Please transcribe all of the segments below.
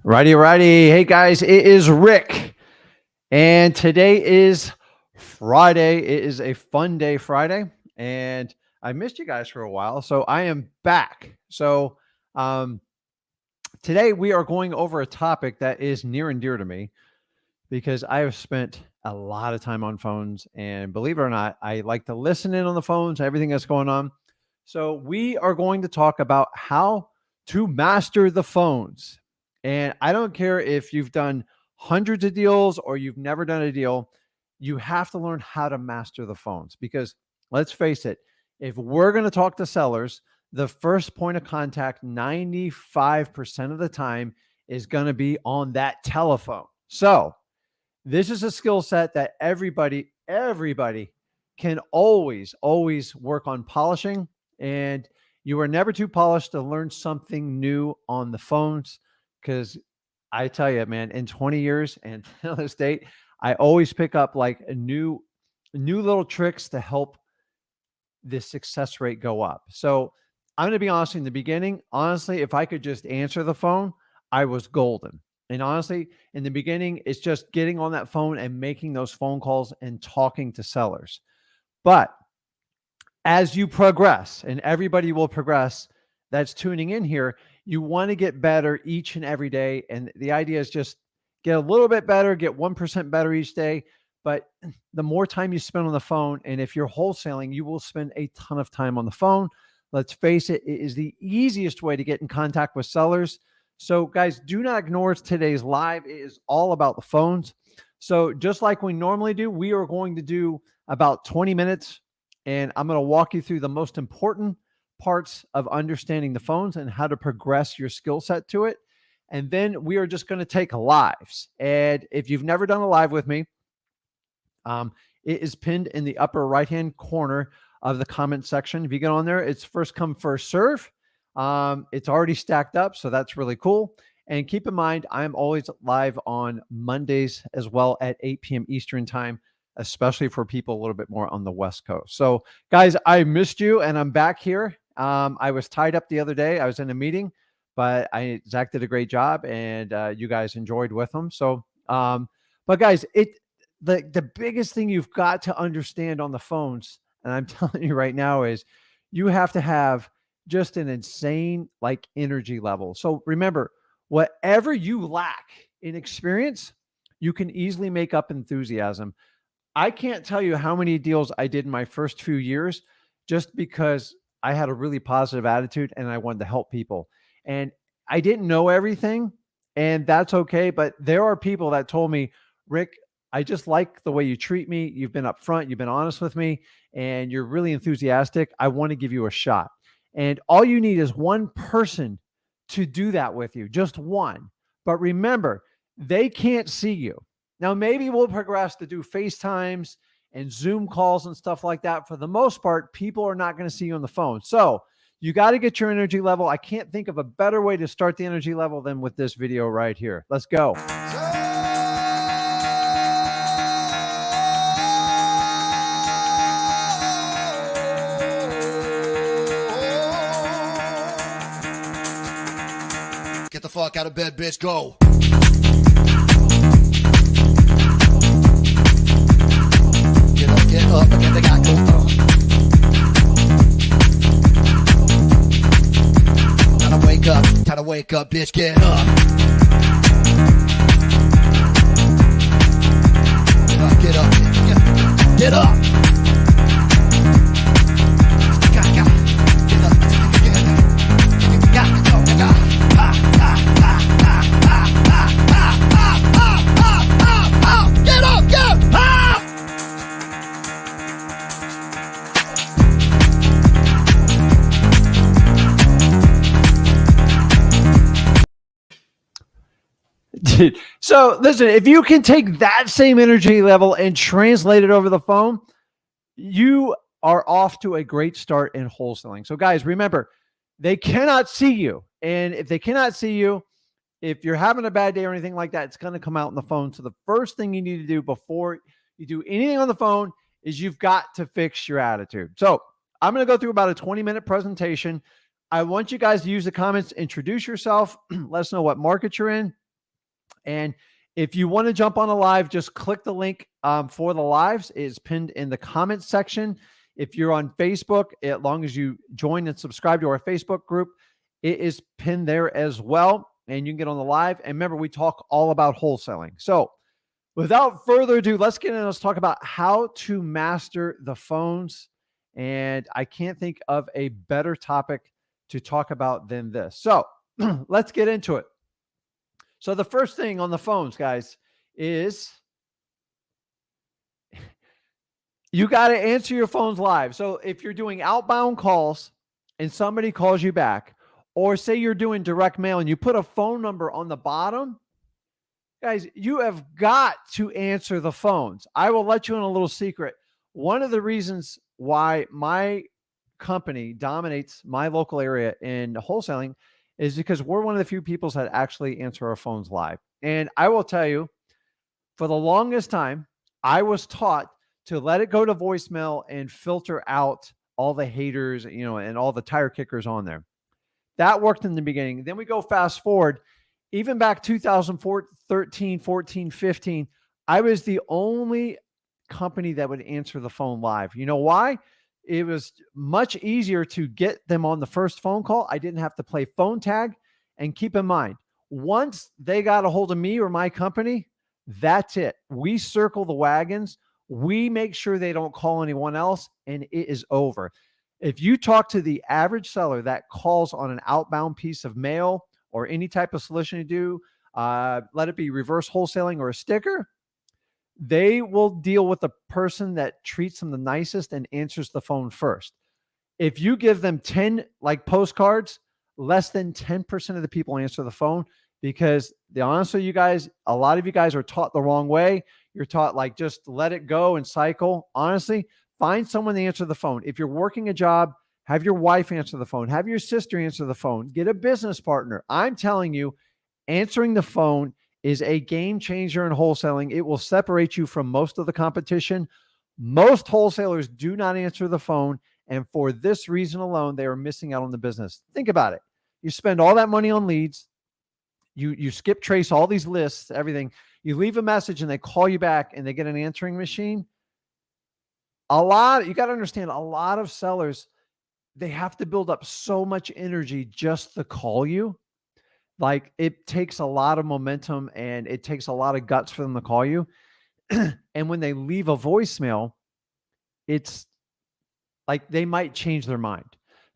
Righty, righty. Hey guys, it is Rick, and today is Friday. It is a fun day, Friday, and I missed you guys for a while, so I am back. Um, Today we are going over a topic that is near and dear to me because I have spent a lot of time on phones, and believe it or not, I like to listen in on the phones, everything that's going on. So we are going to talk about how to master the phones. And I don't care if you've done hundreds of deals or you've never done a deal, you have to learn how to master the phones because let's face it, if we're going to talk to sellers, the first point of contact 95% of the time is going to be on that telephone. So, this is a skill set that everybody can always work on polishing. And you are never too polished to learn something new on the phones. Because I tell you, man, in 20 years and to this date, I always pick up like a new little tricks to help the success rate go up. So I'm going to be honest in the beginning. Honestly, if I could just answer the phone, I was golden. And honestly, in the beginning, it's just getting on that phone and making those phone calls and talking to sellers. But as you progress, and everybody will progress that's tuning in here, you want to get better each and every day. And the idea is just get a little bit better, get 1% better each day. But the more time you spend on the phone, and if you're wholesaling, you will spend a ton of time on the phone. Let's face it, it is the easiest way to get in contact with sellers. So, guys, do not ignore today's live. It is all about the phones. So, just like we normally do, we are going to do about 20 minutes, and I'm going to walk you through the most important parts of understanding the phones and how to progress your skill set to it. And then we are just going to take lives. And if you've never done a live with me, it is pinned in the upper right-hand corner of the comment section. If you get on there, it's first come, first serve. It's already stacked up, so that's really cool. And keep in mind, I'm always live on Mondays as well at 8 p.m. Eastern time, especially for people a little bit more on the West Coast. So, guys, I missed you, and I'm back here. I was tied up the other day. I was in a meeting, but Zach did a great job, and you guys enjoyed with him. So, but guys, the biggest thing you've got to understand on the phones, and I'm telling you right now, is you have to have just an insane like energy level. So remember, whatever you lack in experience, you can easily make up enthusiasm. I can't tell you how many deals I did in my first few years just because I had a really positive attitude and I wanted to help people. And I didn't know everything, and that's okay. But there are people that told me, Rick, I just like the way you treat me. You've been upfront, you've been honest with me, and you're really enthusiastic. I want to give you a shot. And all you need is one person to do that with you, just one. But remember, they can't see you. Now, maybe we'll progress to do FaceTimes and Zoom calls and stuff like that. For the most part, people are not going to see you on the phone. So you got to get your energy level. I can't think of a better way to start the energy level than with this video right here. Let's go. Get the fuck out of bed, bitch. Go. Get up, and get the guy go. Time to wake up, bitch. Get up. Get up. Get up. So listen, if you can take that same energy level and translate it over the phone, you are off to a great start in wholesaling. So guys, remember, they cannot see you. And if they cannot see you, if you're having a bad day or anything like that, it's going to come out on the phone. So the first thing you need to do before you do anything on the phone is you've got to fix your attitude. So I'm going to go through about a 20-minute presentation. I want you guys to use the comments, introduce yourself, let us know what market you're in, And if you want to jump on a live, just click the link for the lives. It's pinned in the comments section. If you're on Facebook, as long as you join and subscribe to our Facebook group, it is pinned there as well. And you can get on the live. And remember, we talk all about wholesaling. So without further ado, let's get in. Let's talk about how to master the phones. And I can't think of a better topic to talk about than this. So let's get into it. So the first thing on the phones, guys, is you got to answer your phones live. So if you're doing outbound calls and somebody calls you back, or say you're doing direct mail and you put a phone number on the bottom, guys, you have got to answer the phones. I will let you in a little secret. One of the reasons why my company dominates my local area in wholesaling is because we're one of the few people that actually answer our phones live. And I will tell you, for the longest time, I was taught to let it go to voicemail and filter out all the haters, and all the tire kickers on there. That worked in the beginning. Then we go fast forward, even back 2013, 14, 15, I was the only company that would answer the phone live. You know why? It was much easier to get them on the first phone call. I didn't have to play phone tag. And keep in mind, once they got a hold of me or my company, that's it. We circle the wagons. We make sure they don't call anyone else, and it is over. If you talk to the average seller that calls on an outbound piece of mail or any type of solution you do, let it be reverse wholesaling or a sticker, they will deal with the person that treats them the nicest and answers the phone first. If you give them 10 like postcards, less than 10% of the people answer the phone, because the honest with you guys, a lot of you guys are taught the wrong way. You're taught like just let it go and cycle. Honestly, find someone to answer the phone. If you're working a job, have your wife answer the phone, have your sister answer the phone, get a business partner. I'm telling you, answering the phone is a game changer in wholesaling. It will separate you from most of the competition. Most wholesalers do not answer the phone. And for this reason alone, they are missing out on the business. Think about it. You spend all that money on leads. You skip trace all these lists, everything. You leave a message and they call you back and they get an answering machine. You got to understand, a lot of sellers, they have to build up so much energy just to call you. Like it takes a lot of momentum and it takes a lot of guts for them to call you. And when they leave a voicemail, it's like they might change their mind.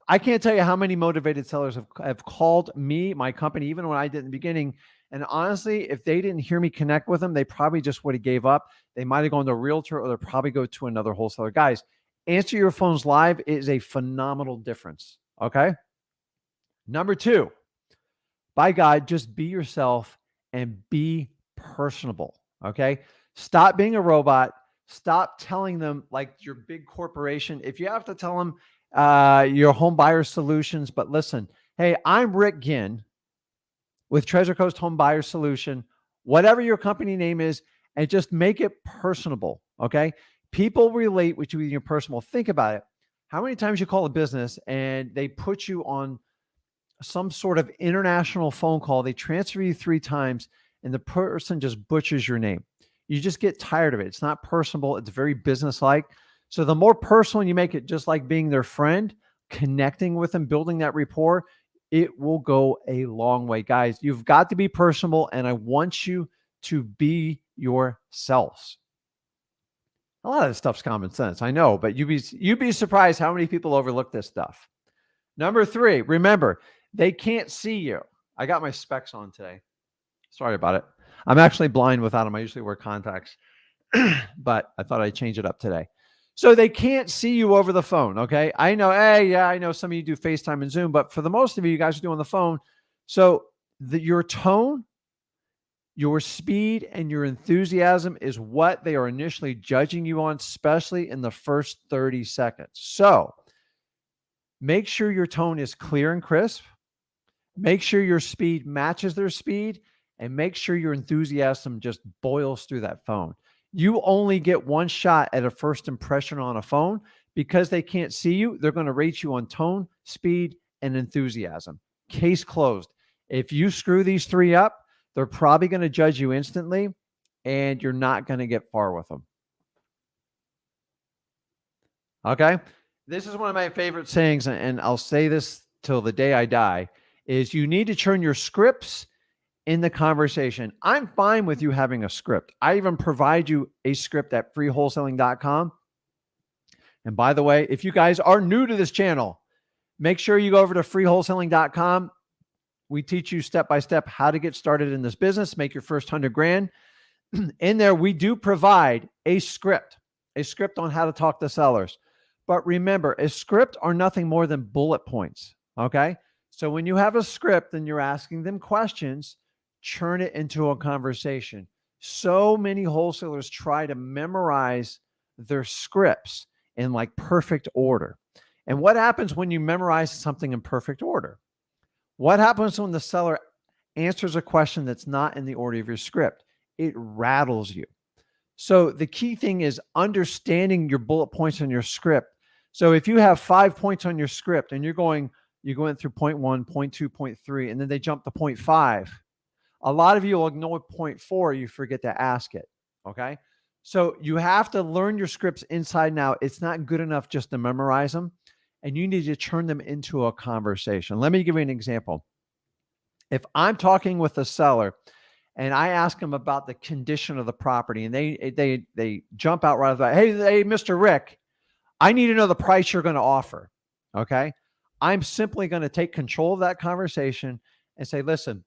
I can't tell you how many motivated sellers have called me, my company, even when I did in the beginning. And honestly, if they didn't hear me connect with them, they probably just would have gave up. They might have gone to a realtor or they'll probably go to another wholesaler. Guys, answer your phones live is a phenomenal difference. Okay. Number 2, by God, just be yourself and be personable. Okay. Stop being a robot. Stop telling them like your big corporation. If you have to tell them your home buyer solutions, but listen, hey, I'm Rick Ginn with Treasure Coast Home Buyer Solution, whatever your company name is, and just make it personable. Okay. People relate with you when you're personal. Think about it. How many times you call a business and they put you on some sort of international phone call, they transfer you 3 times and the person just butchers your name. You just get tired of it. It's not personable. It's very business-like. So the more personal you make it, just like being their friend, connecting with them, building that rapport, it will go a long way. Guys, you've got to be personable, and I want you to be yourselves. A lot of this stuff's common sense, I know, but you'd be surprised how many people overlook this stuff. Number 3, remember, they can't see you. I got my specs on today. Sorry about it. I'm actually blind without them. I usually wear contacts, but I thought I'd change it up today. So they can't see you over the phone, okay? I know, I know some of you do FaceTime and Zoom, but for the most of you guys are doing the phone. So your tone, your speed, and your enthusiasm is what they are initially judging you on, especially in the first 30 seconds. So make sure your tone is clear and crisp. Make sure your speed matches their speed, and make sure your enthusiasm just boils through that phone. You only get one shot at a first impression on a phone. Because they can't see you, they're going to rate you on tone, speed, and enthusiasm. Case closed. If you screw these 3 up, they're probably going to judge you instantly, and you're not going to get far with them. Okay? This is one of my favorite sayings, and I'll say this till the day I die, is you need to turn your scripts in the conversation. I'm fine with you having a script. I even provide you a script at freewholesaling.com. And by the way, if you guys are new to this channel, make sure you go over to freewholesaling.com. We teach you step by step how to get started in this business, make your first 100 grand. In there, we do provide a script on how to talk to sellers. But remember, a script are nothing more than bullet points. Okay. So when you have a script and you're asking them questions, turn it into a conversation. So many wholesalers try to memorize their scripts in like perfect order. And what happens when you memorize something in perfect order? What happens when the seller answers a question that's not in the order of your script? It rattles you. So the key thing is understanding your bullet points on your script. So if you have 5 points on your script and you're going through point 1, point 2, point 3, and then they jump to point 5, a lot of you will ignore point 4. You forget to ask it. Okay. So you have to learn your scripts inside and out. It's not good enough just to memorize them, and you need to turn them into a conversation. Let me give you an example. If I'm talking with a seller and I ask them about the condition of the property, and they jump out right away, hey, Mr. Rick, I need to know the price you're going to offer. Okay. I'm simply going to take control of that conversation and say, listen,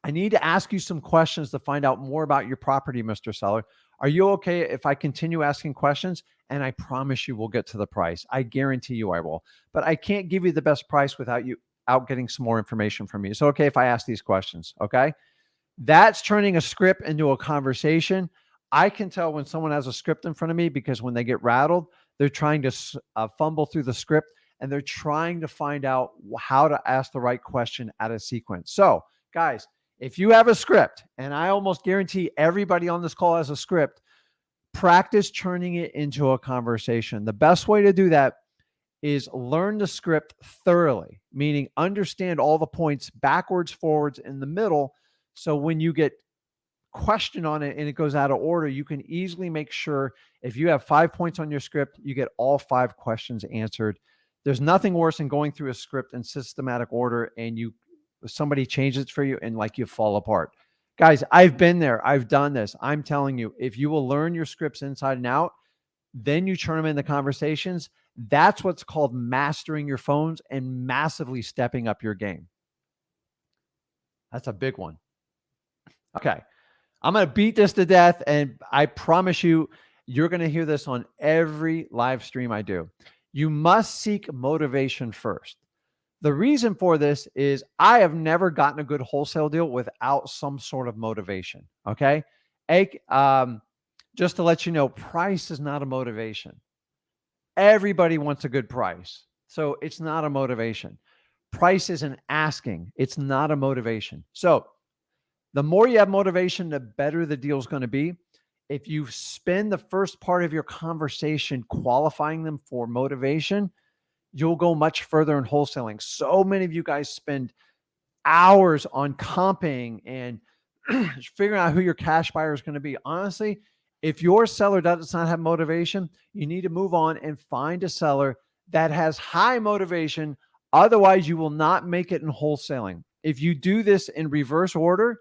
I need to ask you some questions to find out more about your property, Mr. Seller. Are you okay if I continue asking questions? And I promise you we'll get to the price. I guarantee you I will. But I can't give you the best price without getting some more information from you. It's okay if I ask these questions, okay? That's turning a script into a conversation. I can tell when someone has a script in front of me because when they get rattled, they're trying to fumble through the script, and they're trying to find out how to ask the right question out of sequence. So, guys, if you have a script, and I almost guarantee everybody on this call has a script, practice turning it into a conversation. The best way to do that is learn the script thoroughly, meaning understand all the points backwards, forwards, in the middle. So when you get questioned on it and it goes out of order, you can easily make sure if you have 5 points on your script, you get all 5 questions answered. There's nothing worse than going through a script in systematic order and somebody changes it for you and like you fall apart. Guys, I've been there. I've done this. I'm telling you, if you will learn your scripts inside and out, then you turn them into conversations. That's what's called mastering your phones and massively stepping up your game. That's a big one. Okay. I'm going to beat this to death, and I promise you, you're going to hear this on every live stream I do. You must seek motivation first. The reason for this is I have never gotten a good wholesale deal without some sort of motivation. Okay. Just to let you know, price is not a motivation. Everybody wants a good price. So it's not a motivation. Price is an asking. It's not a motivation. So the more you have motivation, the better the deal is going to be. If you spend the first part of your conversation qualifying them for motivation, you'll go much further in wholesaling. So many of you guys spend hours on comping and figuring out who your cash buyer is going to be. Honestly, if your seller does not have motivation, you need to move on and find a seller that has high motivation. Otherwise, you will not make it in wholesaling. If you do this in reverse order,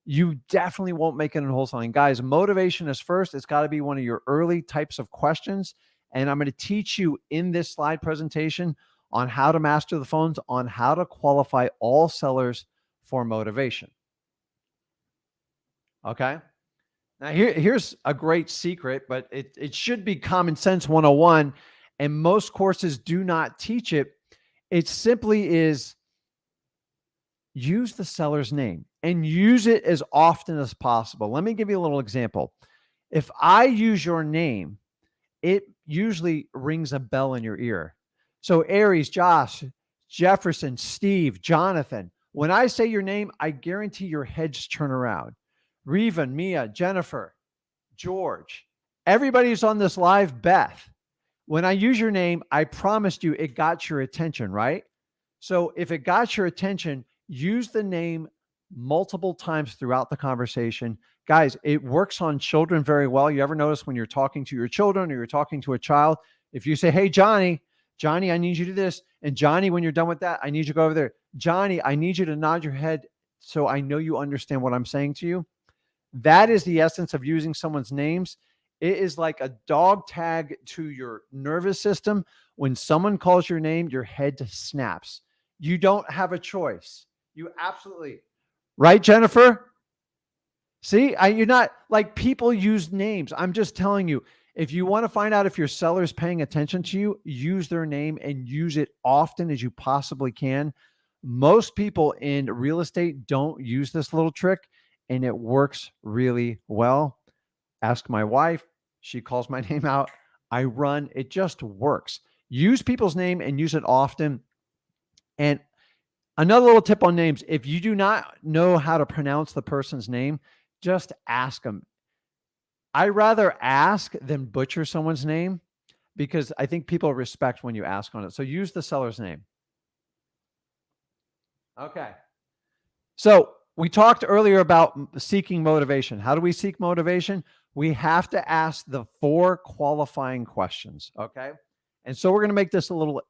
you definitely won't make it in wholesaling. Guys, motivation is first. It's got to be one of your early types of questions. And I'm going to teach you in this slide presentation on how to master the phones, on how to qualify all sellers for motivation. Okay. Now here's a great secret, but it should be common sense 101. And most courses do not teach it. It simply is use the seller's name and use it as often as possible. Let me give you a little example. If I use your name, it usually rings a bell in your ear. So Aries, Josh, Jefferson, Steve, Jonathan, when I say your name, I guarantee your heads turn around. Revan, Mia, Jennifer, George, everybody who's on this live, Beth. When I use your name, I promised you it got your attention, right? So if it got your attention, use the name multiple times throughout the conversation. Guys, it works on children very well. You ever notice when you're talking to your children or you're talking to a child, if you say, hey, Johnny, I need you to do this. And Johnny, when you're done with that, I need you to go over there. Johnny, I need you to nod your head so I know you understand what I'm saying to you. That is the essence of using someone's names. It is like a dog tag to your nervous system. When someone calls your name, your head snaps. You don't have a choice. You absolutely, right, Jennifer? See, you're not like people use names. I'm just telling you, if you want to find out if your seller is paying attention to you, use their name and use it often as you possibly can. Most people in real estate don't use this little trick, and it works really well. Ask my wife. She calls my name out. I run. It just works. Use people's name and use it often. And another little tip on names, if you do not know how to pronounce the person's name, just ask them. I rather ask than butcher someone's name because I think people respect when you ask on it. So use the seller's name. Okay. So we talked earlier about seeking motivation. How do we seek motivation? We have to ask the 4 qualifying questions. Okay. And so we're going to make this a little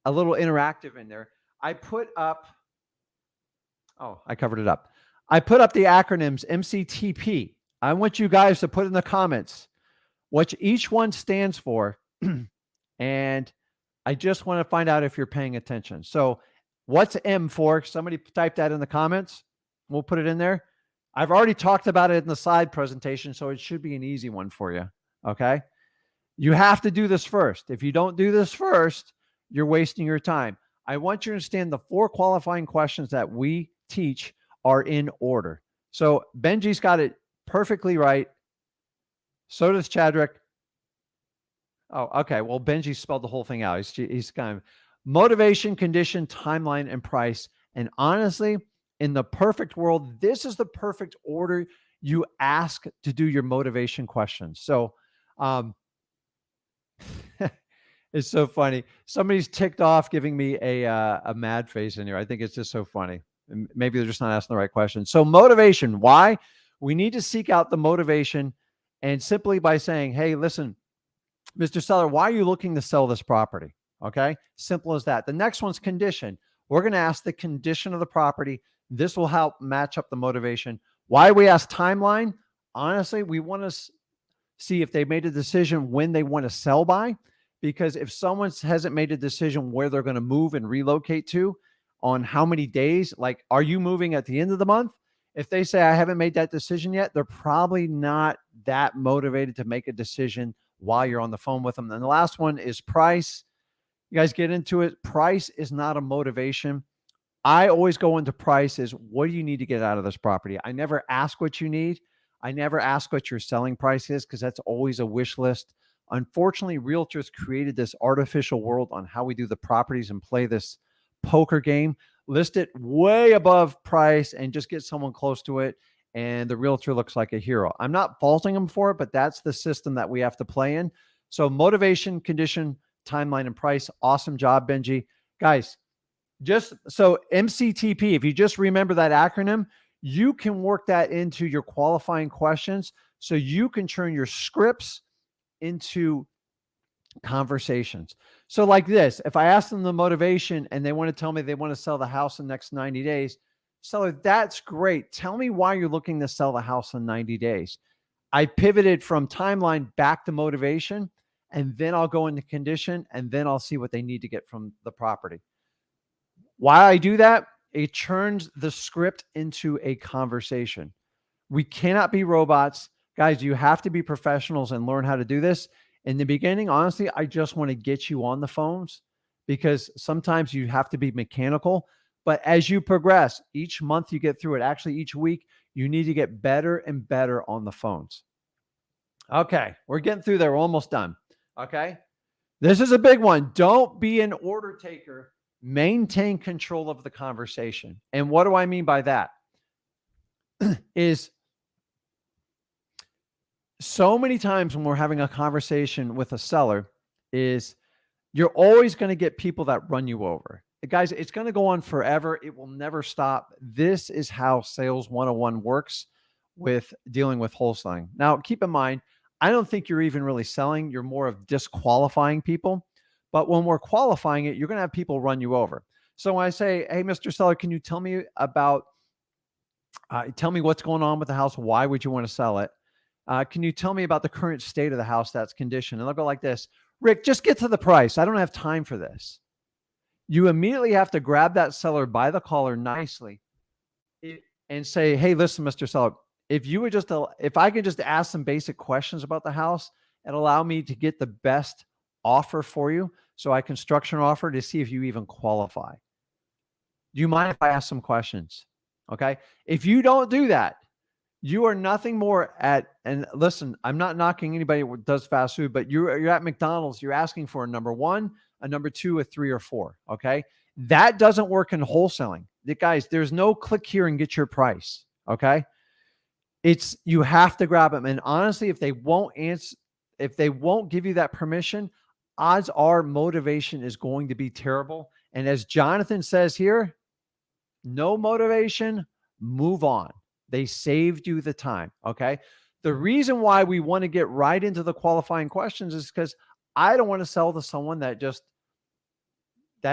interactive in there. I put up, I covered it up. I put up the acronyms MCTP. I want you guys to put in the comments what each one stands for. And I just want to find out if you're paying attention. So what's M for? Somebody type that in the comments. We'll put it in there. I've already talked about it in the slide presentation, so it should be an easy one for you. Okay. You have to do this first. If you don't do this first, you're wasting your time. I want you to understand the 4 qualifying questions that we teach are in order. So Benji's got it perfectly right. So does Chadrick. Oh, okay. Well, Benji spelled the whole thing out. He's kind of motivation, condition, timeline, and price. And honestly, in the perfect world, this is the perfect order you ask to do your motivation questions. So, it's so funny. Somebody's ticked off giving me a mad face in here. I think it's just so funny. Maybe they're just not asking the right question. So motivation, why? We need to seek out the motivation, and simply by saying, hey, listen, Mr. Seller, why are you looking to sell this property? Okay. Simple as that. The next one's condition. We're going to ask the condition of the property. This will help match up the motivation. Why we ask timeline? Honestly, we want to see if they made a decision when they want to sell by, because if someone hasn't made a decision where they're going to move and relocate to on how many days, like, are you moving at the end of the month? If they say, I haven't made that decision yet, they're probably not that motivated to make a decision while you're on the phone with them. And the last one is price. You guys get into it. Price is not a motivation. I always go into price is, what do you need to get out of this property? I never ask what you need. I never ask what your selling price is, because that's always a wish list. Unfortunately, realtors created this artificial world on how we do the properties and play this poker game. List it way above price and just get someone close to it, and the realtor looks like a hero. I'm not faulting them for it, but that's the system that we have to play in. So motivation, condition, timeline, and price. Awesome job, Benji. Guys, just so MCTP, if you just remember that acronym, you can work that into your qualifying questions so you can turn your scripts into conversations. So like this, if I ask them the motivation and they want to tell me they want to sell the house in the next 90 days, seller, that's great. Tell me why you're looking to sell the house in 90 days. I pivoted from timeline back to motivation, and then I'll go into condition, and then I'll see what they need to get from the property. Why I do that? It turns the script into a conversation. We cannot be robots. Guys, you have to be professionals and learn how to do this. In the beginning, honestly, I just want to get you on the phones, because sometimes you have to be mechanical. But as you progress, each month you get through it, actually each week, you need to get better and better on the phones. Okay, we're getting through there. We're almost done. Okay. This is a big one. Don't be an order taker. Maintain control of the conversation. And what do I mean by that? Is so many times when we're having a conversation with a seller, is you're always going to get people that run you over. Guys, it's going to go on forever. It will never stop. This is how Sales 101 works with dealing with wholesaling. Now, keep in mind, I don't think you're even really selling. You're more of disqualifying people. But when we're qualifying it, you're going to have people run you over. So when I say, hey, Mr. Seller, can you tell me tell me what's going on with the house? Why would you want to sell it? Can you tell me about the current state of the house, that's condition? And they'll go like this: Rick, just get to the price. I don't have time for this. You immediately have to grab that seller by the collar nicely and say, hey, listen, Mr. Seller, if I could just ask some basic questions about the house and allow me to get the best offer for you so I can structure an offer to see if you even qualify. Do you mind if I ask some questions? Okay. If you don't do that, you are nothing more and listen, I'm not knocking anybody who does fast food, but you're at McDonald's, you're asking for a number one, a number two, a three, or four. Okay. That doesn't work in wholesaling. Guys, there's no click here and get your price. Okay. You have to grab them. And honestly, if they won't give you that permission, odds are motivation is going to be terrible. And as Jonathan says here, no motivation, move on. They saved you the time. Okay. The reason why we want to get right into the qualifying questions is because I don't want to sell to someone that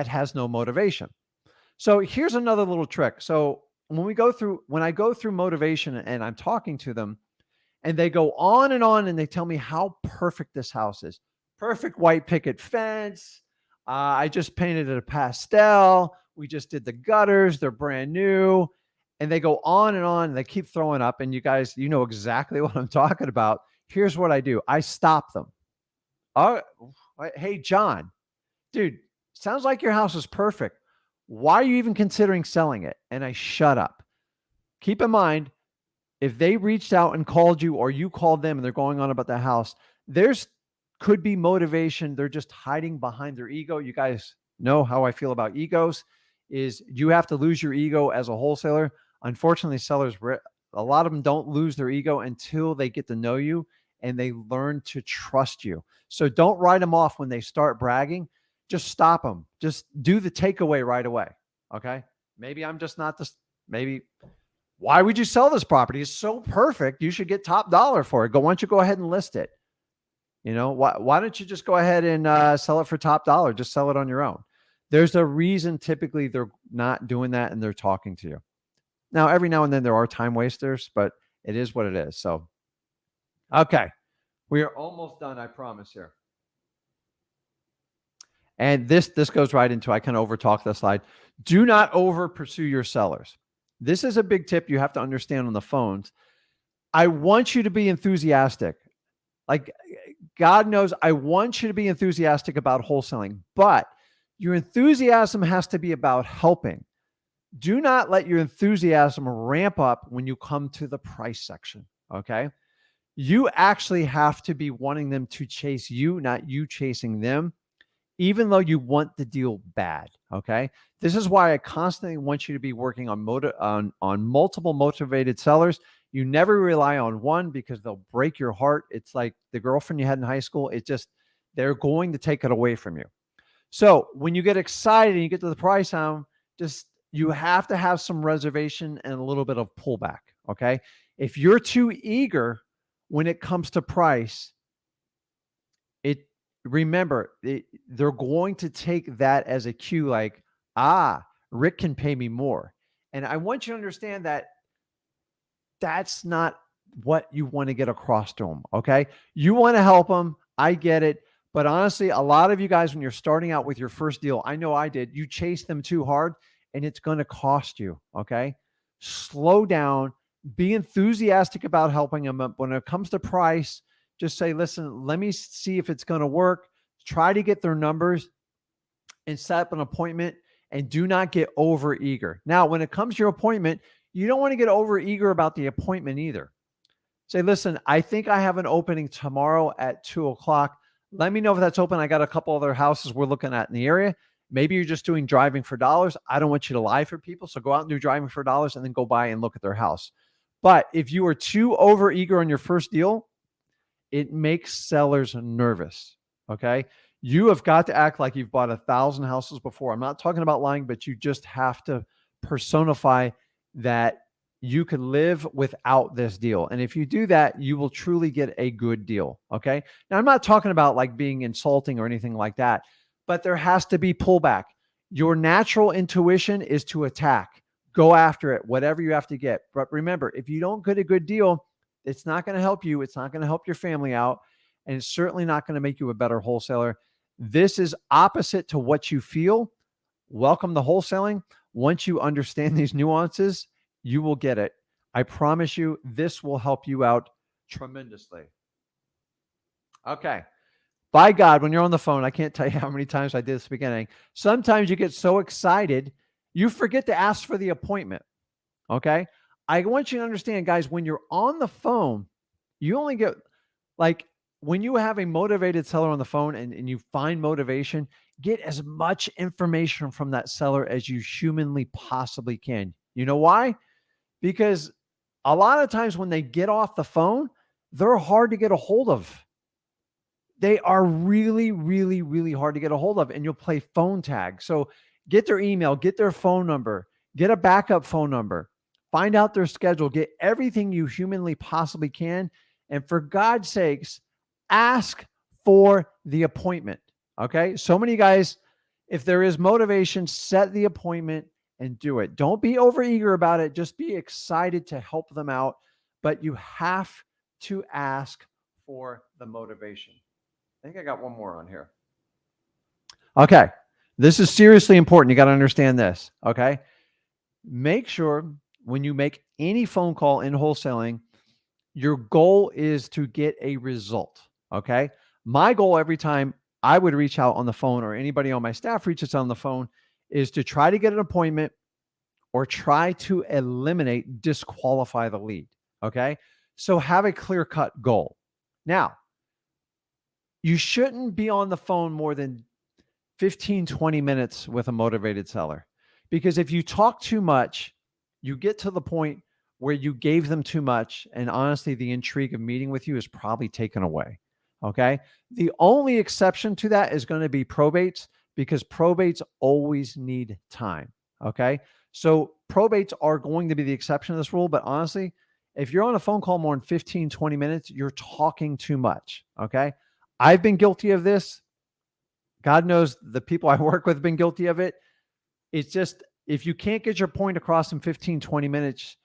has no motivation. So here's another little trick. So when I go through motivation and I'm talking to them and they go on and they tell me how perfect this house is. Perfect white picket fence. I just painted it a pastel. We just did the gutters. They're brand new. And they go on and they keep throwing up. And you guys, you know exactly what I'm talking about. Here's what I do. I stop them. Oh, hey, John, dude, sounds like your house is perfect. Why are you even considering selling it? And I shut up. Keep in mind, if they reached out and called you or you called them and they're going on about the house, could be motivation. They're just hiding behind their ego. You guys know how I feel about egos is you have to lose your ego as a wholesaler. Unfortunately, sellers, a lot of them don't lose their ego until they get to know you and they learn to trust you. So don't write them off when they start bragging. Just stop them. Just do the takeaway right away. Okay. Maybe I'm just not why would you sell this property? It's so perfect. You should get top dollar for it. Why don't you go ahead and list it? You know, why don't you just go ahead and sell it for top dollar? Just sell it on your own. There's a reason typically they're not doing that and they're talking to you. Now, every now and then there are time wasters, but it is what it is. So, okay. We are almost done, I promise here. And this goes right into, I kind of overtalk the slide. Do not over pursue your sellers. This is a big tip you have to understand on the phones. I want you to be enthusiastic. Like God knows I want you to be enthusiastic about wholesaling, but your enthusiasm has to be about helping. Do not let your enthusiasm ramp up when you come to the price section. Okay. You actually have to be wanting them to chase you, not you chasing them, even though you want the deal bad. Okay. This is why I constantly want you to be working on multiple motivated sellers. You never rely on one because they'll break your heart. It's like the girlfriend you had in high school. They're going to take it away from you. So when you get excited and you get to the price down, you have to have some reservation and a little bit of pullback. Okay. If you're too eager when it comes to price, remember, they're going to take that as a cue like, Rick can pay me more. And I want you to understand that that's not what you want to get across to them. Okay. You want to help them. I get it. But honestly, a lot of you guys, when you're starting out with your first deal, I know I did, you chase them too hard and it's going to cost you. Okay. Slow down, be enthusiastic about helping them. But when it comes to price, just say, listen, let me see if it's going to work. Try to get their numbers and set up an appointment, and do not get over eager. Now, when it comes to your appointment, you don't want to get over eager about the appointment either. Say, listen, I think I have an opening tomorrow at 2:00. Let me know if that's open. I got a couple other houses we're looking at in the area. Maybe you're just doing driving for dollars. I don't want you to lie for people. So go out and do driving for dollars and then go by and look at their house. But if you are too over eager on your first deal, it makes sellers nervous. Okay. You have got to act like you've bought 1,000 houses before. I'm not talking about lying, but you just have to personify that you could live without this deal. And if you do that, you will truly get a good deal. Okay. Now, I'm not talking about like being insulting or anything like that, but there has to be pullback. Your natural intuition is to attack, go after it, whatever you have to get. But remember, if you don't get a good deal, it's not going to help you. It's not going to help your family out. And it's certainly not going to make you a better wholesaler. This is opposite to what you feel. Welcome to wholesaling. Once you understand these nuances, you will get it. I promise you, this will help you out tremendously. Okay. By God, when you're on the phone, I can't tell you how many times I did this at the beginning. Sometimes you get so excited, you forget to ask for the appointment. Okay. I want you to understand, guys, when you're on the phone, you only get like when you have a motivated seller on the phone and you find motivation, get as much information from that seller as you humanly possibly can. You know why? Because a lot of times when they get off the phone, they're hard to get a hold of. They are really, really, really hard to get a hold of, and you'll play phone tag. So get their email, get their phone number, get a backup phone number, find out their schedule, get everything you humanly possibly can. And for God's sakes, ask for the appointment. Okay. So many guys, if there is motivation, set the appointment and do it. Don't be overeager about it. Just be excited to help them out. But you have to ask for the motivation. I think I got one more on here. Okay. This is seriously important. You got to understand this. Okay. Make sure when you make any phone call in wholesaling, your goal is to get a result. Okay. My goal every time I would reach out on the phone or anybody on my staff reaches out on the phone is to try to get an appointment or try to eliminate, disqualify the lead. Okay. So have a clear-cut goal. Now, you shouldn't be on the phone more than 15, 20 minutes with a motivated seller. Because if you talk too much, you get to the point where you gave them too much. And honestly, the intrigue of meeting with you is probably taken away. Okay. The only exception to that is going to be probates, because probates always need time. Okay. So probates are going to be the exception to this rule. But honestly, if you're on a phone call more than 15, 20 minutes, you're talking too much. Okay. I've been guilty of this. God knows the people I work with have been guilty of it. It's just, if you can't get your point across in 15, 20 minutes,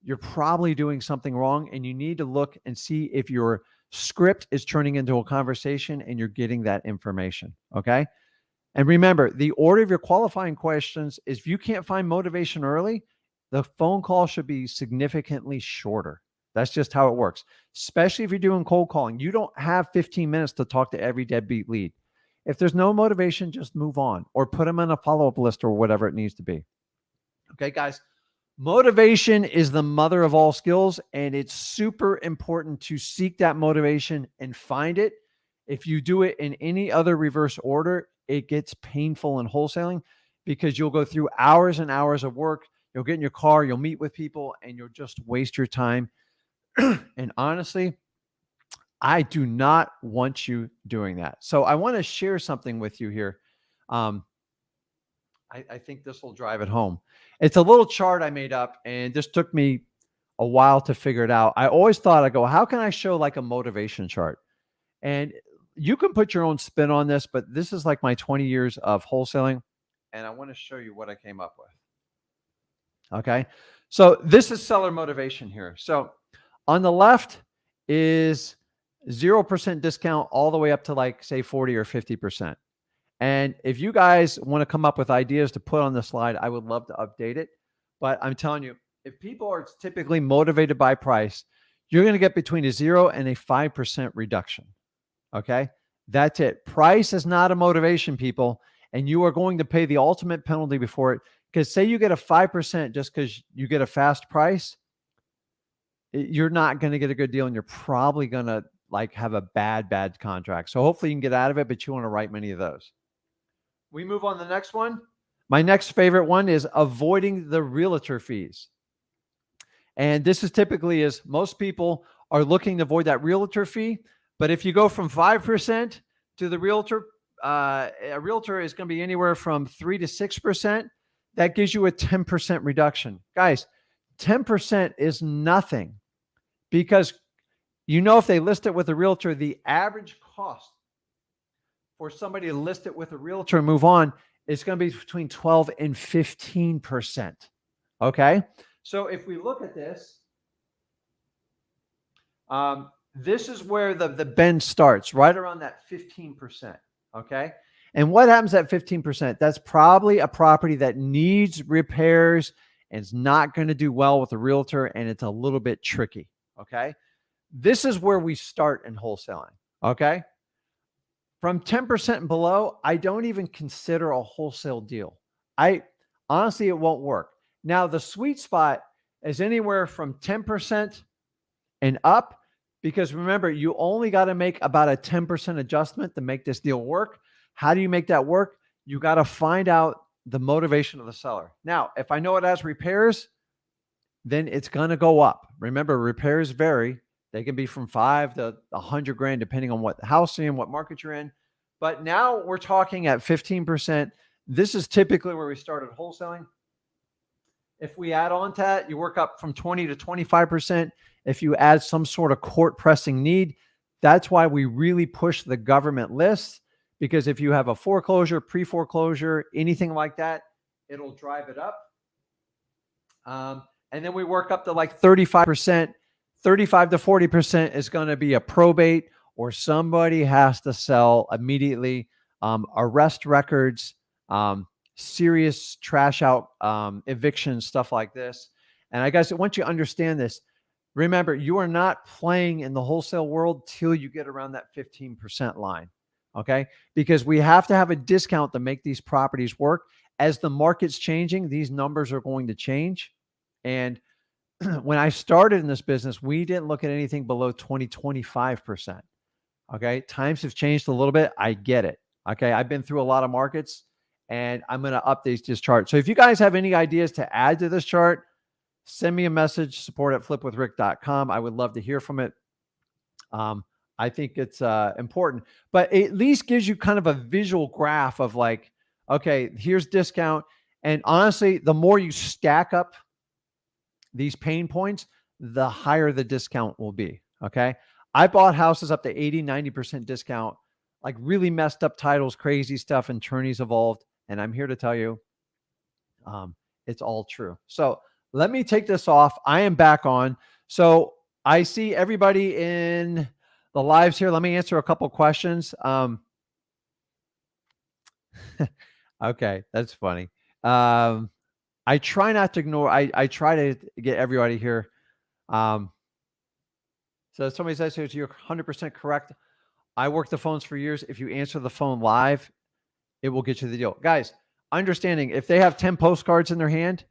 you're probably doing something wrong, and you need to look and see if your script is turning into a conversation and you're getting that information. Okay. And remember, the order of your qualifying questions is, if you can't find motivation early, the phone call should be significantly shorter. That's just how it works, especially if you're doing cold calling. You don't have 15 minutes to talk to every deadbeat lead. If there's no motivation, just move on or put them on a follow-up list or whatever it needs to be. Okay, guys, motivation is the mother of all skills, and it's super important to seek that motivation and find it. If you do it in any other reverse order, it gets painful in wholesaling, because you'll go through hours and hours of work. You'll get in your car, you'll meet with people, and you'll just waste your time. And honestly, I do not want you doing that. So I want to share something with you here. I think this will drive it home. It's a little chart I made up, and this took me a while to figure it out. I always thought, I go, how can I show like a motivation chart? And you can put your own spin on this, but this is like my 20 years of wholesaling, and I want to show you what I came up with. Okay. So this is seller motivation here. So on the left is 0% discount all the way up to like, say, 40 or 50%. And if you guys want to come up with ideas to put on the slide, I would love to update it. But I'm telling you, if people are typically motivated by price, you're going to get between a 0 and a 5% reduction. Okay. That's it. Price is not a motivation, people. And you are going to pay the ultimate penalty before it. Because say you get a 5% just because you get a fast price, you're not going to get a good deal, and you're probably going to like have a bad contract. So hopefully you can get out of it, but you want to write many of those. We move on to the next one. My next favorite one is avoiding the realtor fees. And this is typically, is most people are looking to avoid that realtor fee. But if you go from 5% to the realtor a realtor is going to be anywhere from 3 to 6%. That gives you a 10% reduction. Guys, 10% is nothing because if they list it with a realtor, the average cost for somebody to list it with a realtor and move on is going to be between 12 and 15%. Okay. So if we look at this, this is where the bend starts, right around that 15%. Okay. And what happens at 15%? That's probably a property that needs repairs and is not going to do well with a realtor, and it's a little bit tricky. Okay. This is where we start in wholesaling. Okay. From 10% and below, I don't even consider a wholesale deal. Honestly, it won't work. Now, the sweet spot is anywhere from 10% and up, because remember, you only got to make about a 10% adjustment to make this deal work. How do you make that work? You got to find out the motivation of the seller. Now, if I know it has repairs, then it's going to go up. Remember, repairs vary. They can be from 5 to 100 grand, depending on what house you're in, what market you're in. But now we're talking at 15%. This is typically where we started wholesaling. If we add on to that, you work up from 20 to 25%. If you add some sort of court pressing need, that's why we really push the government list, because if you have a foreclosure, pre-foreclosure, anything like that, it'll drive it up. And then we work up to like 35%. 35 to 40% is going to be a probate, or somebody has to sell immediately. Arrest records, serious trash out, evictions, stuff like this. And I guess once you understand this, remember, you are not playing in the wholesale world till you get around that 15% line. Okay. Because we have to have a discount to make these properties work. As the market's changing, these numbers are going to change. And when I started in this business, we didn't look at anything below 20, 25%. Okay. Times have changed a little bit. I get it. Okay. I've been through a lot of markets, and I'm going to update this chart. So if you guys have any ideas to add to this chart, send me a message, support@flipwithrick.com. I would love to hear from it. I think it's important, but it at least gives you kind of a visual graph of like, okay, here's discount. And honestly, the more you stack up these pain points, the higher the discount will be. Okay. I bought houses up to 80, 90% discount, like really messed up titles, crazy stuff, and attorneys involved. And I'm here to tell you, it's all true. So let me take this off. I am back on. So I see everybody in the lives here. Let me answer a couple questions. Okay. That's funny. I try not to ignore. I try to get everybody here. So somebody says, so you're 100% correct. I work the phones for years. If you answer the phone live, it will get you the deal. Guys, understanding, if they have 10 postcards in their hand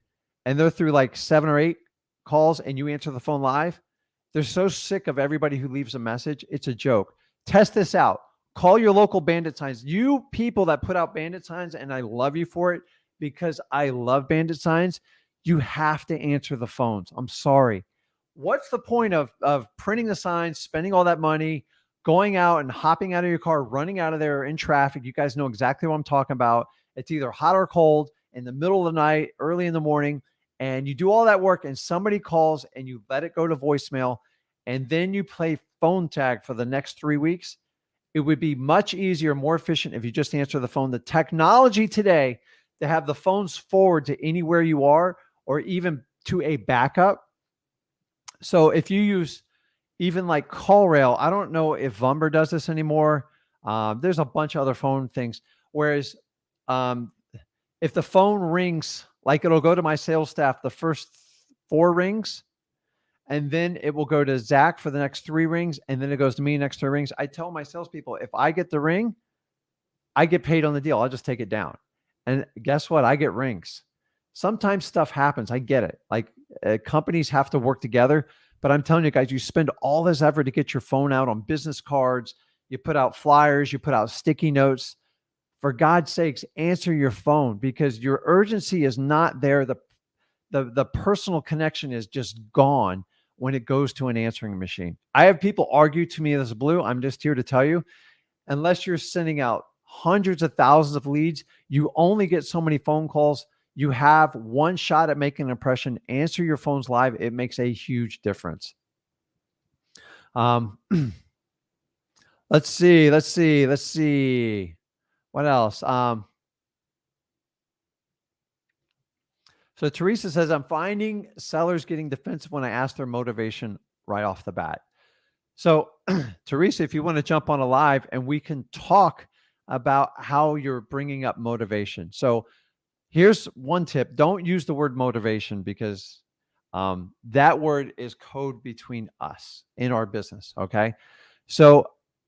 and they're through like 7 or 8 calls and you answer the phone live, they're so sick of everybody who leaves a message. It's a joke. Test this out. Call your local bandit signs. You people that put out bandit signs, and I love you for it because I love bandit signs, you have to answer the phones. I'm sorry. What's the point of printing the signs, spending all that money, going out and hopping out of your car, running out of there in traffic? You guys know exactly what I'm talking about. It's either hot or cold, in the middle of the night, early in the morning, and you do all that work and somebody calls and you let it go to voicemail, and then you play phone tag for the next 3 weeks. It would be much easier, more efficient if you just answer the phone. The technology today to have the phones forward to anywhere you are, or even to a backup. So if you use even like CallRail, I don't know if Vumber does this anymore. There's a bunch of other phone things. Whereas if the phone rings, like it'll go to my sales staff the first 4 rings, and then it will go to Zach for the next 3 rings, and then it goes to me next 3 rings. I tell my salespeople, if I get the ring, I get paid on the deal. I'll just take it down. And guess what? I get rings. Sometimes stuff happens. I get it. Like companies have to work together. But I'm telling you guys, you spend all this effort to get your phone out on business cards. You put out flyers. You put out sticky notes. For God's sakes, answer your phone, because your urgency is not there. The personal connection is just gone when it goes to an answering machine. I have people argue to me as blue. I'm just here to tell you, unless you're sending out hundreds of thousands of leads. You only get so many phone calls. You have one shot at making an impression. Answer your phones live. It makes a huge difference. Let's see. What else? So Teresa says, I'm finding sellers getting defensive when I ask their motivation right off the bat. So Teresa, if you want to jump on a live and we can talk about how you're bringing up motivation. So here's one tip. Don't use the word motivation because that word is code between us in our business. Okay. So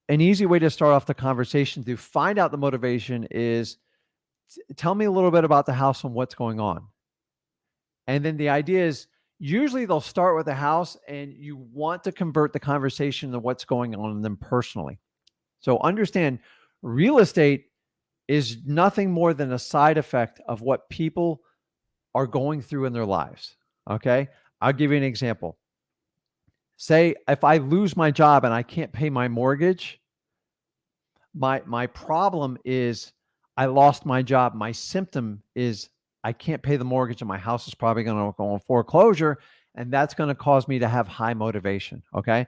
an easy way to start off the conversation to find out the motivation is tell me a little bit about the house and what's going on. And then the idea is usually they'll start with the house and you want to convert the conversation to what's going on in them personally. So understand real estate is nothing more than a side effect of what people are going through in their lives. Okay. I'll give you an example. Say if I lose my job and I can't pay my mortgage, my problem is I lost my job. My symptom is I can't pay the mortgage and my house is probably going to go on foreclosure. And that's going to cause me to have high motivation. Okay.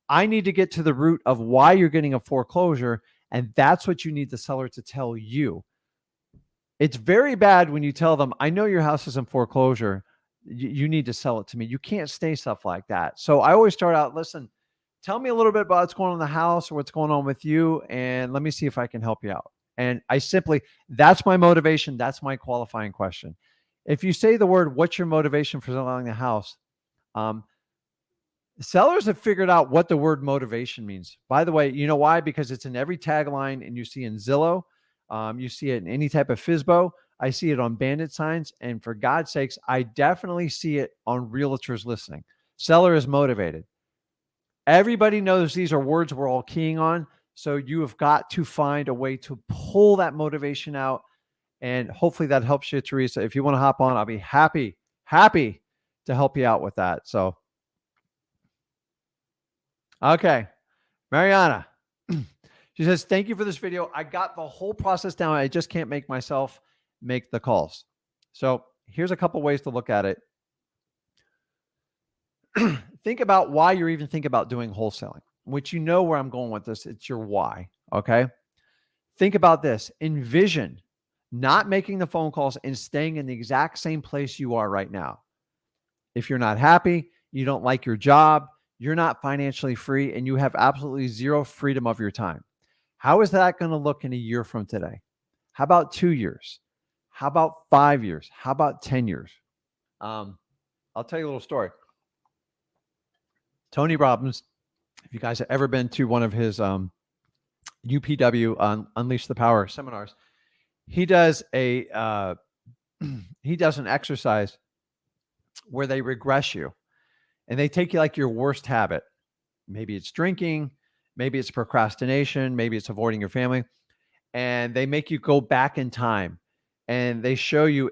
I need to get to the root of why you're getting a foreclosure. And that's what you need the seller to tell you. It's very bad when you tell them, I know your house is in foreclosure. You need to sell it to me. You can't say stuff like that. So I always start out, listen, tell me a little bit about what's going on in the house or what's going on with you. And let me see if I can help you out. And that's my motivation. That's my qualifying question. If you say the word, what's your motivation for selling the house? Sellers have figured out what the word motivation means. By the way, you know why? Because it's in every tagline and you see in Zillow. You see it in any type of FSBO. I see it on bandit signs. And for God's sakes, I definitely see it on realtors listening. Seller is motivated. Everybody knows these are words we're all keying on. So you have got to find a way to pull that motivation out. And hopefully that helps you, Teresa. If you want to hop on, I'll be happy to help you out with that. So, okay. Mariana. She says, thank you for this video. I got the whole process down. I just can't make myself make the calls. So here's a couple ways to look at it. Think about why you're even thinking about doing wholesaling, which you know where I'm going with this. It's your why. Okay. Think about this. Envision not making the phone calls and staying in the exact same place you are right now. If you're not happy, you don't like your job, you're not financially free, and you have absolutely zero freedom of your time. How is that going to look in a year from today? How about 2 years? How about 5 years? How about 10 years? I'll tell you a little story. Tony Robbins, if you guys have ever been to one of his UPW Unleash the Power seminars, he does an exercise where they regress you and they take you like your worst habit. Maybe it's drinking, maybe it's procrastination, maybe it's avoiding your family, and they make you go back in time and they show you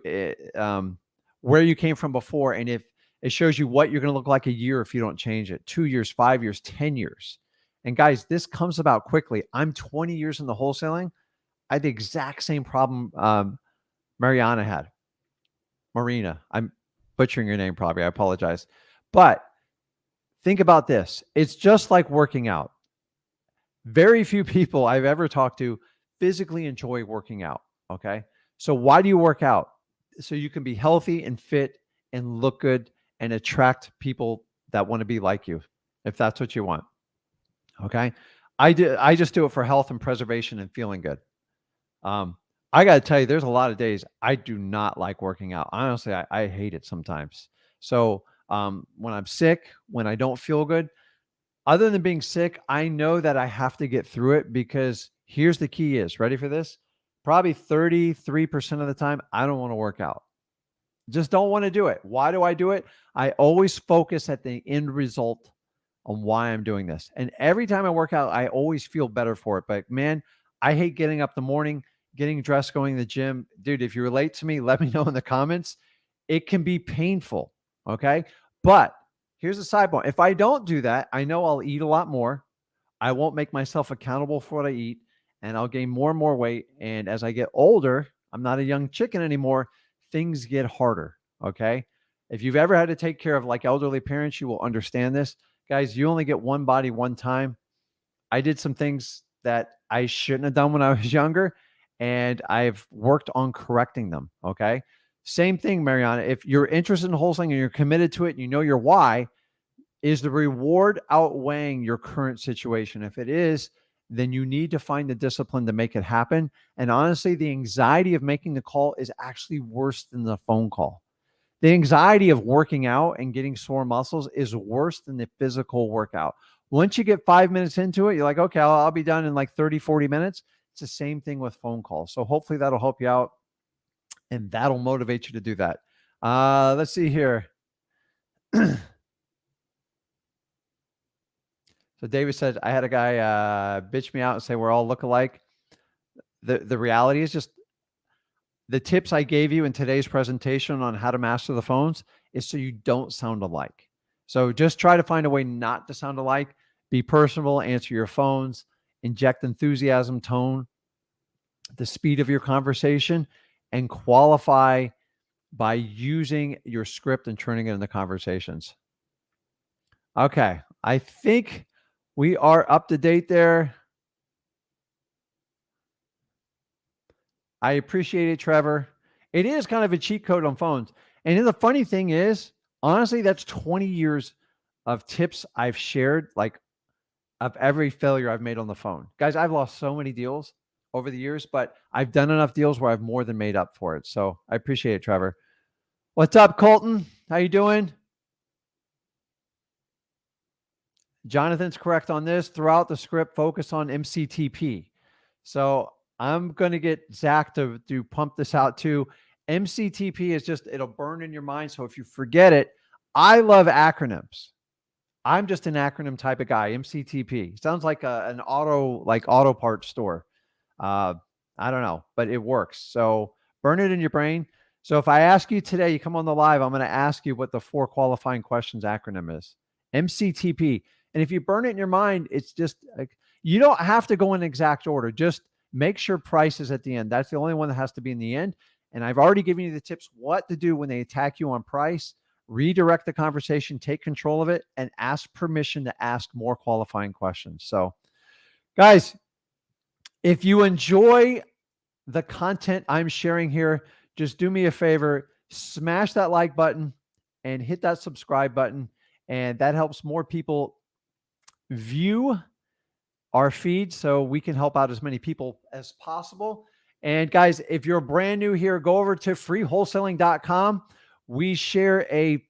where you came from before. And if it shows you what you're going to look like a year if you don't change it, 2 years, 5 years, 10 years. And guys, this comes about quickly. I'm 20 years in the wholesaling. I had the exact same problem Mariana had. Marina, I'm butchering your name probably. I apologize. But think about this. It's just like working out. Very few people I've ever talked to physically enjoy working out. Okay. So why do you work out? So you can be healthy and fit and look good and attract people that want to be like you, if that's what you want. Okay. I just do it for health and preservation and feeling good. I got to tell you, there's a lot of days I do not like working out. Honestly, I hate it sometimes. So when I'm sick, when I don't feel good, other than being sick, I know that I have to get through it because here's the key is, ready for this? Probably 33% of the time, I don't want to work out. Just don't want to do it. Why do I do it? I always focus at the end result on why I'm doing this. And every time I work out, I always feel better for it. But man, I hate getting up in the morning, getting dressed, going to the gym. Dude, if you relate to me, let me know in the comments. It can be painful. Okay. But here's a sidebar. If I don't do that, I know I'll eat a lot more. I won't make myself accountable for what I eat. and I'll gain more and more weight. And as I get older, I'm not a young chicken anymore. Things get harder. Okay. If you've ever had to take care of like elderly parents, you will understand this. Guys, you only get one body one time. I did some things that I shouldn't have done when I was younger, and I've worked on correcting them. Okay. Same thing, Mariana. If you're interested in wholesaling and you're committed to it and you know your why, is the reward outweighing your current situation? If it is, then you need to find the discipline to make it happen. And honestly, the anxiety of making the call is actually worse than the phone call. The anxiety of working out and getting sore muscles is worse than the physical workout. Once you get 5 minutes into it, you're like, okay, I'll be done in like 30, 40 minutes. It's the same thing with phone calls. So hopefully that'll help you out and that'll motivate you to do that. Let's see here. So David said, I had a guy bitch me out and say we're all look alike. The reality is just the tips I gave you in today's presentation on how to master the phones is so you don't sound alike. So just try to find a way not to sound alike. Be personable, answer your phones, inject enthusiasm, tone, the speed of your conversation, and qualify by using your script and turning it into conversations. Okay, I think we are up to date there. I appreciate it, Trevor. It is kind of a cheat code on phones. And then the funny thing is, honestly, that's 20 years of tips I've shared, like of every failure I've made on the phone. Guys, I've lost so many deals over the years, but I've done enough deals where I've more than made up for it. So I appreciate it, Trevor. What's up, Colton? How you doing? Jonathan's correct on this. Throughout the script, focus on MCTP. So I'm going to get Zach to pump this out too. MCTP is just, it'll burn in your mind. So if you forget it, I love acronyms. I'm just an acronym type of guy. MCTP sounds like an auto parts store. I don't know, but it works. So burn it in your brain. So if I ask you today, you come on the live, I'm going to ask you what the 4 qualifying questions acronym is. MCTP. And if you burn it in your mind, it's just like, you don't have to go in exact order. Just make sure price is at the end. That's the only one that has to be in the end. And I've already given you the tips what to do when they attack you on price. Redirect the conversation, take control of it, and ask permission to ask more qualifying questions. So, guys, if you enjoy the content I'm sharing here, just do me a favor, smash that like button and hit that subscribe button. And that helps more people view our feed so we can help out as many people as possible. And guys, if you're brand new here, go over to freewholesaling.com. We share a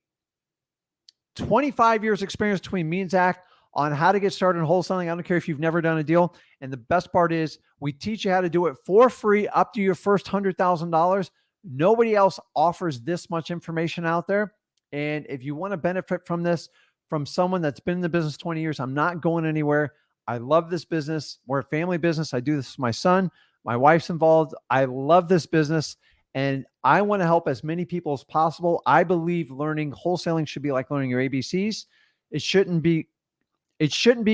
25 years experience between me and Zach on how to get started in wholesaling. I don't care if you've never done a deal. And the best part is we teach you how to do it for free up to your first $100,000. Nobody else offers this much information out there. And if you want to benefit from this, from someone that's been in the business 20 years, I'm not going anywhere. I love this business. We're a family business. I do this with my son. My wife's involved. I love this business. And I want to help as many people as possible. I believe learning wholesaling should be like learning your ABCs. It shouldn't be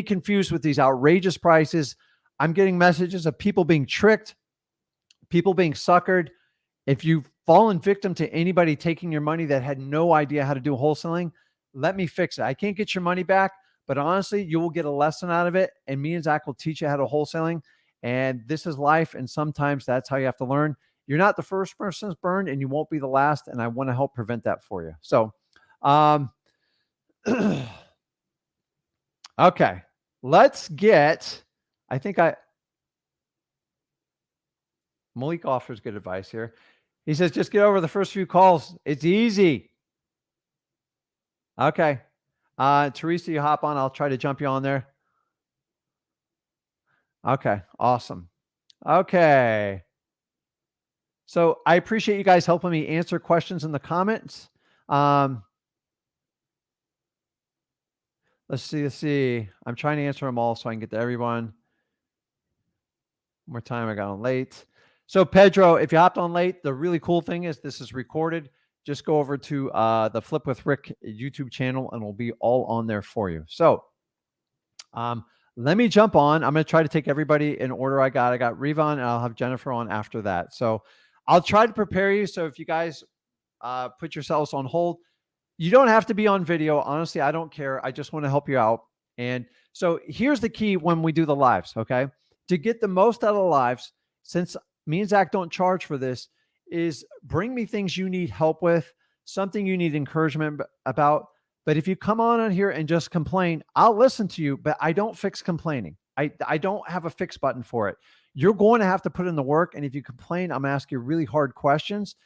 confused with these outrageous prices. I'm getting messages of people being tricked, people being suckered. If you've fallen victim to anybody taking your money that had no idea how to do wholesaling, let me fix it. I can't get your money back, but honestly, you will get a lesson out of it. And me and Zach will teach you how to wholesaling. And this is life. And sometimes that's how you have to learn. You're not the first person that's burned and you won't be the last. And I want to help prevent that for you. So, okay, let's get, Malik offers good advice here. He says, just get over the first few calls. It's easy. Okay. Teresa, you hop on. I'll try to jump you on there. Okay. Awesome. Okay. So I appreciate you guys helping me answer questions in the comments. Let's see. I'm trying to answer them all so I can get to everyone. One more time. I got on late. So Pedro, if you hopped on late, the really cool thing is this is recorded. Just go over to the Flip with Rick YouTube channel and it'll be all on there for you. So let me jump on. I'm going to try to take everybody in order I got. I got Revon and I'll have Jennifer on after that. So I'll try to prepare you. So if you guys put yourselves on hold, you don't have to be on video. Honestly, I don't care. I just want to help you out. And so here's the key when we do the lives, okay? To get the most out of the lives, since me and Zach don't charge for this, is bring me things you need help with, something you need encouragement about. But if you come on here and just complain, I'll listen to you, but I don't fix complaining. I don't have a fix button for it. You're going to have to put in the work. And if you complain, I'm asking you really hard questions.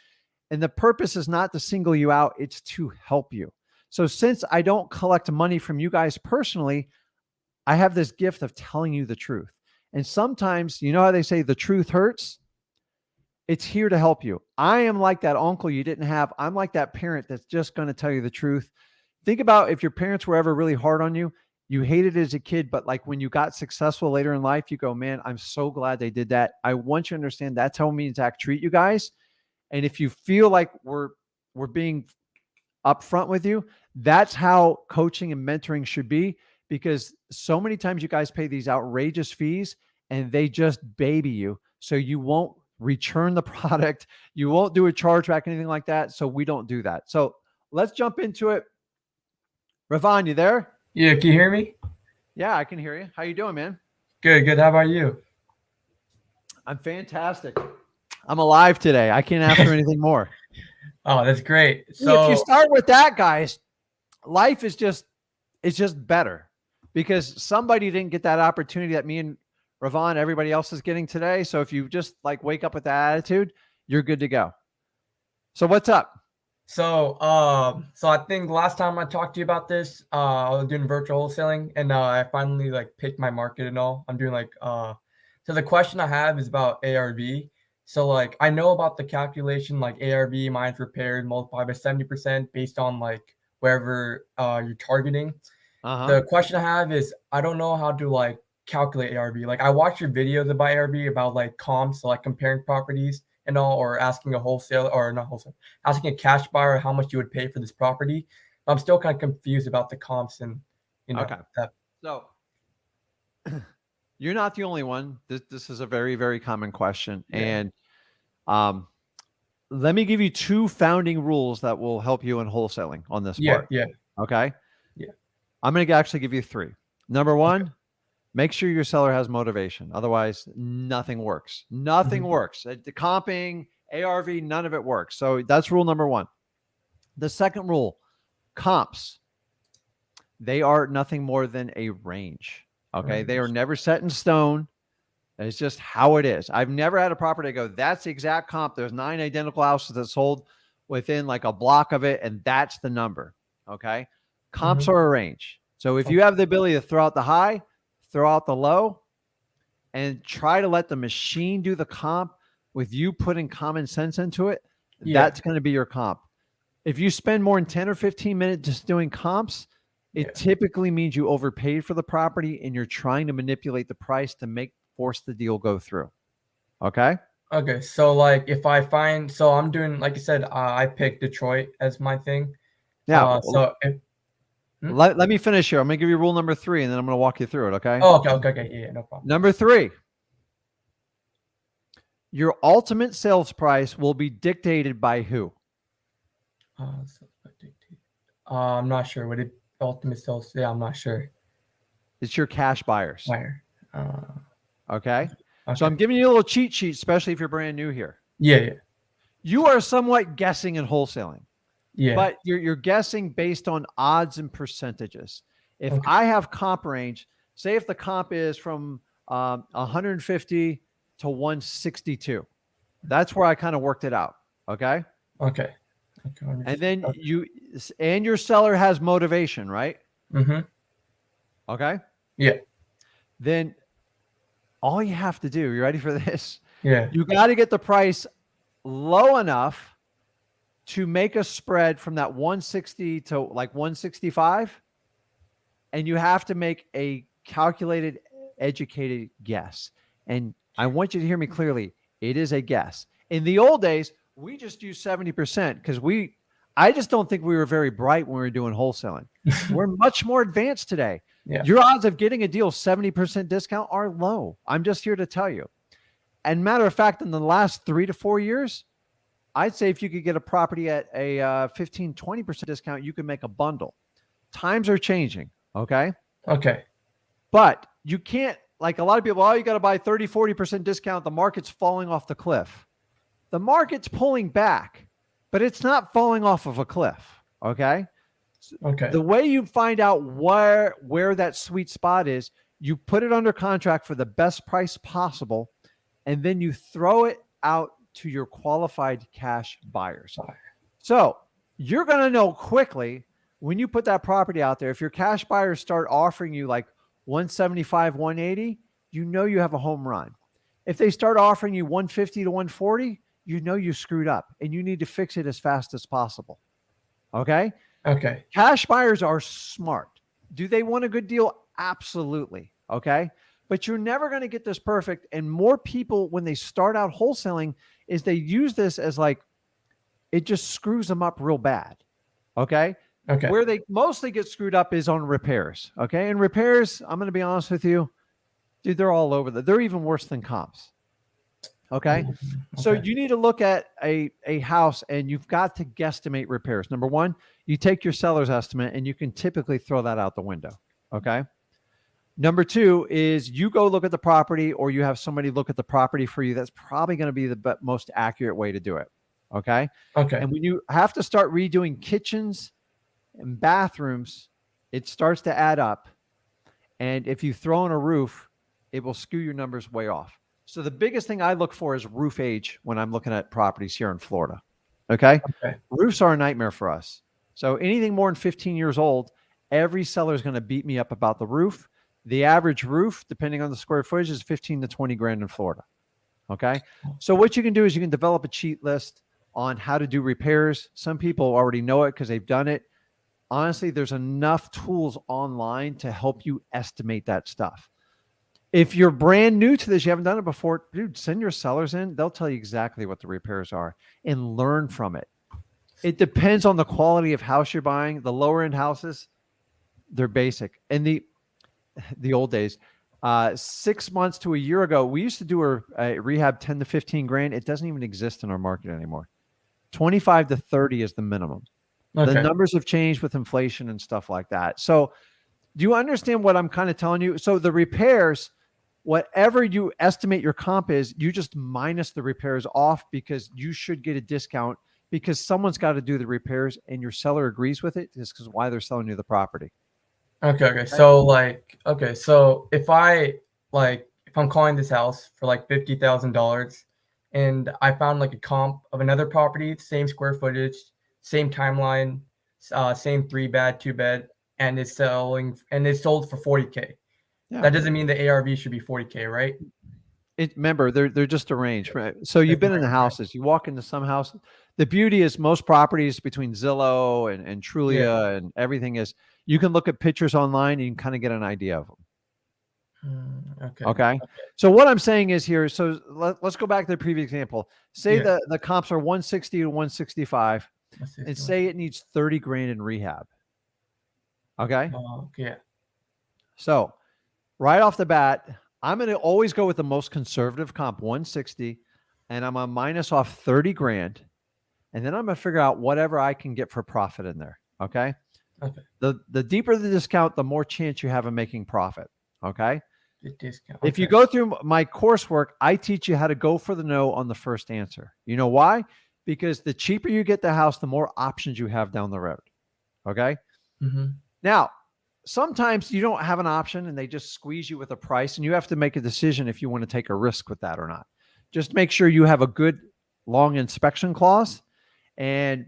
And the purpose is not to single you out, it's to help you. So since I don't collect money from you guys personally, I have this gift of telling you the truth. And sometimes, you know how they say the truth hurts? It's here to help you. I am like that uncle you didn't have. I'm like that parent that's just going to tell you the truth. Think about if your parents were ever really hard on you, you hated it as a kid, but like when you got successful later in life, you go, man, I'm so glad they did that. I want you to understand that's how me and Zach treat you guys. And if you feel like we're being upfront with you, that's how coaching and mentoring should be, because so many times you guys pay these outrageous fees and they just baby you. So you won't return the product. You won't do a chargeback, anything like that. So we don't do that. So let's jump into it. Ravon, you there? Yeah, can you hear me? Yeah, I can hear you. How you doing, man? Good, good. How about you? I'm fantastic. I'm alive today. I can't ask for anything more. Oh, that's great. So if you start with that, guys, life is just, it's just better because somebody didn't get that opportunity that me and Ravon, everybody else is getting today. So if you just like wake up with that attitude, you're good to go. So what's up? So I think last time I talked to you about this, I was doing virtual wholesaling, and I finally like picked my market and all. I'm doing like so the question I have is about ARV. So like I know about the calculation, like ARV minus repaired multiplied by 70% based on like wherever you're targeting. The question I have is I don't know how to like calculate ARV. Like I watch your videos about ARV about like comps, so like comparing properties and all, or asking a wholesaler or not wholesale, asking a cash buyer how much you would pay for this property. I'm still kind of confused about the comps and that. So you're not the only one. This is a very, very common question. Yeah. And let me give you two founding rules that will help you in wholesaling on this part. Yeah. Okay. Yeah. I'm going to actually give you three. Number one, make sure your seller has motivation. Otherwise, nothing works. Nothing works. The comping, ARV, none of it works. So that's rule number one. The second rule, comps. They are nothing more than a range. Okay. They are never set in stone. It's just how it is. I've never had a property go, that's the exact comp. There's 9 identical houses that sold within like a block of it, and that's the number. Okay. Comps are a range. So if you have the ability to throw out the high, throw out the low, and try to let the machine do the comp with you putting common sense into it, that's going to be your comp. If you spend more than 10 or 15 minutes just doing comps, it typically means you overpaid for the property and you're trying to manipulate the price to force the deal go through. Okay. Okay. So like if I find, so I'm doing, like I said, I picked Detroit as my thing. Yeah. So if, let me finish here. I'm going to give you rule number 3 and then I'm going to walk you through it. Okay. Oh, okay. Yeah, no problem. Number 3, your ultimate sales price will be dictated by who? I'm not sure. What it ultimate sales? Yeah, I'm not sure. It's your cash buyers. Buyer. Okay. So I'm giving you a little cheat sheet, especially if you're brand new here. Yeah. You are somewhat guessing in wholesaling. Yeah. But you're guessing based on odds and percentages. If I have comp range, say if the comp is from 150 to 162, that's where I kind of worked it out. Okay. Okay. And then your seller has motivation, right? Okay. Yeah. Then all you have to do, you ready for this? Yeah. You got to get the price low enough to make a spread from that 160 to like 165. And you have to make a calculated, educated guess. And I want you to hear me clearly. It is a guess. In the old days, we just used 70% because I just don't think we were very bright when we were doing wholesaling. We're much more advanced today. Yeah. Your odds of getting a deal 70% discount are low. I'm just here to tell you. And matter of fact, in the last 3 to 4 years, I'd say if you could get a property at a 15, 20% discount, you could make a bundle. Times are changing. Okay. Okay. But you can't, like a lot of people, oh, you got to buy 30, 40% discount. The market's falling off the cliff. The market's pulling back, but it's not falling off of a cliff. Okay. Okay. The way you find out where that sweet spot is, you put it under contract for the best price possible, and then you throw it out to your qualified cash buyers. So you're going to know quickly when you put that property out there, if your cash buyers start offering you like 175, 180, you know you have a home run. If they start offering you 150 to 140, you know you screwed up and you need to fix it as fast as possible. Okay? Okay. Cash buyers are smart. Do they want a good deal? Absolutely. Okay? But you're never going to get this perfect. And more people, when they start out wholesaling, is they use this as like, it just screws them up real bad. Okay? Okay. Where they mostly get screwed up is on repairs. Okay? And repairs, I'm going to be honest with you, dude, they're all over. They're even worse than comps. Okay? So you need to look at a house and you've got to guesstimate repairs. Number one, you take your seller's estimate and you can typically throw that out the window. Okay? Number two is you go look at the property or you have somebody look at the property for you. That's probably going to be the most accurate way to do it. Okay? Okay. And when you have to start redoing kitchens and bathrooms, it starts to add up. And if you throw in a roof, it will skew your numbers way off. So the biggest thing I look for is roof age when I'm looking at properties here in Florida. Okay? Okay. Roofs are a nightmare for us. So anything more than 15 years old, every seller is going to beat me up about the roof. The average roof, depending on the square footage, is 15 to 20 grand in Florida. Okay? So what you can do is you can develop a cheat list on how to do repairs. Some people already know it because they've done it. Honestly, there's enough tools online to help you estimate that stuff. If you're brand new to this, you haven't done it before, dude, send your sellers in. They'll tell you exactly what the repairs are and learn from it. It depends on the quality of house you're buying. The lower end houses, they're basic. And the old days, 6 months to a year ago, we used to do a rehab 10 to 15 grand. It doesn't even exist in our market anymore. 25 to 30 is the minimum. Okay. The numbers have changed with inflation and stuff like that. So do you understand what I'm kind of telling you? So the repairs, whatever you estimate your comp is, you just minus the repairs off because you should get a discount because someone's got to do the repairs and your seller agrees with it just because why they're selling you the property. Okay. So if I'm calling this house for like $50,000 and I found like a comp of another property, same square footage, same timeline, same 3-bed, 2-bed, and it's sold for $40K. Yeah. That doesn't mean the ARV should be $40K, right? Remember, they're just a range, right? So you've been in the houses. You walk into some house. The beauty is most properties between Zillow and Trulia and everything is you can look at pictures online and you can kind of get an idea of them. Okay. So what I'm saying is here, so let's go back to the previous example. Say the comps are 160 to 165 and say it needs 30 grand in rehab. Okay. Yeah. So right off the bat, I'm going to always go with the most conservative comp, 160, and I'm going to minus off 30 grand. And then I'm going to figure out whatever I can get for profit in there. Okay. Okay. The deeper the discount, the more chance you have of making profit. Okay. The discount. If you go through my coursework, I teach you how to go for the no on the first answer. You know why? Because the cheaper you get the house, the more options you have down the road. Okay. Mm-hmm. Now, sometimes you don't have an option and they just squeeze you with a price and you have to make a decision if you want to take a risk with that or not. Just make sure you have a good long inspection clause and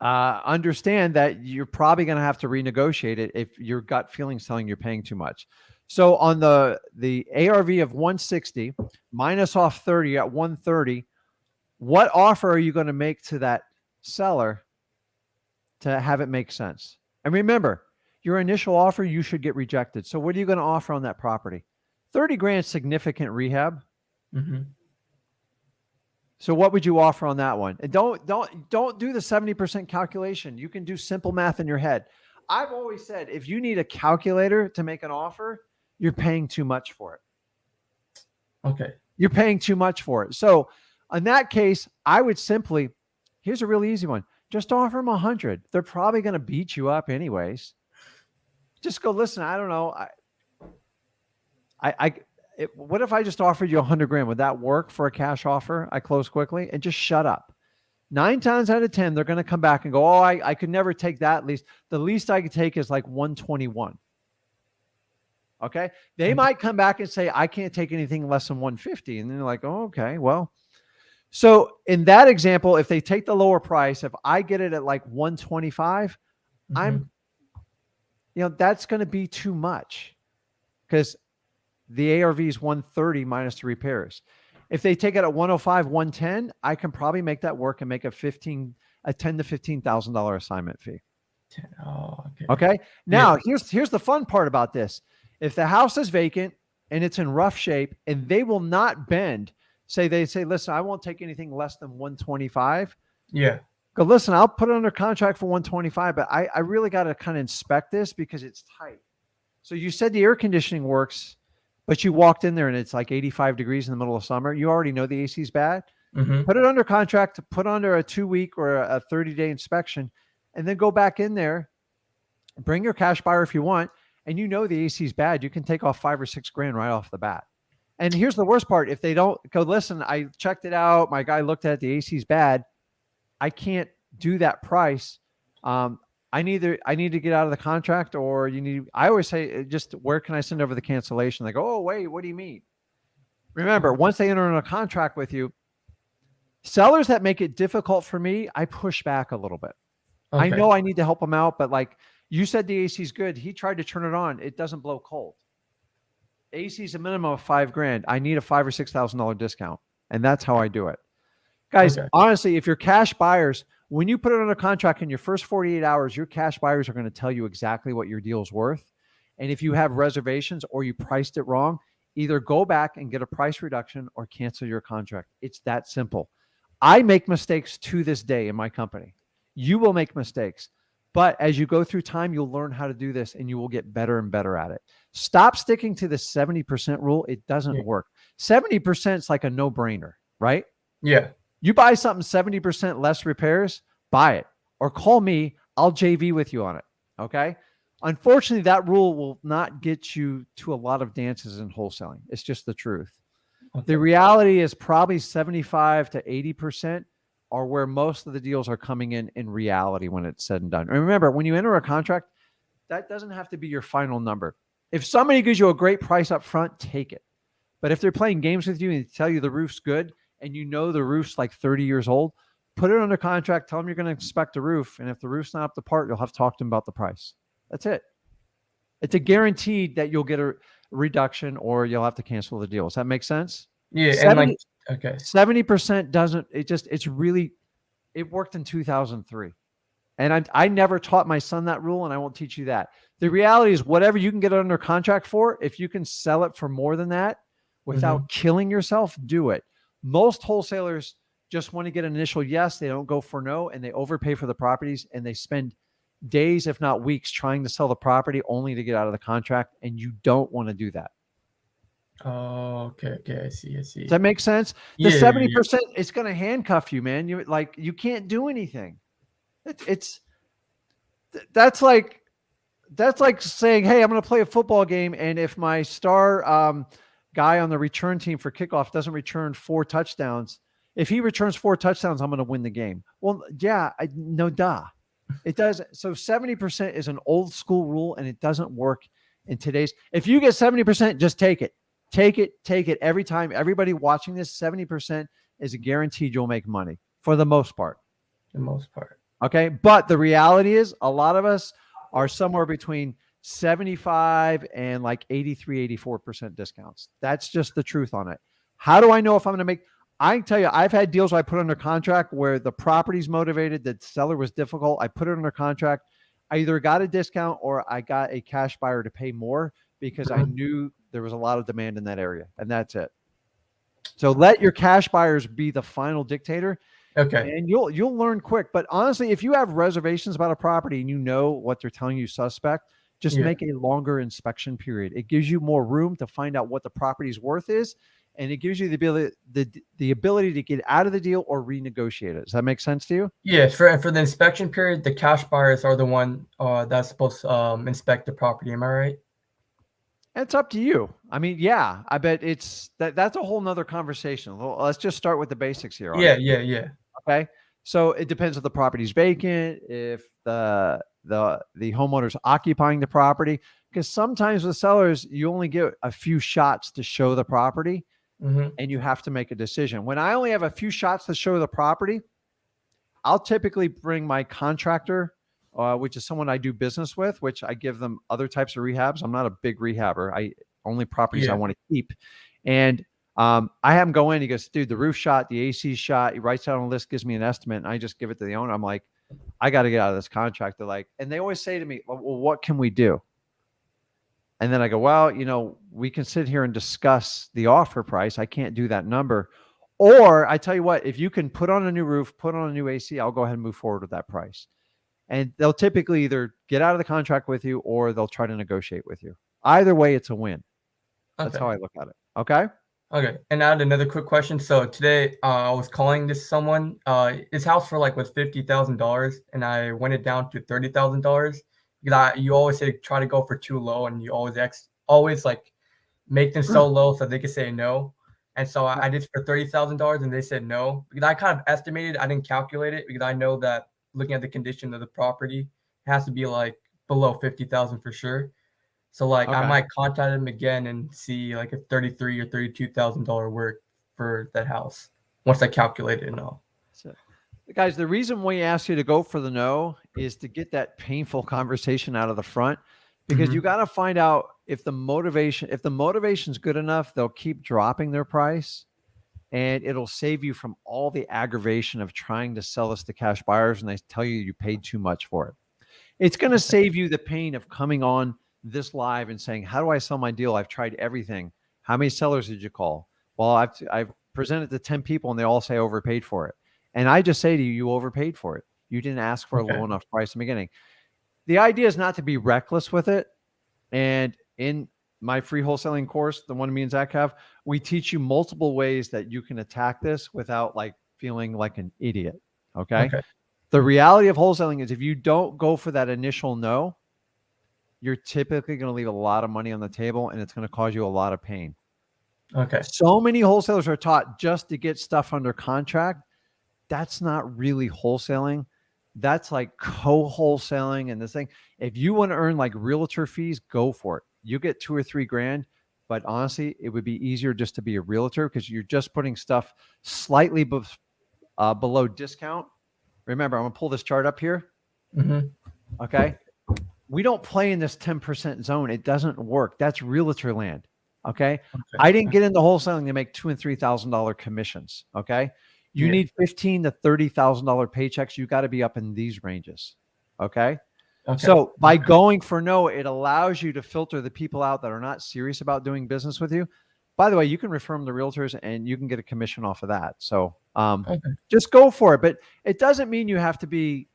understand that you're probably going to have to renegotiate it if your gut feeling's telling you're paying too much. So on the ARV of 160 minus off 30 at 130, what offer are you going to make to that seller to have it make sense? And remember, your initial offer, you should get rejected. So what are you going to offer on that property? 30 grand, significant rehab. Mm-hmm. So what would you offer on that one? And don't do the 70% calculation. You can do simple math in your head. I've always said if you need a calculator to make an offer, you're paying too much for it. Okay. You're paying too much for it. So in that case, I would simply, here's a really easy one. Just offer them 100. They're probably going to beat you up anyways. Just go, listen, I don't know. What if I just offered you 100 grand? Would that work for a cash offer? I close quickly and just shut up. 9 times out of 10, they're going to come back and go, oh, I could never take that least. The least I could take is like 121. Okay. They might come back and say, I can't take anything less than 150. And then they're like, oh, okay, well. So in that example, if they take the lower price, if I get it at like 125, that's going to be too much because the ARV is 130 minus the repairs. If they take it at 105, 110, I can probably make that work and make a $10 to $15,000 assignment fee. Oh, okay. Okay. Now here's the fun part about this. If the house is vacant and it's in rough shape and they will not bend, they say, listen, I won't take anything less than 125. Yeah. Go, listen, I'll put it under contract for 125, but I really got to kind of inspect this because it's tight. So you said the air conditioning works, but you walked in there and it's like 85 degrees in the middle of summer. You already know the AC is bad. Put it under contract, put under a 2-week or a 30-day inspection, and then go back in there, bring your cash buyer if you want, and you know the AC is bad. You can take off $5 or $6 grand right off the bat. And here's the worst part. If they don't go, listen, I checked it out. My guy looked at it, the AC is bad. I can't do that price. I need to get out of the contract or I always say, just where can I send over the cancellation? They go, oh, wait, what do you mean? Remember, once they enter in a contract with you, sellers that make it difficult for me, I push back a little bit. Okay. I know I need to help them out, but like you said, the AC is good. He tried to turn it on. It doesn't blow cold. AC is a minimum of $5 grand. I need a $5,000 or $6,000 discount. And that's how I do it. Guys, honestly, if you're cash buyers, when you put it under contract in your first 48 hours, your cash buyers are going to tell you exactly what your deal is worth. And if you have reservations or you priced it wrong, either go back and get a price reduction or cancel your contract. It's that simple. I make mistakes to this day in my company. You will make mistakes. But as you go through time, you'll learn how to do this and you will get better and better at it. Stop sticking to the 70% rule. It doesn't work. 70% is like a no-brainer, right? Yeah. You buy something 70% less repairs, buy it. Or call me. I'll JV with you on it. Okay? Unfortunately, that rule will not get you to a lot of dances in wholesaling. It's just the truth. Okay. The reality is probably 75 to 80% are where most of the deals are coming in reality when it's said and done. And remember, when you enter a contract, that doesn't have to be your final number. If somebody gives you a great price up front, take it. But if they're playing games with you and tell you the roof's good and you know the roof's like 30 years old, put it under contract, tell them you're going to inspect the roof. And if the roof's not up to par, you'll have to talk to them about the price. That's it. It's a guaranteed that you'll get a reduction or you'll have to cancel the deal. Does that make sense? Yeah. 70% doesn't, it worked in 2003. And I never taught my son that rule and I won't teach you that. The reality is whatever you can get under contract for, if you can sell it for more than that without killing yourself, do it. Most wholesalers just want to get an initial yes. They don't go for no and they overpay for the properties and they spend days, if not weeks, trying to sell the property only to get out of the contract. And you don't want to do that. Oh, okay. I see. Does that make sense? The 70%, it's going to handcuff you, man. You can't do anything. That's like saying, hey, I'm going to play a football game. And if my star guy on the return team for kickoff doesn't return 4 touchdowns, if he returns 4 touchdowns, I'm going to win the game. Well, yeah, no duh. It does. So 70% is an old school rule and it doesn't work in today's. If you get 70%, just take it. Take it every time. Everybody watching this, 70% is a guaranteed you'll make money for the most part. Okay. But the reality is a lot of us are somewhere between 75 and like 83, 84% discounts. That's just the truth on it. How do I know if I'm going to make, I can tell you, I've had deals where I put under contract where the property's motivated, the seller was difficult. I put it under contract. I either got a discount or I got a cash buyer to pay more because I knew there was a lot of demand in that area. And that's it. So let your cash buyers be the final dictator, Okay. and you'll learn quick. But honestly, if you have reservations about a property and you know what they're telling you suspect, just Yeah. make a longer inspection period. It gives you more room to find out what the property's worth is, and it gives you the ability to get out of the deal or renegotiate it. Does that make sense to you? Yeah. For the inspection period, the cash buyers are the one that's supposed to inspect the property. Am I right? It's up to you. I mean, yeah, I bet that's a whole nother conversation. Well, let's just start with the basics here on Yeah. it. Yeah. Yeah. Okay. So it depends if the property's vacant, if the homeowner's occupying the property. Because sometimes with sellers, you only get a few shots to show the property Mm-hmm. and you have to make a decision. When I only have a few shots to show the property, I'll typically bring my contractor, which is someone I do business with, which I give them other types of rehabs. I'm not a big rehabber. I only properties I Yeah. want to keep. And I have him go in. He goes, dude, the roof shot, the AC shot. He writes out on a list, gives me an estimate, and I just give it to the owner. I'm like, I got to get out of this contract. They're like, and they always say to me, well, what can we do? And then I go, well, we can sit here and discuss the offer price. I can't do that number. Or I tell you what, if you can put on a new roof, put on a new AC, I'll go ahead and move forward with that price. And they'll typically either get out of the contract with you or they'll try to negotiate with you. Either way, it's a win. That's how Okay. I look at it. Okay. Okay. And I had another quick question. So today, I was calling this someone. His house for like was $50,000, and I went it down to $30,000 because you always say try to go for too low, and you always like make them so low so they could say no. And so I did for $30,000, and they said no because I kind of estimated. I didn't calculate it because I know that looking at the condition of the property, it has to be like below 50,000 for sure. So like I Okay. might contact him again and see like if 33 or $32,000 work for that house once I calculate it and all. So, guys, the reason we ask you to go for the no is to get that painful conversation out of the front, because you Mm-hmm. got to find out if the motivation's good enough, they'll keep dropping their price, and it'll save you from all the aggravation of trying to sell this to cash buyers and they tell you paid too much for it. It's going to Okay. save you the pain of coming on this live and saying, how do I sell my deal? I've tried everything. How many sellers did you call? Well, I've presented to 10 people and they all say overpaid for it. And I just say to you, you overpaid for it. You didn't ask for a Okay. low enough price in the beginning. The idea is not to be reckless with it. And in my free wholesaling course, the one me and Zach have, we teach you multiple ways that you can attack this without like feeling like an idiot. Okay. Okay. The reality of wholesaling is if you don't go for that initial no, you're typically going to leave a lot of money on the table and it's going to cause you a lot of pain. Okay. So many wholesalers are taught just to get stuff under contract. That's not really wholesaling. That's like co-wholesaling and this thing. If you want to earn like realtor fees, go for it. You get 2 or 3 grand, but honestly, it would be easier just to be a realtor because you're just putting stuff slightly below discount. Remember, I'm going to pull this chart up here. Mm-hmm. Okay. We don't play in this 10% zone. It doesn't work. That's realtor land. Okay. Okay. I didn't get into wholesaling to make $2,000 and $3,000 commissions. Okay. You Yeah. need $15,000 to $30,000 paychecks. You got to be up in these ranges. Okay. Okay. So by going for no, it allows you to filter the people out that are not serious about doing business with you. By the way, you can refer them to realtors and you can get a commission off of that. So Okay. just go for it. But it doesn't mean you have to be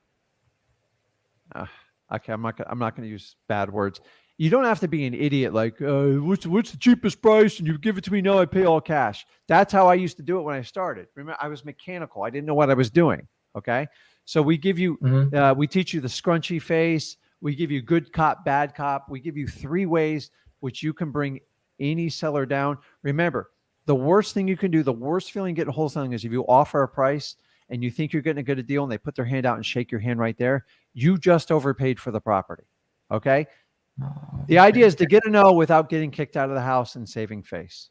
okay, I'm not going to use bad words. You don't have to be an idiot like, what's the cheapest price? And you give it to me. No, I pay all cash. That's how I used to do it when I started. Remember, I was mechanical. I didn't know what I was doing. Okay. So we give you, Mm-hmm. we teach you the scrunchy face. We give you good cop, bad cop. We give you 3 ways which you can bring any seller down. Remember, the worst thing you can do, the worst feeling getting wholesaling is if you offer a price and you think you're getting a good deal and they put their hand out and shake your hand right there, you just overpaid for the property. Okay. The idea is to get a no without getting kicked out of the house and saving face.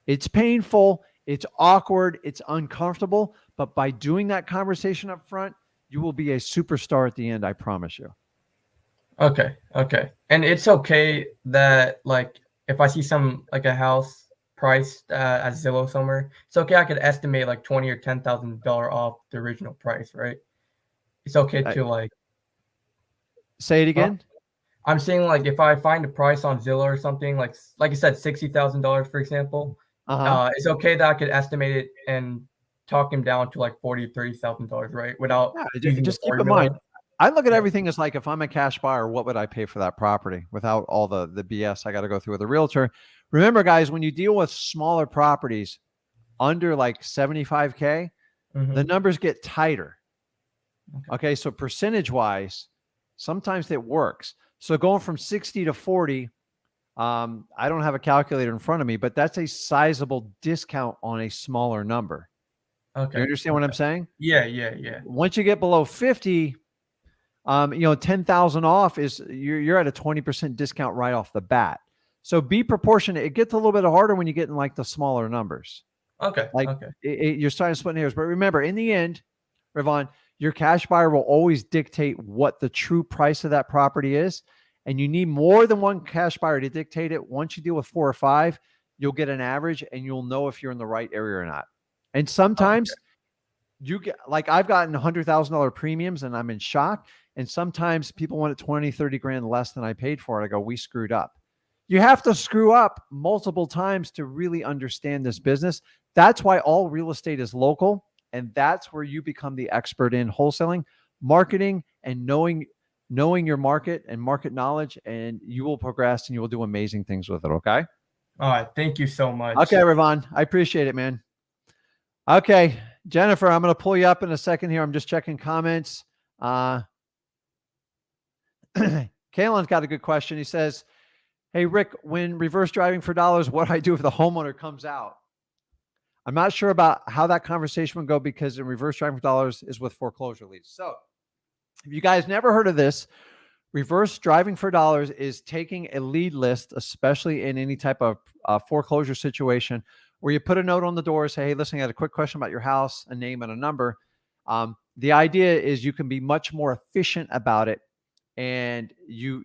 It's painful. It's awkward. It's uncomfortable. But by doing that conversation up front, you will be a superstar at the end. I promise you. Okay. Okay. And it's okay that like if I see some like a house priced at Zillow somewhere, it's okay. I could estimate like $20,000 or $10,000 off the original price, right? It's okay to like Say it again. I'm saying like if I find a price on Zillow or something like I said $60,000 for example, It's okay that I could estimate it and talk him down to like $30,000, right? Without Yeah, using the just keep in formula. mind, I look at Yeah. everything as like, if I'm a cash buyer, what would I pay for that property without all the BS I got to go through with a realtor? Remember, guys, when you deal with smaller properties under like 75K, the Mm-hmm. numbers get tighter. Okay. Okay, so percentage wise, sometimes it works. So going from 60 to 40, I don't have a calculator in front of me, but that's a sizable discount on a smaller number. You Okay. understand what I'm saying? Yeah. Yeah. Yeah. Once you get below 50, 10,000 off is you're at a 20% discount right off the bat. So be proportionate. It gets a little bit harder when you get in like the smaller numbers. Okay. Like Okay. you're starting to split hairs. But remember, in the end, Ravon, your cash buyer will always dictate what the true price of that property is. And you need more than one cash buyer to dictate it. Once you deal with 4 or 5, you'll get an average and you'll know if you're in the right area or not. And sometimes you get, like, I've gotten $100,000 premiums and I'm in shock. And sometimes people want it 20, 30 grand less than I paid for it. I go, we screwed up. You have to screw up multiple times to really understand this business. That's why all real estate is local. And that's where you become the expert in wholesaling, marketing, and knowing your market and market knowledge, and you will progress and you will do amazing things with it. Okay. All right. Thank you so much. Okay, Ravon. I appreciate it, man. Okay, Jennifer, I'm going to pull you up in a second here. I'm just checking comments. Kalen's got a good question. He says, hey, Rick, when reverse driving for dollars, what do I do if the homeowner comes out? I'm not sure about how that conversation would go, because in reverse driving for dollars is with foreclosure leads. So if you guys never heard of this, reverse driving for dollars is taking a lead list, especially in any type of foreclosure situation, where you put a note on the door, say, hey, listen, I got a quick question about your house, a name and a number. The idea is you can be much more efficient about it. And you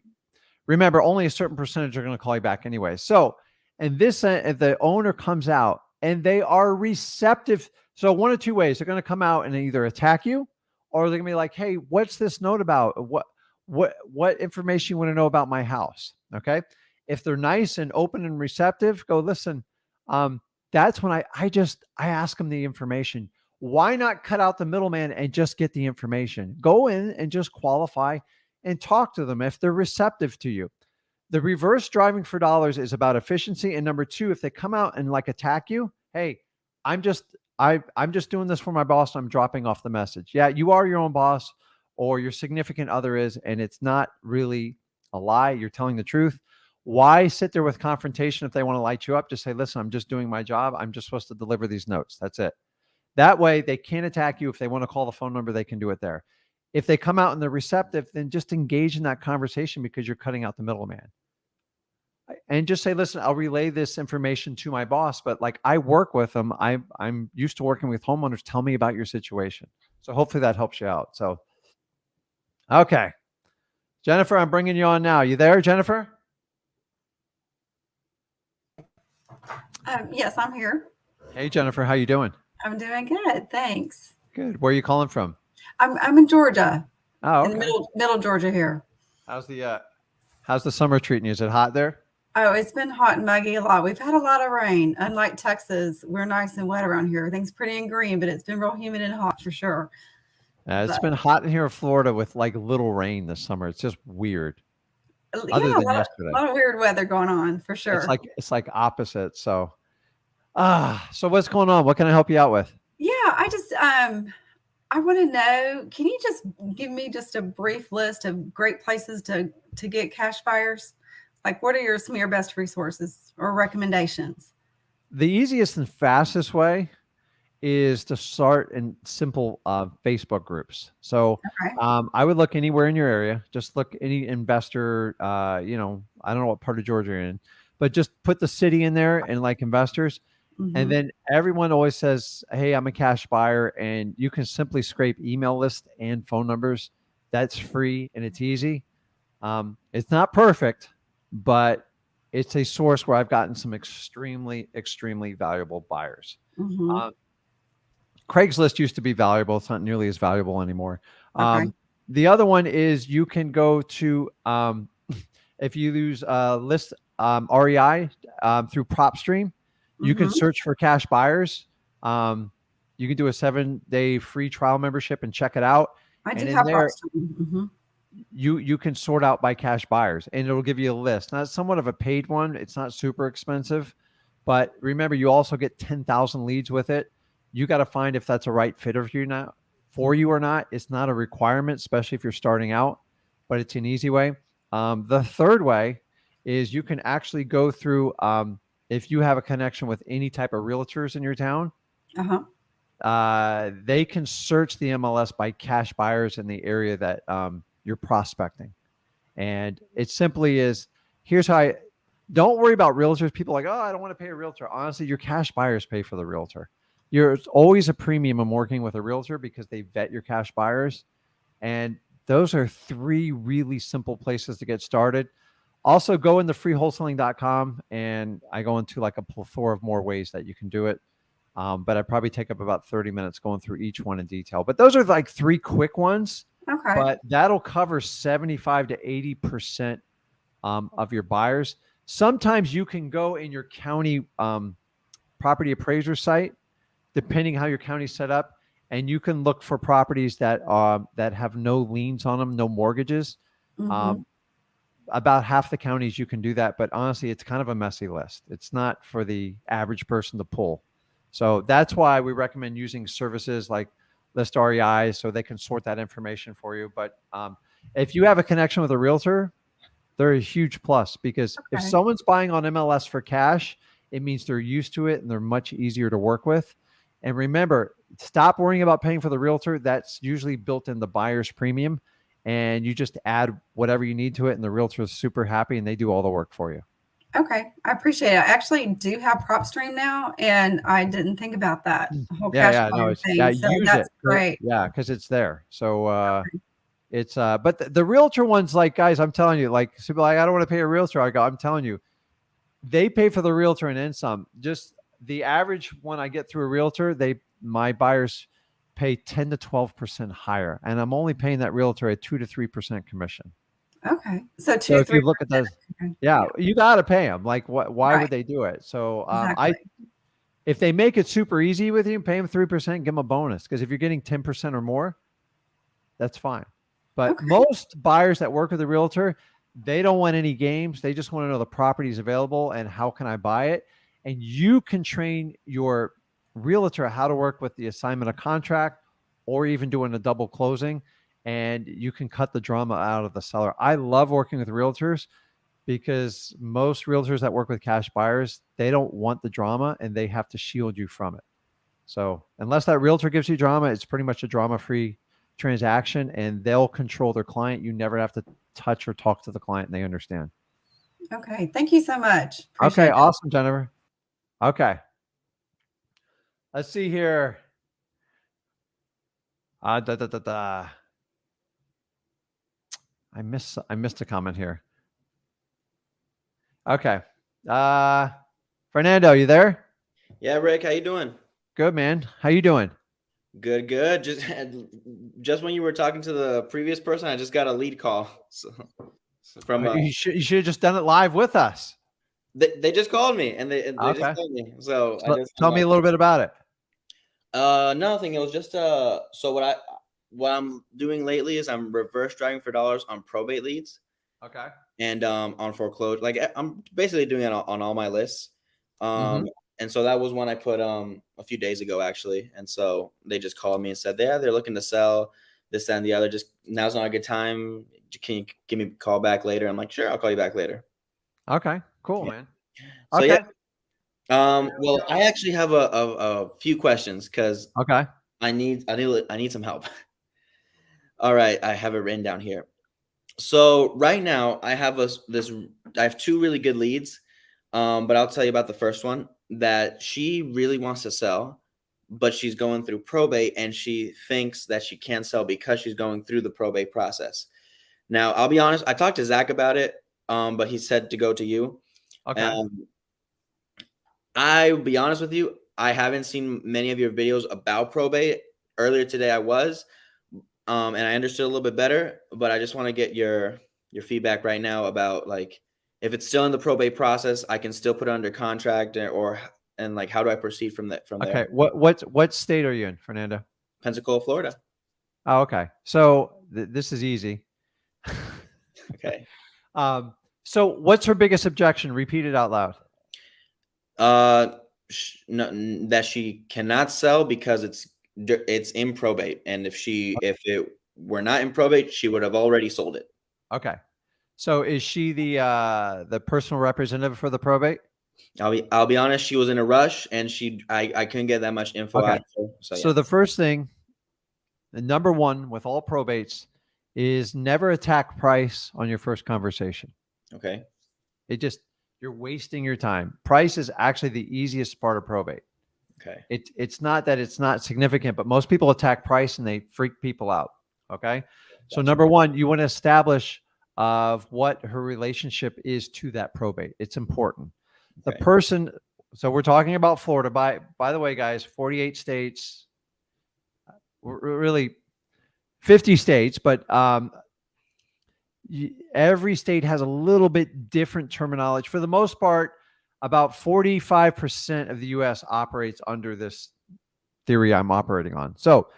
remember, only a certain percentage are going to call you back anyway. So, and this, if the owner comes out and they are receptive, so one of two ways, they're going to come out and either attack you, or they're going to be like, hey, what's this note about? What information you want to know about my house? Okay. If they're nice and open and receptive, go, listen, that's when I ask them the information. Why not cut out the middleman and just get the information? Go in and just qualify and talk to them if they're receptive to you. The reverse driving for dollars is about efficiency. And number two, if they come out and like attack you, hey, I'm just doing this for my boss. I'm dropping off the message. Yeah, you are your own boss, or your significant other is, and it's not really a lie. You're telling the truth. Why sit there with confrontation if they want to light you up? Just say, listen, I'm just doing my job. I'm just supposed to deliver these notes. That's it. That way they can't attack you. If they want to call the phone number, they can do it there. If they come out and they're receptive, then just engage in that conversation, because you're cutting out the middleman. And just say, listen, I'll relay this information to my boss, but like, I work with them. I'm used to working with homeowners. Tell me about your situation. So hopefully that helps you out. So, okay. Jennifer, I'm bringing you on now. You there, Jennifer? Yes, I'm here. Hey, Jennifer, how you doing? I'm doing good, thanks. Good. Where are you calling from? I'm in Georgia. Oh, in the middle Georgia here. How's the summer treating you? Is it hot there? Oh, it's been hot and muggy a lot. We've had a lot of rain. Unlike Texas, we're nice and wet around here. Everything's pretty and green, but it's been real humid and hot for sure. It's been hot in here in Florida with like little rain this summer. It's just weird. Yeah, a lot of weird weather going on for sure. It's like opposite. So, so what's going on? What can I help you out with? Yeah, I want to know, can you just give me just a brief list of great places to get cash buyers? Like, what are some of your best resources or recommendations? The easiest and fastest way is to start in simple Facebook groups. So Okay. I would look anywhere in your area. Just look any investor, I don't know what part of Georgia you're in, but just put the city in there and like investors. Mm-hmm. And then everyone always says, hey, I'm a cash buyer. And you can simply scrape email list and phone numbers. That's free and it's easy. It's not perfect, but it's a source where I've gotten some extremely, extremely valuable buyers. Mm-hmm. Craigslist used to be valuable. It's not nearly as valuable anymore. Okay. The other one is you can go to, if you use list REI through PropStream, You can Mhm. search for cash buyers. You can do a 7-day free trial membership and check it out. I And do in have there, PropStream. Mhm. you can sort out by cash buyers, and it'll give you a list. Now, it's somewhat of a paid one. It's not super expensive, but remember, you also get 10,000 leads with it. You got to find if that's a right fit for you or not. It's not a requirement, especially if you're starting out, but it's an easy way. The third way is you can actually go through, if you have a connection with any type of realtors in your town, Uh-huh. they can search the MLS by cash buyers in the area that you're prospecting. And it simply is, here's how don't worry about realtors. People are like, oh, I don't want to pay a realtor. Honestly, your cash buyers pay for the realtor. It's always a premium in working with a realtor because they vet your cash buyers. And those are 3 really simple places to get started. Also, go into freewholesaling.com, and I go into like a plethora of more ways that you can do it. But I probably take up about 30 minutes going through each one in detail. But those are like 3 quick ones. Okay. But that'll cover 75 to 80% of your buyers. Sometimes you can go in your county property appraiser site, depending how your county's set up, and you can look for properties that have no liens on them, no mortgages. Mhm. About half the counties you can do that, but honestly, it's kind of a messy list. It's not for the average person to pull. So that's why we recommend using services like List REI so they can sort that information for you. But if you have a connection with a realtor, they're a huge plus, because if Okay. someone's buying on MLS for cash, it means they're used to it and they're much easier to work with. And remember, stop worrying about paying for the realtor. That's usually built in the buyer's premium, and you just add whatever you need to it, and the realtor is super happy and they do all the work for you. Okay. I appreciate it. I actually do have PropStream now, and I didn't think about that the whole Yeah, cash yeah, no, buyer it's yeah, thing. So use that's it. great. Yeah, because it's there. So it's but the realtor ones, like, guys, I'm telling you, like, people are like, I don't want to pay a realtor. I go, I'm telling you, they pay for the realtor and then some. Just the average when I get through a realtor, my buyers pay 10 to 12% higher, and I'm only paying that realtor a 2 to 3% commission. Okay. So So two, if you three. look at those, Okay. yeah, you got to pay them. Like, why Right. would they do it? So Exactly. if they make it super easy with you, pay them 3%, give them a bonus. Because if you're getting 10% or more, that's fine. But Okay. most buyers that work with a realtor, they don't want any games. They just want to know the property is available and how can I buy it. And you can train your realtor how to work with the assignment of contract, or even doing a double closing, and you can cut the drama out of the seller. I love working with realtors because most realtors that work with cash buyers, they don't want the drama and they have to shield you from it. So unless that realtor gives you drama, it's pretty much a drama-free transaction, and they'll control their client. You never have to touch or talk to the client, and they understand. Okay. Thank you so much. Okay, Appreciate it. awesome, Jennifer. Okay, let's see here. Da, da, da, da. I missed a comment here. Okay. Fernando, you there? Yeah, Rick, how you doing? Good, man. How you doing? Good, good. Just when you were talking to the previous person, I just got a lead call. So from You should have just done it live with us. they just called me and they just Okay. called me. So I So just tell me a little bit about it. nothing. It was just so what I'm doing lately is I'm reverse driving for dollars on probate leads Okay. and on foreclosure. Like I'm basically doing it on all my lists. Mm-hmm. And so that was one I put a few days ago actually. And so they just called me and said, yeah, they're looking to sell this, that, and the other. Just now's not a good time. Can you give me a call back later? I'm like, sure, I'll call you back later. Okay. Cool, Yeah. man. So Okay. well, I actually have a few questions because Okay. I need some help. All right, I have it written down here. So right now I have I have 2 really good leads. But I'll tell you about the first one that she really wants to sell, but she's going through probate and she thinks that she can't sell because she's going through the probate process. Now, I'll be honest, I talked to Zach about it, but he said to go to you. Okay. I'll be honest with you, I haven't seen many of your videos about probate. Earlier today I was, and I understood a little bit better, but I just want to get your feedback right now about, like, if it's still in the probate process, I can still put it under contract, or and like how do I proceed from that from Okay. there? What state are you in, Fernando? Pensacola, Florida. Oh, okay. So this is easy. Okay. Um, so what's her biggest objection? Repeat it out loud. No, that she cannot sell because it's in probate, and if it were not in probate, she would have already sold it. Okay. So is she the personal representative for the probate? I'll be honest, she was in a rush, and I couldn't get that much info Okay. out of her. So So yeah. the first thing, the number one with all probates, is never attack price on your first conversation. Okay. You're wasting your time. Price is actually the easiest part of probate. Okay. It's not that it's not significant, but most people attack price and they freak people out. Okay. So Gotcha. number one, you want to establish of what her relationship is to that probate. It's important. The Okay. person, so we're talking about Florida. By the way, guys, 48 states, really 50 states, but every state has a little bit different terminology. For the most part, about 45% of the US operates under this theory I'm operating on. So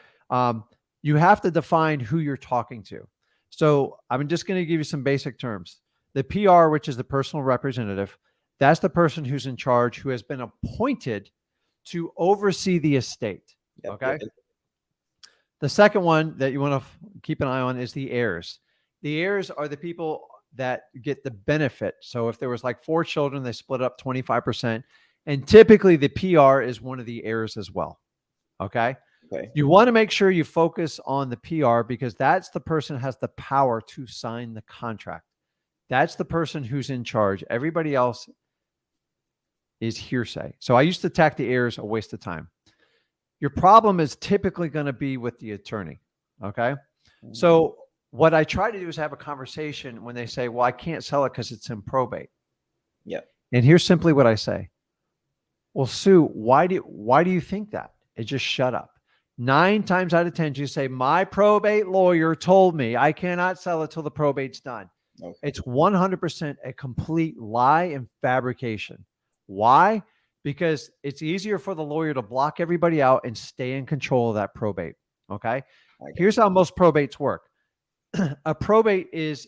you have to define who you're talking to. So I'm just going to give you some basic terms. The PR, which is the personal representative, that's the person who's in charge, who has been appointed to oversee the estate. Yep, Okay. yep. The second one that you want to keep an eye on is the heirs. The heirs are the people that get the benefit. So if there was like 4 children, they split up 25%. And typically the PR is one of the heirs as well. Okay. Okay. You want to make sure you focus on the PR because that's the person who has the power to sign the contract. That's the person who's in charge. Everybody else is hearsay. So I used to attack the heirs, a waste of time. Your problem is typically going to be with the attorney. Okay. So what I try to do is have a conversation when they say, well, I can't sell it because it's in probate. Yeah. And here's simply what I say. Well, Sue, why do you think that? It just shut up. 9 times out of 10, you say, my probate lawyer told me I cannot sell it till the probate's done. Okay. It's 100% a complete lie and fabrication. Why? Because it's easier for the lawyer to block everybody out and stay in control of that probate. Okay. Here's how most probates work. A probate is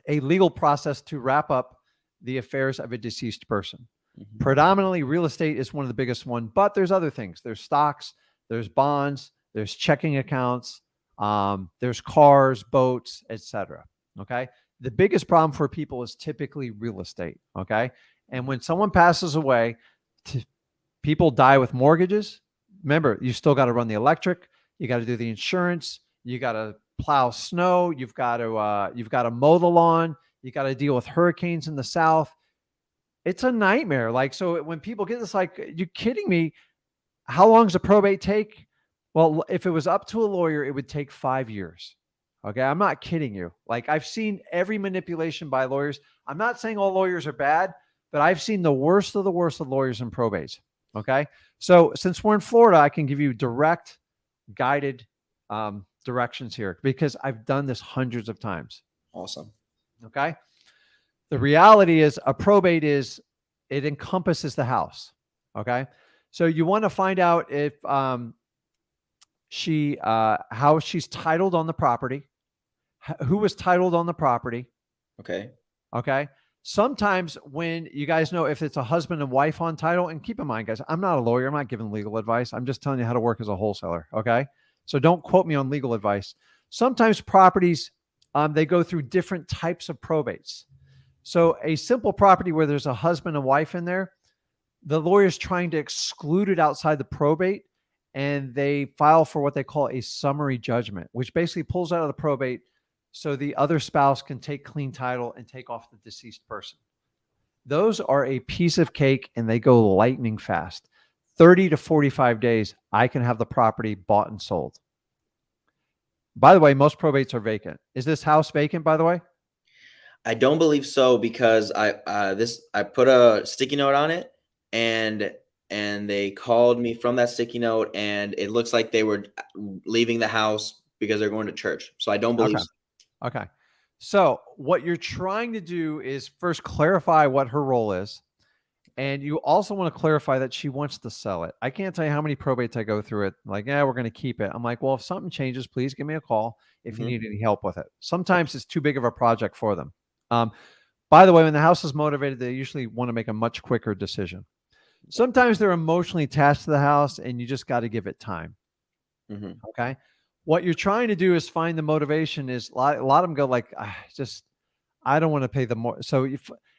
a legal process to wrap up the affairs of a deceased person. Mhm. Predominantly real estate is one of the biggest one, but there's other things. There's stocks, there's bonds, there's checking accounts, there's cars, boats, etc. Okay. The biggest problem for people is typically real estate. Okay. And when someone passes away, people die with mortgages. Remember, you still got to run the electric. You got to do the insurance. You got to plow snow. You've got to mow the lawn. You got to deal with hurricanes in the south. It's a nightmare. Like, so when people get this, like, you kidding me? How long does a probate take? Well, if it was up to a lawyer, it would take 5 years. Okay. I'm not kidding you. Like, I've seen every manipulation by lawyers. I'm not saying all lawyers are bad, but I've seen the worst of lawyers in probates. Okay. So since we're in Florida, I can give you direct guided directions here because I've done this hundreds of times. Awesome. Okay. The reality is a probate it encompasses the house. Okay. So you want to find out if how she's titled on the property, who was titled on the property. Okay. Okay. Sometimes when you guys know if it's a husband and wife on title, and keep in mind, guys, I'm not a lawyer. I'm not giving legal advice. I'm just telling you how to work as a wholesaler. Okay. So don't quote me on legal advice. Sometimes properties, they go through different types of probates. So a simple property where there's a husband and wife in there, the lawyer's trying to exclude it outside the probate, and they file for what they call a summary judgment, which basically pulls out of the probate so the other spouse can take clean title and take off the deceased person. Those are a piece of cake and they go lightning fast. 30 to 45 days, I can have the property bought and sold. By the way, most probates are vacant. Is this house vacant, by the way? I don't believe so because I put a sticky note on it and they called me from that sticky note and it looks like they were leaving the house because they're going to church. So I don't believe so. Okay. So what you're trying to do is first clarify what her role is. And you also want to clarify that she wants to sell it. I can't tell you how many probates I go through it. Like, yeah, we're going to keep it. I'm like, well, if something changes, please give me a call if you need any help with it. Sometimes it's too big of a project for them. By the way, when the house is motivated, they usually want to make a much quicker decision. Sometimes they're emotionally attached to the house and you just got to give it time. Okay. What you're trying to do is find the motivation is a lot of them go like, I don't want to pay the more. So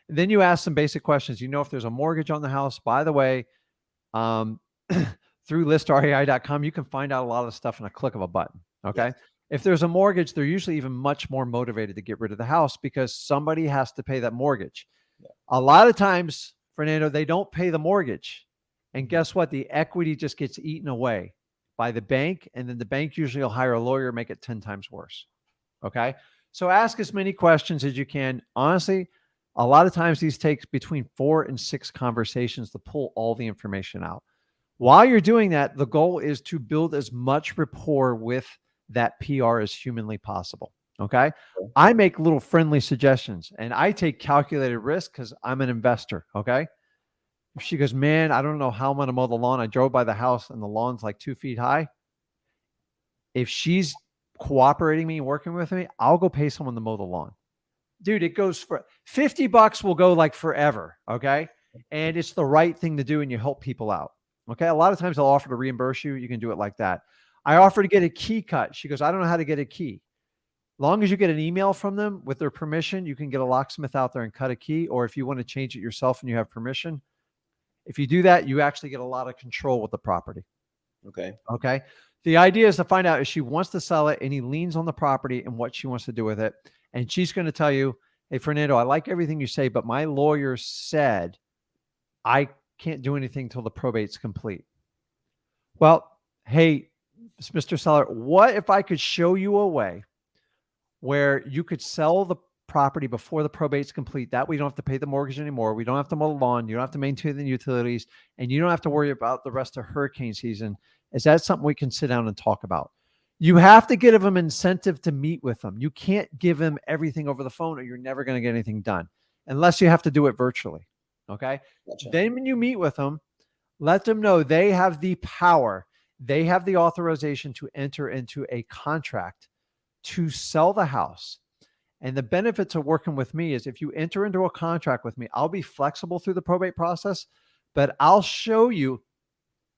then you ask some basic questions. You know, if there's a mortgage on the house, by the way, through listrei.com, you can find out a lot of stuff in a click of a button. Okay. Yes. If there's a mortgage, they're usually even much more motivated to get rid of the house because somebody has to pay that mortgage. Yeah. A lot of times, Fernando, they don't pay the mortgage. And guess what? The equity just gets eaten away by the bank. And then the bank usually will hire a lawyer, make it 10 times worse. Okay. So ask as many questions as you can. Honestly, a lot of times these take between 4 and 6 conversations to pull all the information out. While you're doing that, the goal is to build as much rapport with that PR as humanly possible. Okay. I make little friendly suggestions and I take calculated risk because I'm an investor. Okay. If she goes, man, I don't know how I'm going to mow the lawn. I drove by the house and the lawn's like 2 feet high. If she's cooperating me, working with me, I'll go pay someone to mow the lawn. Dude, it goes for $50 will go like forever. Okay. And it's the right thing to do. And you help people out. Okay. A lot of times I'll offer to reimburse you. You can do it like that. I offer to get a key cut. She goes, I don't know how to get a key. Long as you get an email from them with their permission, you can get a locksmith out there and cut a key. Or if you want to change it yourself and you have permission, if you do that, you actually get a lot of control with the property. Okay. Okay. The idea is to find out if she wants to sell it, any liens on the property and what she wants to do with it. And she's going to tell you, hey, Fernando, I like everything you say, but my lawyer said I can't do anything till the probate's complete. Well, hey, Mr. Seller, what if I could show you a way where you could sell the property before the probate's complete? That way you don't have to pay the mortgage anymore. We don't have to mow the lawn. You don't have to maintain the utilities, and you don't have to worry about the rest of hurricane season. Is that something we can sit down and talk about? You have to give them incentive to meet with them. You can't give them everything over the phone or you're never going to get anything done unless you have to do it virtually. Okay. Gotcha. Then when you meet with them, let them know they have the power. They have the authorization to enter into a contract to sell the house. And the benefits of working with me is if you enter into a contract with me, I'll be flexible through the probate process, but I'll show you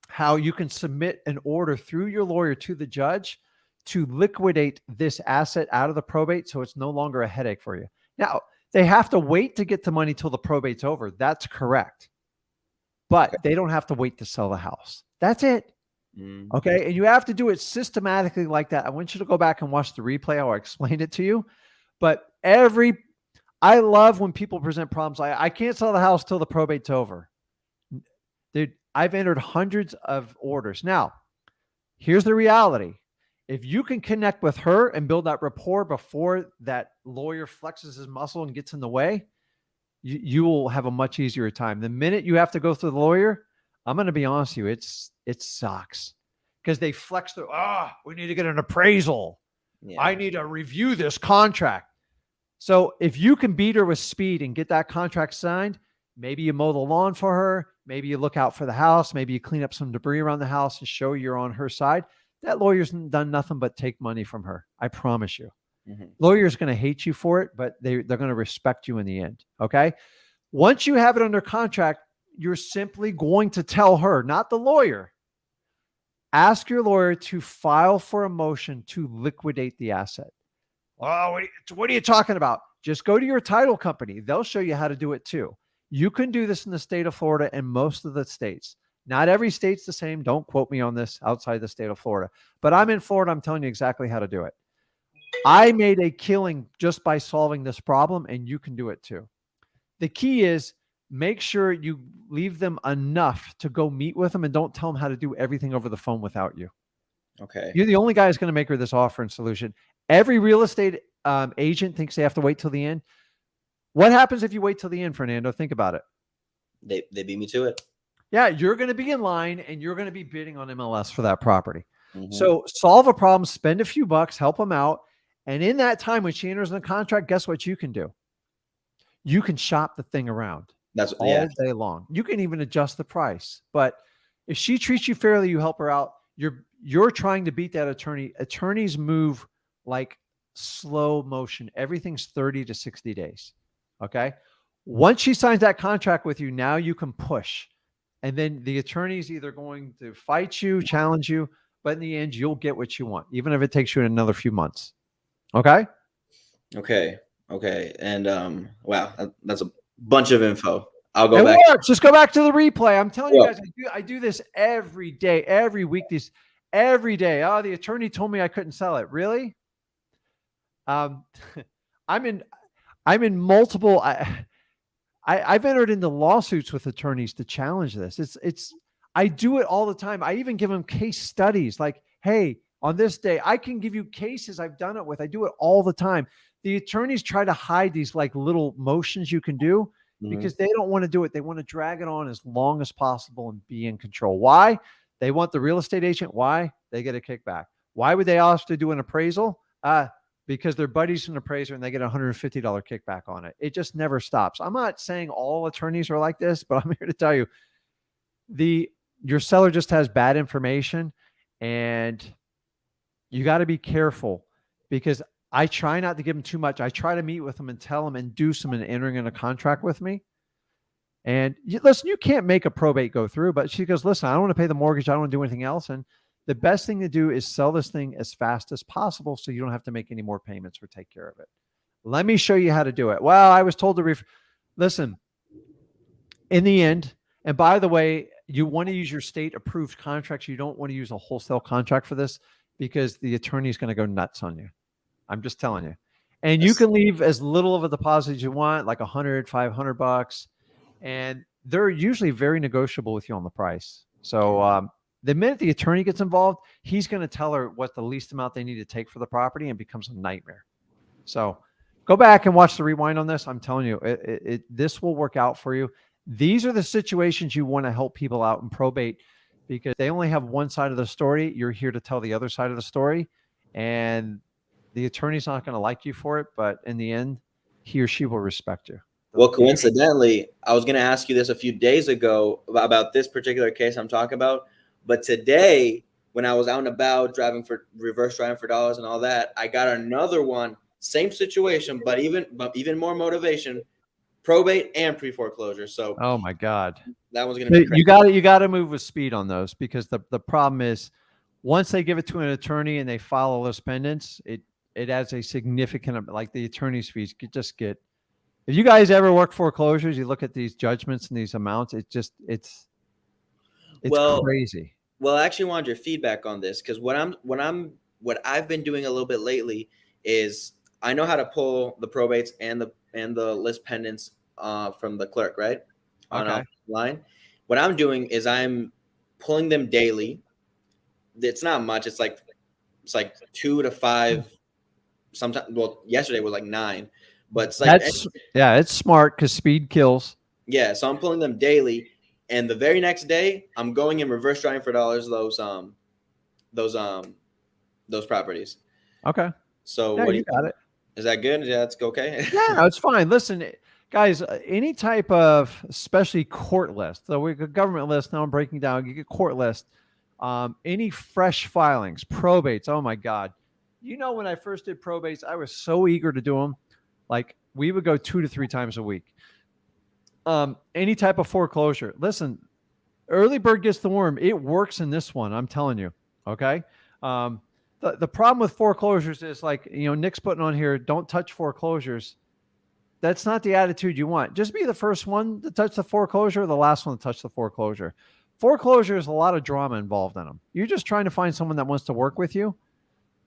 how you can submit an order through your lawyer to the judge to liquidate this asset out of the probate so it's no longer a headache for you. Now, they have to wait to get the money till the probate's over. That's correct. But they don't have to wait to sell the house. That's it. Okay. And you have to do it systematically like that. I want you to go back and watch the replay how I explained it to you. But I love when people present problems. I can't sell the house till the probate's over. Dude, I've entered hundreds of orders. Now, here's the reality. If you can connect with her and build that rapport before that lawyer flexes his muscle and gets in the way, you will have a much easier time. The minute you have to go through the lawyer, I'm going to be honest with you, it sucks because they flex through, we need to get an appraisal. Yeah. I need to review this contract. So if you can beat her with speed and get that contract signed, maybe you mow the lawn for her. Maybe you look out for the house. Maybe you clean up some debris around the house and show you're on her side. That lawyer's done nothing but take money from her. I promise you. Lawyer's going to hate you for it, but they're going to respect you in the end. Okay. Once you have it under contract, you're simply going to tell her, not the lawyer. Ask your lawyer to file for a motion to liquidate the asset. Oh, what are you talking about? Just go to your title company. They'll show you how to do it too. You can do this in the state of Florida and most of the states. Not every state's the same. Don't quote me on this outside the state of Florida. But I'm in Florida. I'm telling you exactly how to do it. I made a killing just by solving this problem, and you can do it too. The key is make sure you leave them enough to go meet with them and don't tell them how to do everything over the phone without you. Okay. You're the only guy who's going to make her this offer and solution. Every real estate agent thinks they have to wait till the end. What happens if you wait till the end, Fernando? Think about it. They beat me to it. Yeah, you're going to be in line and you're going to be bidding on MLS for that property. So solve a problem, spend a few bucks, help them out. And in that time when she enters in the contract, guess what you can do? You can shop the thing around. That's all day long. You can even adjust the price, but if she treats you fairly, you help her out. You're trying to beat that attorney. Attorneys move like slow motion. Everything's 30 to 60 days. Okay. Once she signs that contract with you, now you can push. And then the attorney's either going to fight you, challenge you, but in the end, you'll get what you want, even if it takes you another few months. Okay. Okay. Okay. And wow, that's a bunch of info. I'll go It back. works. Just go back to the replay. I'm telling you Yeah. guys, I do this every day, every week, every day. Oh, the attorney told me I couldn't sell it. Really? I'm in multiple. I've entered into lawsuits with attorneys to challenge this. I do it all the time. I even give them case studies like, hey, on this day, I can give you cases I've done it with. I do it all the time. The attorneys try to hide these like little motions you can do because they don't want to do it. They want to drag it on as long as possible and be in control. Why? They want the real estate agent. Why? They get a kickback. Why would they have to do an appraisal? Because their buddy's an appraiser and they get a $150 kickback on it. It just never stops. I'm not saying all attorneys are like this, but I'm here to tell you your seller just has bad information and you got to be careful because I try not to give them too much. I try to meet with them and tell them induce them in entering in a contract with me. And listen, you can't make a probate go through, but she goes, listen, I don't want to pay the mortgage. I don't want to do anything else. And the best thing to do is sell this thing as fast as possible so you don't have to make any more payments or take care of it. Let me show you how to do it. Well, I was told to listen, in the end, and by the way, you want to use your state approved contracts. You don't want to use a wholesale contract for this because the attorney is going to go nuts on you. I'm just telling you. And you can leave as little of a deposit as you want, like $100, $500. And they're usually very negotiable with you on the price. So the minute the attorney gets involved, he's going to tell her what the least amount they need to take for the property and becomes a nightmare. So go back and watch the rewind on this. I'm telling you, this will work out for you. These are the situations you want to help people out in probate because they only have one side of the story. You're here to tell the other side of the story. And the attorney's not going to like you for it, but in the end, he or she will respect you. Well, coincidentally, I was going to ask you this a few days ago about this particular case I'm talking about. But today, when I was out and about reverse driving for dollars and all that, I got another one, same situation, but even more motivation, probate and pre-foreclosure. So, oh my God, that one's going to be crazy. You got to move with speed on those because the problem is once they give it to an attorney and they file those pendants, it has a significant, like the attorney's fees just get. If you guys ever work foreclosures, you look at these judgments and these amounts, it's crazy. Well, I actually wanted your feedback on this because what I've been doing a little bit lately is I know how to pull the probates and the list pendants from the clerk, right? Online. What I'm doing is I'm pulling them daily. It's not much. It's like 2 to 5. Sometimes, well, yesterday was like 9, but it's like it's smart because speed kills. Yeah, so I'm pulling them daily, and the very next day I'm going and reverse driving for dollars those properties. Okay. So what do you got it? Is that good? Yeah, that's okay. Yeah, no, it's fine. Listen, guys, any type of, especially court list. So we got government list. Now I'm breaking down. You get court list. Any fresh filings, probates. Oh my God. You know, when I first did probates, I was so eager to do them. Like we would go 2 to 3 times a week. Any type of foreclosure. Listen, early bird gets the worm. It works in this one. I'm telling you. Okay. The problem with foreclosures is like, Nick's putting on here, don't touch foreclosures. That's not the attitude you want. Just be the first one to touch the foreclosure, the last one to touch the foreclosure. Foreclosure is a lot of drama involved in them. You're just trying to find someone that wants to work with you.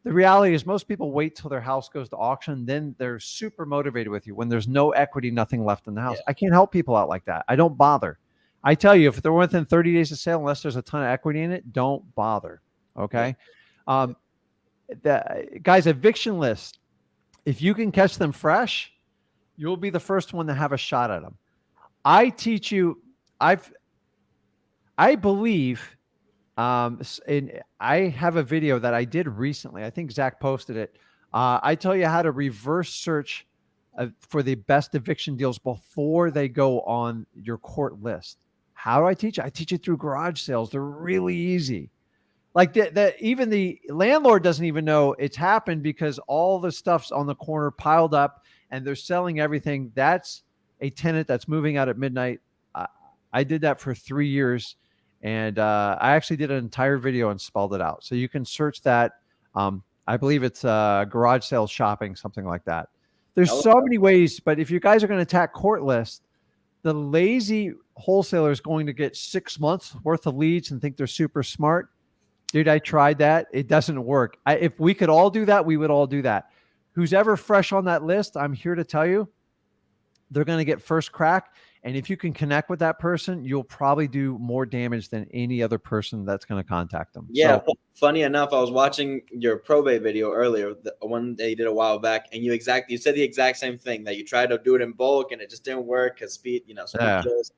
The reality is most people wait till their house goes to auction. Then they're super motivated with you when there's no equity, nothing left in the house. Yeah. I can't help people out like that. I don't bother. I tell you, if they're within 30 days of sale, unless there's a ton of equity in it, don't bother. Okay. The guys, eviction list. If you can catch them fresh, you'll be the first one to have a shot at them. I teach you, I believe, and I have a video that I did recently. I think Zach posted it. I tell you how to reverse search for the best eviction deals before they go on your court list. How do I teach? I teach it through garage sales. They're really easy. Like even the landlord doesn't even know it's happened because all the stuff's on the corner piled up and they're selling everything. That's a tenant that's moving out at midnight. I did that for 3 years, and I actually did an entire video and spelled it out. So you can search that. I believe it's garage sales shopping, something like that. There's so many ways, but if you guys are going to attack court list, the lazy wholesaler is going to get 6 months worth of leads and think they're super smart. Dude, I tried that. It doesn't work. If we could all do that, we would all do that. Who's ever fresh on that list, I'm here to tell you, they're going to get first crack. And if you can connect with that person, you'll probably do more damage than any other person that's going to contact them. Yeah. So, funny enough, I was watching your probate video earlier, the one that you did a while back, and you said the exact same thing, that you tried to do it in bulk and it just didn't work because speed kills.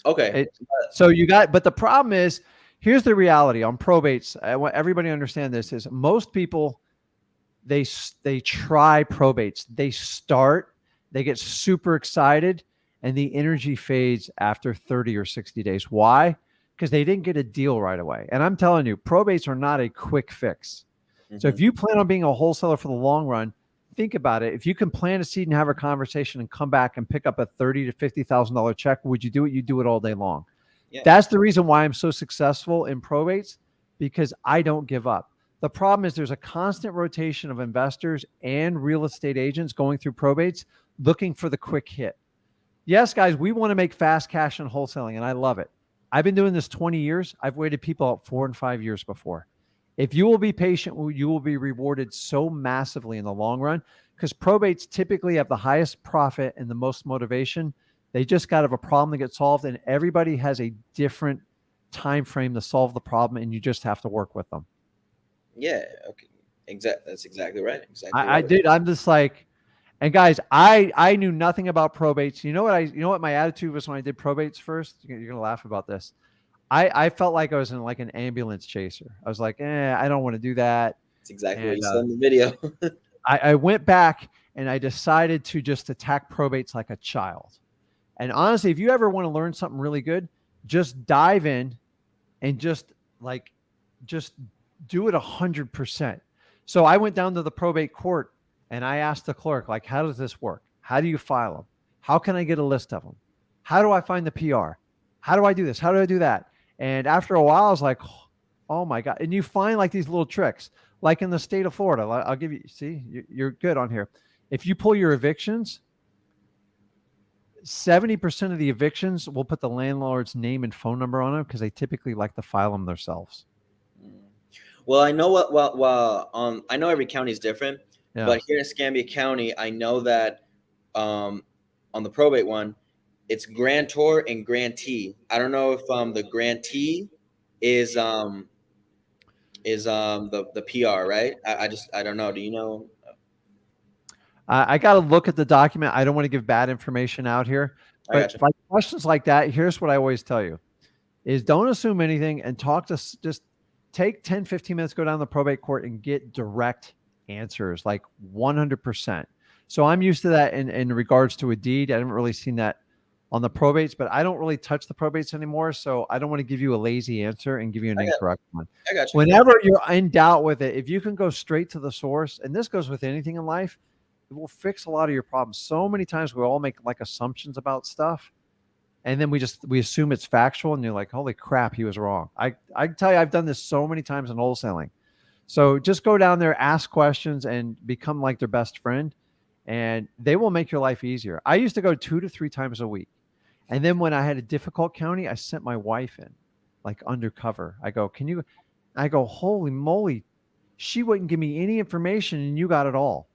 Okay. But the problem is, here's the reality on probates. I want everybody to understand this is most people, they try probates. They start, they get super excited, and the energy fades after 30 or 60 days. Why? Because they didn't get a deal right away. And I'm telling you, probates are not a quick fix. Mm-hmm. So if you plan on being a wholesaler for the long run, think about it. If you can plant a seed and have a conversation and come back and pick up a $30,000 to $50,000 check, would you do it? You do it all day long. Yeah. That's the reason why I'm so successful in probates, because I don't give up. The problem is there's a constant rotation of investors and real estate agents going through probates looking for the quick hit. Yes, guys, we want to make fast cash in wholesaling, and I love it. I've been doing this 20 years. I've waited people out 4 and 5 years before. If you will be patient, you will be rewarded so massively in the long run, because probates typically have the highest profit and the most motivation. They just got to have a problem to get solved, and everybody has a different time frame to solve the problem, and you just have to work with them. Yeah, okay. That's exactly right. I did. I'm just like, and guys, I knew nothing about probates. You know what my attitude was when I did probates first? You're gonna laugh about this. I felt like I was in like an ambulance chaser. I was like, I don't want to do that. That's exactly what you said in the video. I went back and I decided to just attack probates like a child. And honestly, if you ever want to learn something really good, just dive in and just do it 100%. So I went down to the probate court and I asked the clerk, like, how does this work? How do you file them? How can I get a list of them? How do I find the PR? How do I do this? How do I do that? And after a while, I was like, oh my God. And you find like these little tricks, like in the state of Florida. I'll give you, see, you're good on here. If you pull your evictions, 70% of the evictions will put the landlord's name and phone number on them because they typically like to file them themselves. Well, I know I know every county is different, but here in Escambia County, I know that on the probate one, it's grantor and grantee. I don't know if the grantee is the PR, right? I don't know. Do you know? I got to look at the document. I don't want to give bad information out here. But like questions like that, here's what I always tell you is don't assume anything and just take 10, 15 minutes, go down to the probate court and get direct answers, like 100%. So I'm used to that in regards to a deed. I haven't really seen that on the probates, but I don't really touch the probates anymore. So I don't want to give you a lazy answer and give you an incorrect one. I got you. Whenever you're in doubt with it, if you can go straight to the source, and this goes with anything in life, it will fix a lot of your problems. So many times we all make like assumptions about stuff, and then we assume it's factual, and you're like, holy crap, he was wrong. I can tell you, I've done this so many times in wholesaling. So just go down there, ask questions, and become like their best friend, and they will make your life easier. I used to go 2 to 3 times a week. And then when I had a difficult county, I sent my wife in, like undercover. I go, holy moly, she wouldn't give me any information and you got it all.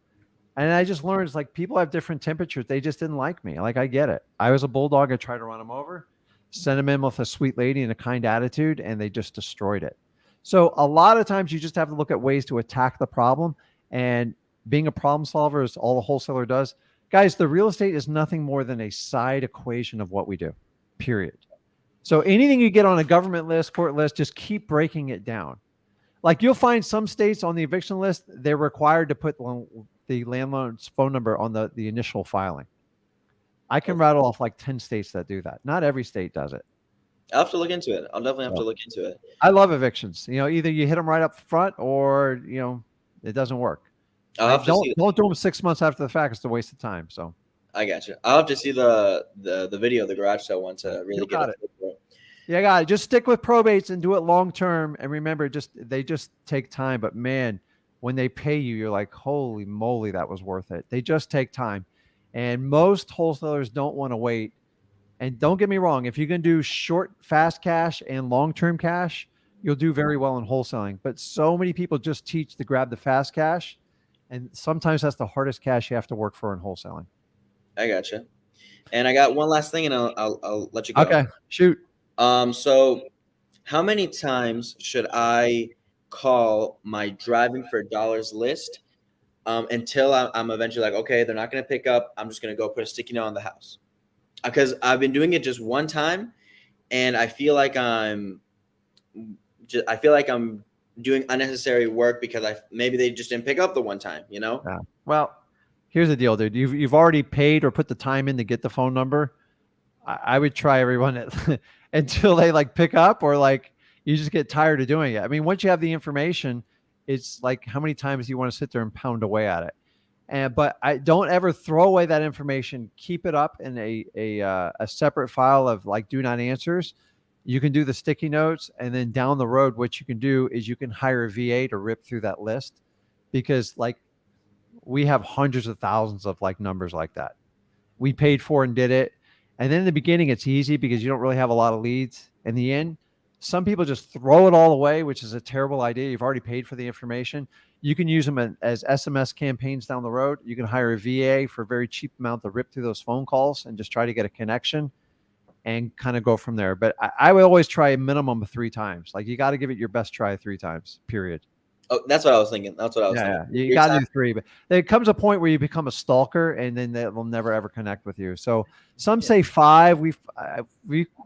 And I just learned it's like people have different temperatures. They just didn't like me. Like, I get it. I was a bulldog. I tried to run them over, send them in with a sweet lady and a kind attitude, and they just destroyed it. So a lot of times you just have to look at ways to attack the problem, and being a problem solver is all a wholesaler does. Guys, the real estate is nothing more than a side equation of what we do, period. So anything you get on a government list, court list, just keep breaking it down. Like you'll find some states on the eviction list, they're required to put the landlord's phone number on the initial filing. I can Okay. rattle off like 10 states that do that. Not every state does it. I'll have to look into it. I'll definitely have to So, look into it. I love evictions. Either you hit them right up front or, it doesn't work. I'll have to see. Don't do them 6 months after the fact. It's a waste of time. So I got you. I'll have to see the video, the garage sale one, to really you get got a it. feel for it. Yeah, got it. Just stick with probates and do it long term. And remember, they just take time. But man, when they pay you, you're like, holy moly, that was worth it. They just take time. And most wholesalers don't want to wait. And don't get me wrong, if you can do short, fast cash and long-term cash, you'll do very well in wholesaling. But so many people just teach to grab the fast cash. And sometimes that's the hardest cash you have to work for in wholesaling. I got you. And I got one last thing, and I'll let you go. Okay, shoot. So how many times should I call my driving for dollars list until I'm eventually like, okay, they're not going to pick up. I'm just going to go put a sticky note on the house, because I've been doing it just one time, and I feel like I'm doing unnecessary work because maybe they just didn't pick up the one time, Yeah. Well, here's the deal, dude. You've already paid or put the time in to get the phone number. I would try everyone until they like pick up, or like you just get tired of doing it. I mean, once you have the information, it's like how many times do you want to sit there and pound away at it? But I don't ever throw away that information. Keep it up in a separate file of like do not answers. You can do the sticky notes, and then down the road, what you can do is you can hire a VA to rip through that list, because like we have hundreds of thousands of like numbers like that. We paid for and did it. And then in the beginning, it's easy because you don't really have a lot of leads. In the end, some people just throw it all away, which is a terrible idea. You've already paid for the information. You can use them as SMS campaigns down the road. You can hire a VA for a very cheap amount to rip through those phone calls and just try to get a connection and kind of go from there. But I would always try a minimum of 3 times. Like you got to give it your best try 3 times, period. Oh, that's what I was thinking. Yeah, you got to do 3, but there comes a point where you become a stalker, and then they will never ever connect with you. So some say 5. Me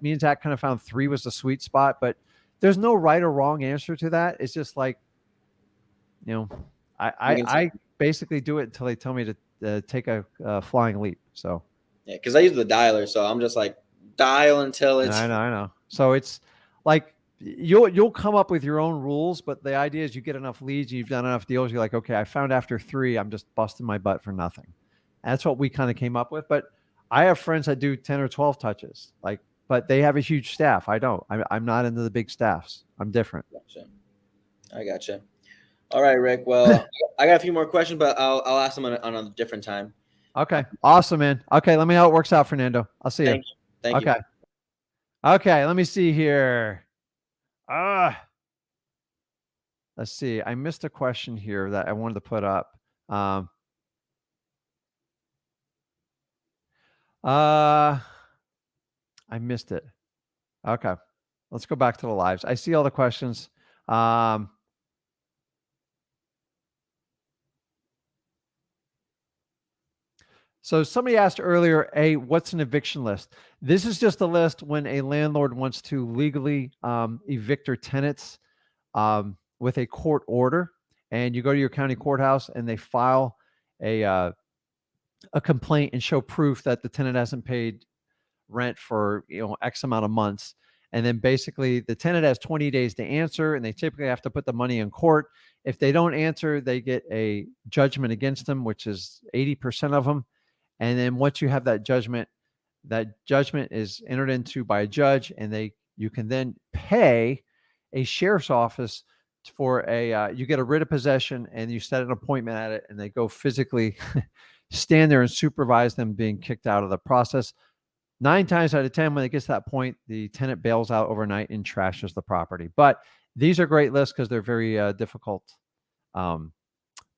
and Zach kind of found 3 was the sweet spot, but there's no right or wrong answer to that. It's just like, I basically do it until they tell me to take a flying leap. So yeah, because I use the dialer, so I'm just like dial until it's. I know. So it's like. You'll come up with your own rules, but the idea is you get enough leads, you've done enough deals, you're like, okay, I found after 3, I'm just busting my butt for nothing. And that's what we kind of came up with. But I have friends that do 10 or 12 touches, but they have a huge staff. I don't. I'm not into the big staffs. I'm different. Gotcha. I gotcha. All right, Rick. Well, I got a few more questions, but I'll ask them on a different time. Okay. Awesome, man. Okay, let me know how it works out, Fernando. I'll see you. Thank you. Okay, let me see here. Let's see. I missed a question here that I wanted to put up. I missed it. Okay. Let's go back to the lives. I see all the questions. So somebody asked earlier, what's an eviction list? This is just a list when a landlord wants to legally evict their tenants with a court order, and you go to your county courthouse and they file a complaint and show proof that the tenant hasn't paid rent for X amount of months. And then basically the tenant has 20 days to answer, and they typically have to put the money in court. If they don't answer, they get a judgment against them, which is 80% of them. And then once you have that judgment is entered into by a judge, and you can then pay a sheriff's office for you get a writ of possession, and you set an appointment at it, and they go physically stand there and supervise them being kicked out of the process. 9 times out of 10, when it gets to that point, the tenant bails out overnight and trashes the property. But these are great lists because they're very difficult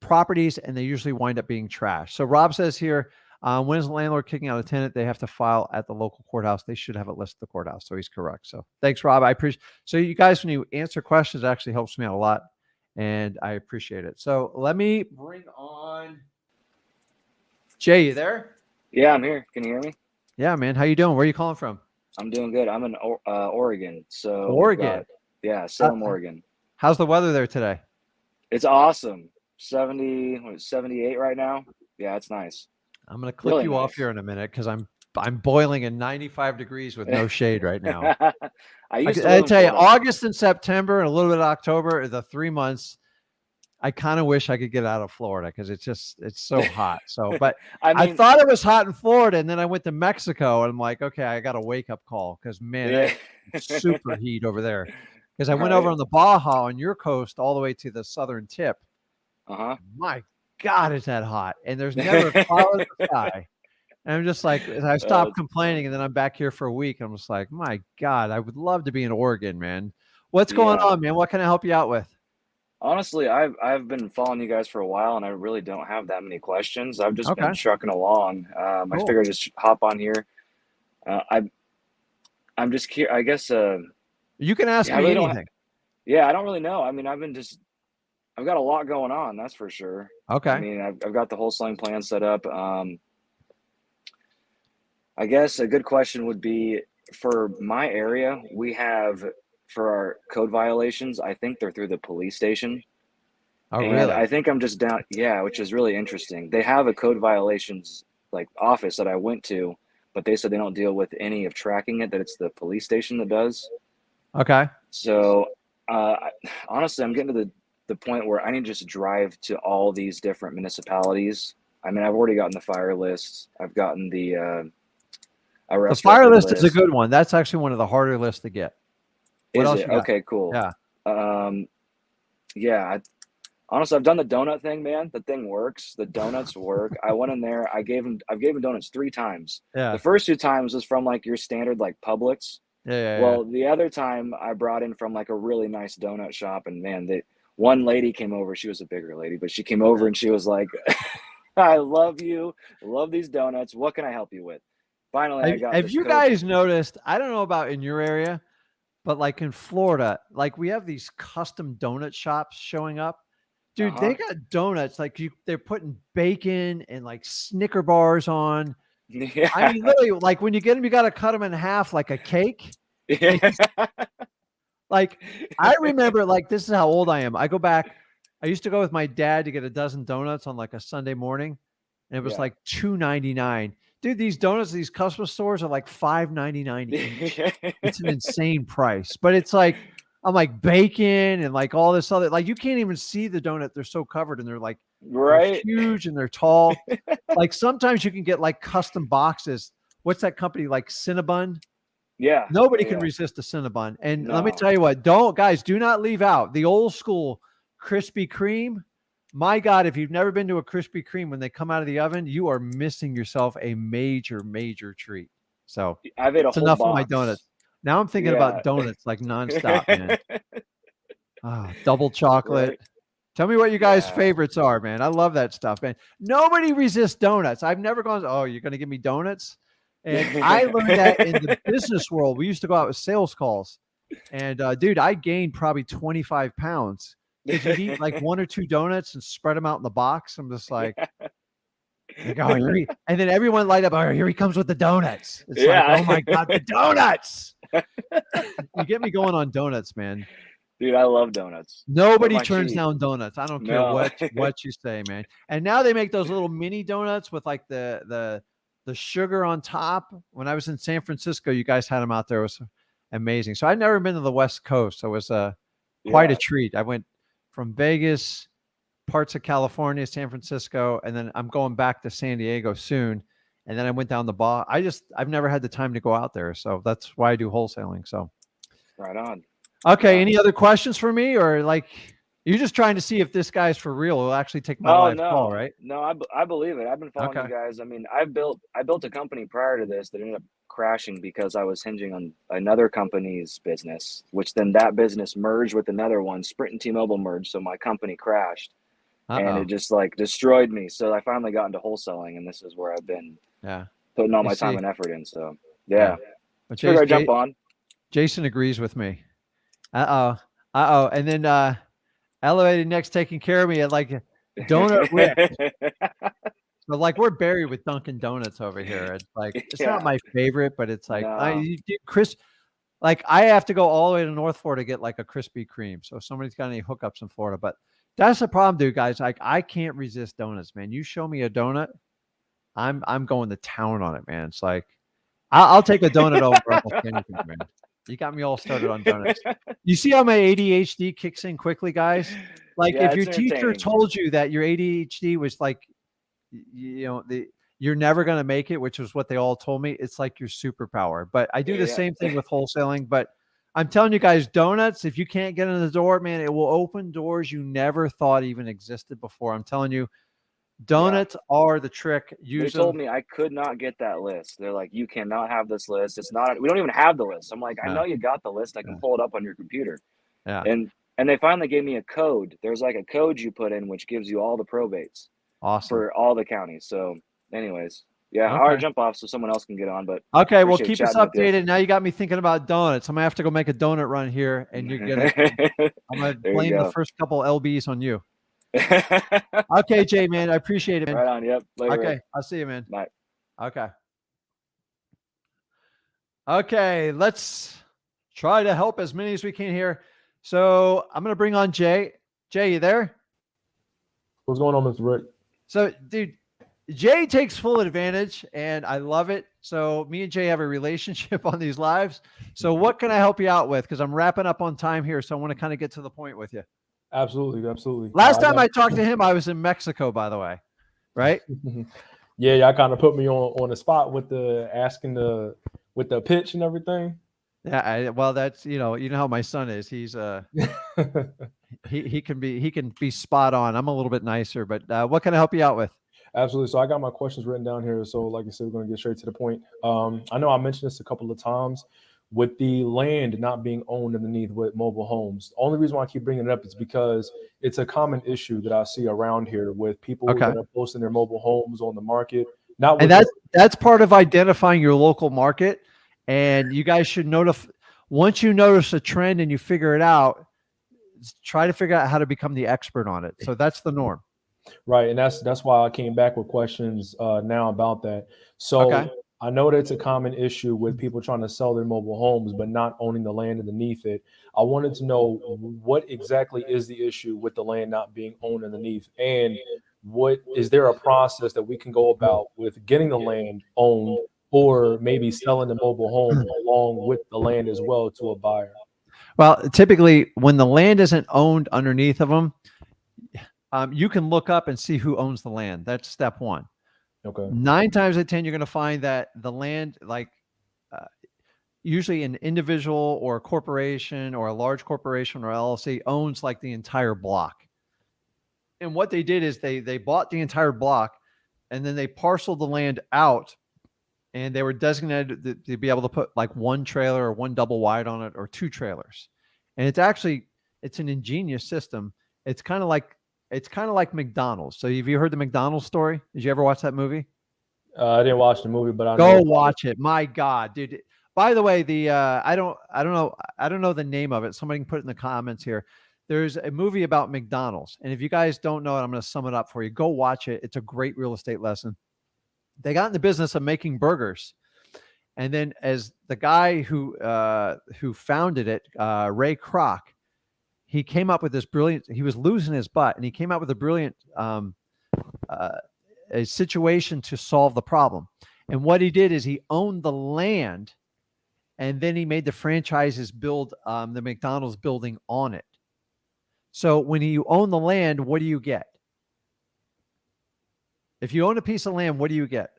properties, and they usually wind up being trashed. So Rob says here, when is the landlord kicking out a tenant? They have to file at the local courthouse. They should have it listed at the courthouse. So he's correct. So thanks, Rob. I appreciate. So you guys, when you answer questions, it actually helps me out a lot, and I appreciate it. So let me bring on Jay. You there? Yeah, I'm here. Can you hear me? Yeah, man. How you doing? Where are you calling from? I'm doing good. I'm in Oregon. So Oregon. Salem, Oregon. How's the weather there today? It's awesome. 78 right now. Yeah, it's nice. I'm gonna click Really you off nice. here in a minute because I'm boiling in 95 degrees with no shade right now. I used to I live in tell you, Florida. August and September and a little bit of October are the 3 months. I kind of wish I could get out of Florida because it's so hot. So, but I I mean, thought it was hot in Florida, and then I went to Mexico, and I'm like, okay, I got a wake up call because man, yeah. it's super heat over there. Because I went over Right. on the Baja on your coast all the way to the southern tip. Uh-huh. My God, is that hot? And there's never a cloud in the sky. And I'm just like, I stopped It's complaining, and then I'm back here for a week. I'm just like, my God, I would love to be in Oregon, man. What's going yeah. on, man? What can I help you out with? Honestly, I've been following you guys for a while, and I really don't have that many questions. I've just been Okay, trucking along. I cool. figured I'd just hop on here. I'm just curious. I guess. You can ask Yeah, I me really don't. anything. Yeah, I don't really know. I mean, I've got a lot going on. That's for sure. I Okay. mean, I've got the wholesaling plan set up. I guess a good question would be for my area. We have for our code violations. I think they're through the police station. Oh, And really? I think I'm just down, yeah, which is really interesting. They have a code violations like office that I went to, but they said they don't deal with any of tracking it, that it's the police station that does. Okay. So, honestly, I'm getting to the point where I need to just drive to all these different municipalities. I mean, I've already gotten the fire list. I've gotten the The arrest fire record list is a list. good one. That's actually one of the harder lists to get. What Is else it? you got? Okay, cool. Yeah. Um, yeah, honestly, I've done the donut thing, man. The thing works. The donuts work. I went in there. I've given donuts 3 times. The Yeah. first 2 times was from like your standard like Publix. Yeah. Yeah. Yeah. Well, the other time I brought in from like a really nice donut shop, and man, one lady came over. She was a bigger lady, but she came over and she was like, "I love you. Love these donuts. What can I help you with?" Finally, I got Have this you code. guys noticed? I don't know about in your area, but like in Florida, like we have these custom donut shops showing up. Dude, they Uh-huh. got donuts like they're putting bacon and like Snicker bars on. I Yeah. mean, literally, like when you get them, you got to cut them in half like a cake. Yeah. It's like I remember, like this is how old I am. I go back. I used to go with my dad to get a dozen donuts on like a Sunday morning, and it was Yeah. like $2.99. Dude, these donuts, these custom stores are like $5.99 each. It's an insane price, but it's like I'm like bacon and like all this other, like you can't even see the donut. They're so covered and they're Right. huge and they're tall. Like sometimes you can get like custom boxes. What's that company like Cinnabon? Yeah. Nobody Yeah. can Yeah. resist a Cinnabon. And let me No. tell you what, do not leave out the old school Krispy Kreme. My God, if you've never been to a Krispy Kreme when they come out of the oven, you are missing yourself a major, major treat. So I've ate a it's whole enough of my box. donuts. Now I'm thinking Yeah. about donuts like nonstop, man. Double chocolate. Right. Tell me what you guys' Yeah. favorites are, man. I love that stuff, man. Nobody resists donuts. I've never gone, oh, you're going to give me donuts? And I learned that in the business world. We used to go out with sales calls. And dude, I gained probably 25 pounds because you'd eat like 1 or 2 donuts and spread them out in the box. I'm just like, oh, and then everyone light up. Oh, here he comes with the donuts. It's like, Yeah. oh my God, the donuts. You get me going on donuts, man. Dude, I love donuts. They're Nobody my turns cheat. down donuts. I don't care No. what you say, man. And now they make those little mini donuts with like the sugar on top. When I was in San Francisco, you guys had them out there. It was amazing. So I'd never been to the West Coast. So it was quite a Yeah. treat. I went from Vegas, parts of California, San Francisco, and then I'm going back to San Diego soon. And then I went down the bar. I've never had the time to go out there. So that's why I do wholesaling. So Right on. okay. Yeah. Any other questions for me, or like you're just trying to see if this guy's for real? Will actually take my Oh live call, no. right? No, I believe it. I've been following you Okay. guys. I mean, I built a company prior to this that ended up crashing because I was hinging on another company's business, which then that business merged with another one. Sprint and T-Mobile merged, so my company crashed. And it Uh-oh. just like destroyed me. So I finally got into wholesaling, and this is where I've been Yeah. putting all You my time see. and effort in. So Yeah. yeah, But figure I jump on. Jason agrees with me. Uh-oh. And then Elevated Next taking care of me at like Donut Rick. So like we're buried with Dunkin' Donuts over here. It's like it's not Yeah. my favorite, but it's like No. Chris. Like I have to go all the way to North Florida to get like a Krispy Kreme. So if somebody's got any hookups in Florida, but That's the problem, dude, guys. Like, I can't resist donuts, man. You show me a donut, I'm going to town on it, man. It's like I'll take a donut over almost anything, man. You got me all started on donuts. You see how my ADHD kicks in quickly, guys? Like, Yeah, if your it's teacher entertaining. told you that your ADHD was like, you know, you're never going to make it, which is what they all told me. It's like your superpower. But I do the Yeah. same thing with wholesaling. But I'm telling you guys, donuts, if you can't get in the door, man, it will open doors you never thought even existed before. I'm telling you, donuts are the trick. They Use told them. me I could not get that list. They're like, you cannot have this list. It's not. We don't even have the list. I'm like, I Yeah, know you got the list. I can yeah, pull it up on your computer. yeah. And they finally gave me a code. There's like a code you put in which gives you all the probates Awesome. for all the counties. So, anyways, yeah, I'll Okay. jump off so someone else can get on. But Okay. Well, appreciate keep us chatting with you. updated. Now you got me thinking about donuts. I'm gonna have to go make a donut run here, and I'm gonna There you blame the go. first couple LBs on you. Okay, Jay, man. I appreciate it, man. Right on. Yep. Later. Okay. Rick. I'll see you, man. Bye. Okay. Okay. Let's try to help as many as we can here. So I'm gonna bring on Jay. Jay, you there? What's going on, Mr. Rick? So, dude, Jay takes full advantage, and I love it. So me and Jay have a relationship on these lives. So what can I help you out with? Because I'm wrapping up on time here, so I want to kind of get to the point with you. Absolutely, absolutely. Last time I talked to him, I was in Mexico, by the way, right? Yeah, y'all kind of put me on the spot with the asking with the pitch and everything. Yeah, well, that's you know how my son is. He's he can be spot on. I'm a little bit nicer, but what can I help you out with? Absolutely. So I got my questions written down here. So like I said, we're going to get straight to the point. I know I mentioned this a couple of times with the land not being owned underneath with mobile homes. The only reason why I keep bringing it up is because it's a common issue that I see around here with people Okay. that are posting their mobile homes on the market. Not And with that's part of identifying your local market. And you guys should notify once you notice a trend and you figure it out, try to figure out how to become the expert on it. So that's the norm. Right, and that's why I came back with questions now about that. So Okay. I know that it's a common issue with people trying to sell their mobile homes but not owning the land underneath it. I wanted to know what exactly is the issue with the land not being owned underneath, and what is there a process that we can go about with getting the land owned, or maybe selling the mobile home along with the land as well to a buyer? Well, typically when the land isn't owned underneath of them, you can look up and see who owns the land. That's step one. Okay. 9 times out of 10, you're going to find that the land, like usually an individual or a corporation or a large corporation or LLC owns like the entire block. And what they did is they bought the entire block, and then they parceled the land out, and they were designated to be able to put like one trailer or one double wide on it or 2 trailers. And it's an ingenious system. It's kind of like McDonald's. So have you heard the McDonald's story? Did you ever watch that movie? I didn't watch the movie, but I Go know watch it. My God, dude. By the way, the I don't know the name of it. Somebody can put it in the comments here. There's a movie about McDonald's. And if you guys don't know it, I'm going to sum it up for you. Go watch it. It's a great real estate lesson. They got in the business of making burgers. And then as the guy who founded it, Ray Kroc, he came up with this brilliant, he was losing his butt, and he came up with a brilliant a situation to solve the problem. And what he did is he owned the land, and then he made the franchises build the McDonald's building on it. So when you own the land, what do you get? If you own a piece of land, what do you get?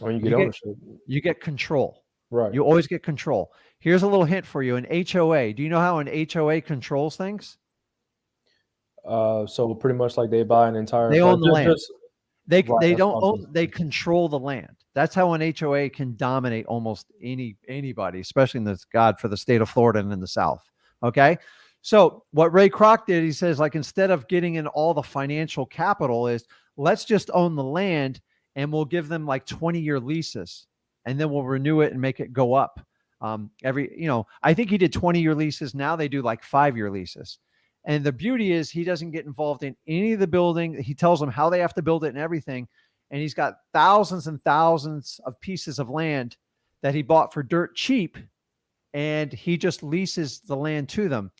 when you get ownership. You get control. Right. You always get control. Here's a little hint for you. An HOA. Do you know how an HOA controls things? So pretty much like they buy an entire. They own the land. They Right, they that's don't what I'm own. They control the land. That's how an HOA can dominate almost anybody, especially in this for the state of Florida and in the South. Okay. So what Ray Kroc did, he says, like, instead of getting in all the financial capital, is let's just own the land, and we'll give them like 20-year leases, and then we'll renew it and make it go up. I think he did 20-year leases. Now they do like 5-year leases. And the beauty is he doesn't get involved in any of the building. He tells them how they have to build it and everything. And he's got thousands and thousands of pieces of land that he bought for dirt cheap. And he just leases the land to them.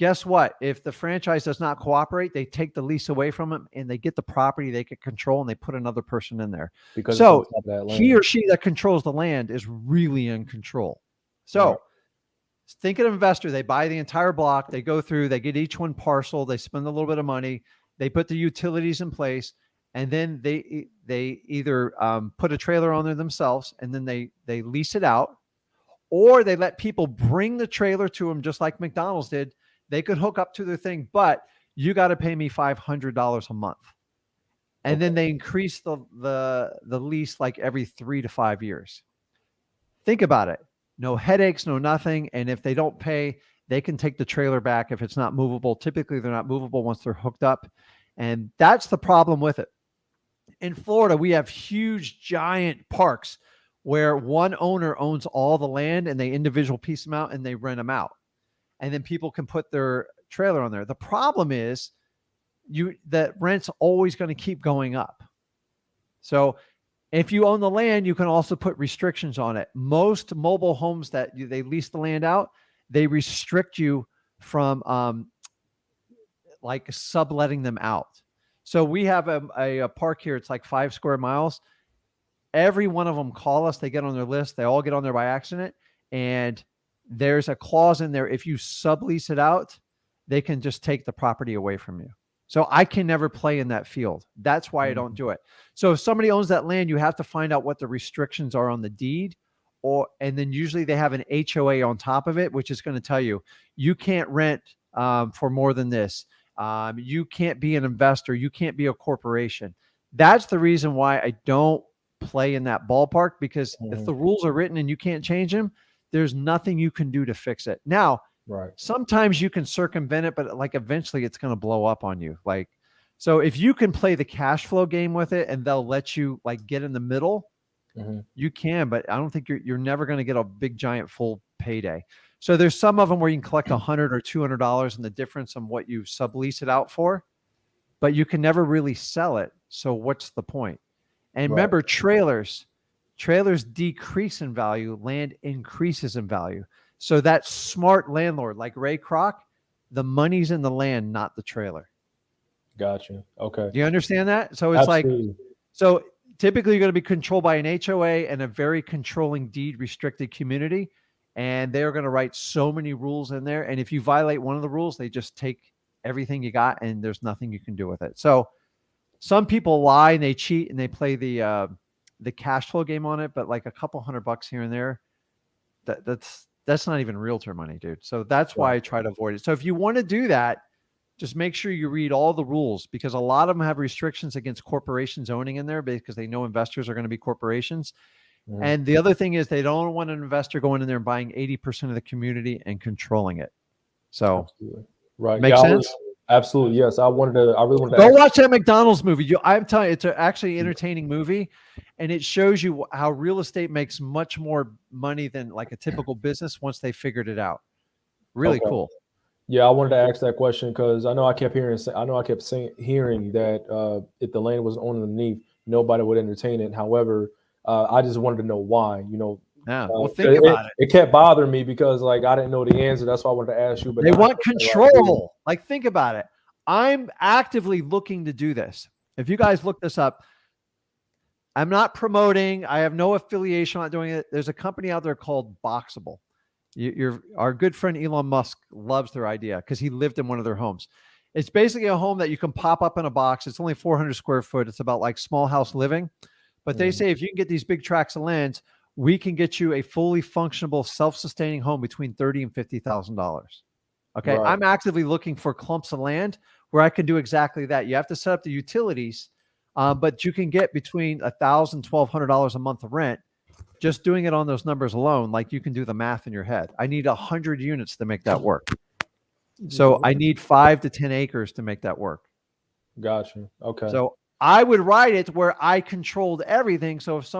guess what? If the franchise does not cooperate, they take the lease away from them and they get the property they can control and they put another person in there. Because So it's on top of that land. he or she that controls the land is really in control. So Right. think of an investor. They buy the entire block. They go through, they get each one parcel. They spend a little bit of money. They put the utilities in place. And then they either put a trailer on there themselves and then they lease it out, or they let people bring the trailer to them just like McDonald's did. They could hook up to their thing, but you got to pay me $500 a month. And then they increase the lease like every 3 to 5 years. Think about it. No headaches, no nothing. And if they don't pay, they can take the trailer back if it's not movable. Typically, they're not movable once they're hooked up. And that's the problem with it. In Florida, we have huge, giant parks where one owner owns all the land and they individual piece them out and they rent them out. And then people can put their trailer on there. The problem is that rent's always going to keep going up. So if you own the land, you can also put restrictions on it. Most mobile homes that they lease the land out, they restrict you from like subletting them out. So we have a park here. It's like 5 square miles. Every one of them call us. They get on their list. They all get on there by accident. And there's a clause in there. If you sublease it out, they can just take the property away from you. So I can never play in that field. That's why I don't do it. So if somebody owns that land, you have to find out what the restrictions are on the deed, and then usually they have an HOA on top of it, which is going to tell you, you can't rent for more than this. You can't be an investor. You can't be a corporation. That's the reason why I don't play in that ballpark, because if the rules are written and you can't change them, there's nothing you can do to fix it. Now, sometimes you can circumvent it, but like eventually it's going to blow up on you. Like, so if you can play the cash flow game with it and they'll let you like get in the middle, you can, but I don't think you're never going to get a big giant full payday. So there's some of them where you can collect $100 or $200 in the difference on what you sublease it out for, but you can never really sell it. So what's the point? And remember, trailers decrease in value, land increases in value. So that smart landlord like Ray Kroc, the money's in the land, not the trailer. Gotcha. Okay. Do you understand that? So it's like, so typically you're going to be controlled by an HOA and a very controlling deed restricted community. And they're going to write so many rules in there. And if you violate one of the rules, they just take everything you got and there's nothing you can do with it. So some people lie and they cheat and they play the cash flow game on it, but like a couple $100 here and there, that's not even realtor money, dude. So that's why I try to avoid it. So if you want to do that, just make sure you read all the rules, because a lot of them have restrictions against corporations owning in there because they know investors are going to be corporations. And the other thing is they don't want an investor going in there and buying 80% of the community and controlling it. So makes sense? Absolutely. Yes. I really wanted to go watch that McDonald's movie. I'm telling you, it's actually an entertaining movie, and it shows you how real estate makes much more money than like a typical business once they figured it out. Really cool. Yeah, I wanted to ask that question because I kept hearing that if the land was owned underneath, nobody would entertain it. However, I just wanted to know why. Well, think about it. It kept bothering me because like I didn't know the answer. That's why I wanted to ask you. But they want control. Like, think about it. I'm actively looking to do this. If you guys look this up, I'm not promoting. I have no affiliation. I'm not doing it. There's a company out there called Boxable. Our good friend Elon Musk loves their idea because he lived in one of their homes. It's basically a home that you can pop up in a box. It's only 400 square foot. It's about like small house living. But they say if you can get these big tracts of land, we can get you a fully functional, self-sustaining home between $30,000 and $50,000. Okay, I'm actively looking for clumps of land where I can do exactly that. You have to set up the utilities, but you can get between $1,000 and $1,200 a month of rent just doing it on those numbers alone. Like, you can do the math in your head. I need 100 units to make that work. So I need 5 to 10 acres to make that work. Gotcha. Okay. So I would write it where I controlled everything. So if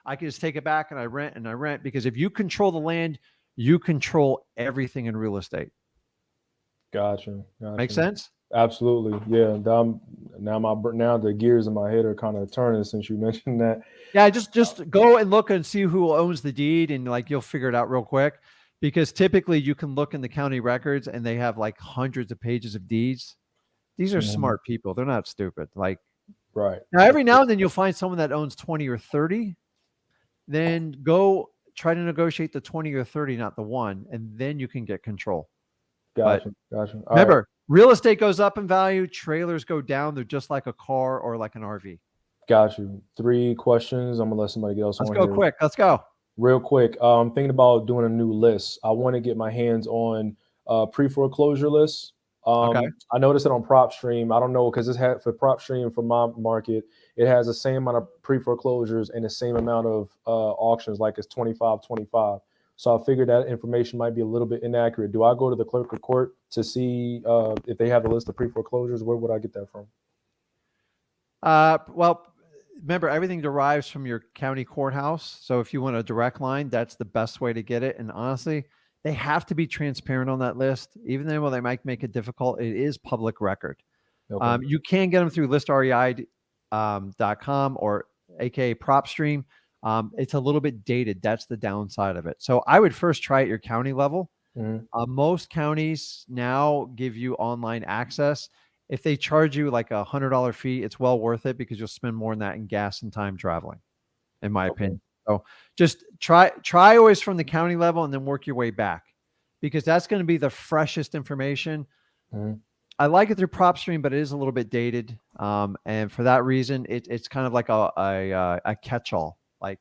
I could just take it back and I rent, because if you control the land, you control everything in real estate. Gotcha. Make sense? Absolutely. Yeah. Now the gears in my head are kind of turning since you mentioned that. Yeah. Just go and look and see who owns the deed, and like, you'll figure it out real quick, because typically you can look in the county records and they have like hundreds of pages of deeds. These are smart people. They're not stupid. Like, Right. now, every now and then you'll find someone that owns 20 or 30. Then go try to negotiate the 20 or 30, not the one, and then you can get control. Gotcha. Gotcha. All Remember, right. real estate goes up in value, trailers go down. They're just like a car or like an RV. Got you. 3 questions. I'm gonna let somebody else Let's on go here. quick. Let's go. Real quick. I'm thinking about doing a new list. I want to get my hands on pre-foreclosure lists. Okay. I noticed it on PropStream. I don't know because this had for PropStream for my market, it has the same amount of pre-foreclosures and the same amount of auctions, like it's 25-25. So I figured that information might be a little bit inaccurate. Do I go to the clerk of court to see if they have the list of pre-foreclosures? Where would I get that from? Well, remember, everything derives from your county courthouse. So if you want a direct line, that's the best way to get it. And honestly, they have to be transparent on that list. Even though they might make it difficult, it is public record. Okay. You can get them through listrei.com or aka PropStream. It's a little bit dated. That's the downside of it. So I would first try at your county level. Most counties now give you online access. If they charge you like $100 fee, it's well worth it because you'll spend more than that in gas and time traveling, in my opinion. So just try always from the county level and then work your way back, because that's going to be the freshest information. I like it through PropStream, but it is a little bit dated. And for that reason, it's kind of like a catch-all. Like,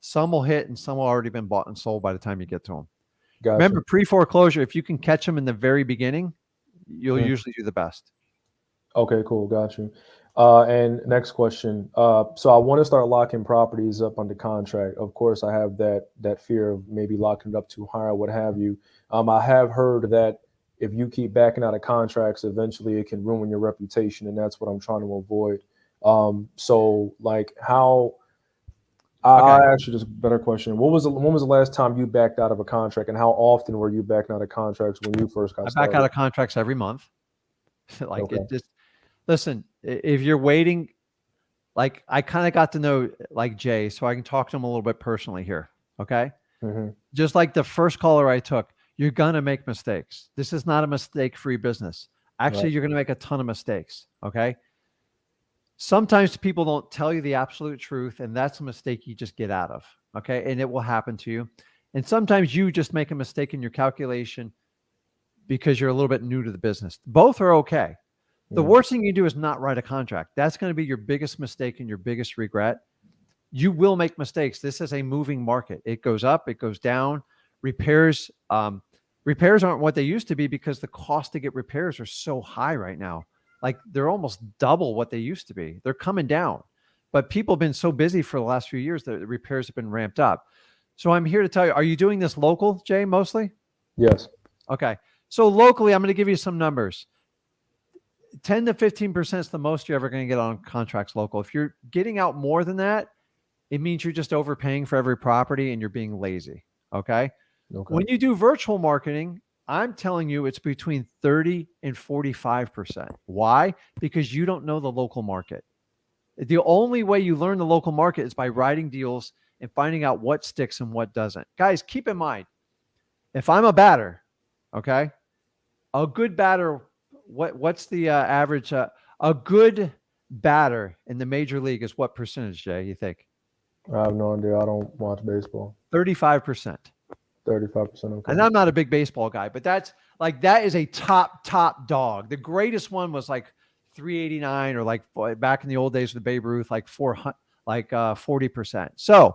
some will hit and some will already been bought and sold by the time you get to them. Gotcha. Remember, pre-foreclosure, if you can catch them in the very beginning, you'll usually do the best. Okay, cool. Got you. And next question. So I want to start locking properties up under contract. Of course, I have that fear of maybe locking it up too high or what have you. I have heard that if you keep backing out of contracts, eventually it can ruin your reputation, and that's what I'm trying to avoid. So like how? I actually just better question. When was the last time you backed out of a contract, and how often were you backing out of contracts when you first got started? I back out of contracts every month. Like, Okay. it just, listen, if you're waiting, like, I kind of got to know like Jay, so I can talk to him a little bit personally here. Okay. Just like the first caller I took, you're going to make mistakes. This is not a mistake-free business. Actually, Right. you're going to make a ton of mistakes. Okay. Sometimes people don't tell you the absolute truth, and that's a mistake you just get out of. Okay. And it will happen to you. And sometimes you just make a mistake in your calculation because you're a little bit new to the business. Both are okay. The worst thing you do is not write a contract. That's going to be your biggest mistake and your biggest regret. You will make mistakes. This is a moving market. It goes up, it goes down. Repairs aren't what they used to be because the cost to get repairs are so high right now. Like, they're almost double what they used to be. They're coming down. But people have been so busy for the last few years that the repairs have been ramped up. So I'm here to tell you, are you doing this local, Jay, mostly? Yes. Okay. So locally, I'm going to give you some numbers. 10 to 15% is the most you're ever going to get on contracts local. If you're getting out more than that, it means you're just overpaying for every property and you're being lazy. Okay. When you do virtual marketing, I'm telling you it's between 30 and 45%. Why? Because you don't know the local market. The only way you learn the local market is by writing deals and finding out what sticks and what doesn't. Guys, keep in mind, if I'm a batter, okay, a good batter, what's the average? A good batter in the major league is what percentage, Jay, you think? I have no idea. I don't watch baseball. 35%. 35%. Okay. And I'm not a big baseball guy, but that is a top dog. The greatest one was like 389, or like back in the old days with Babe Ruth, like 400, like 40%. So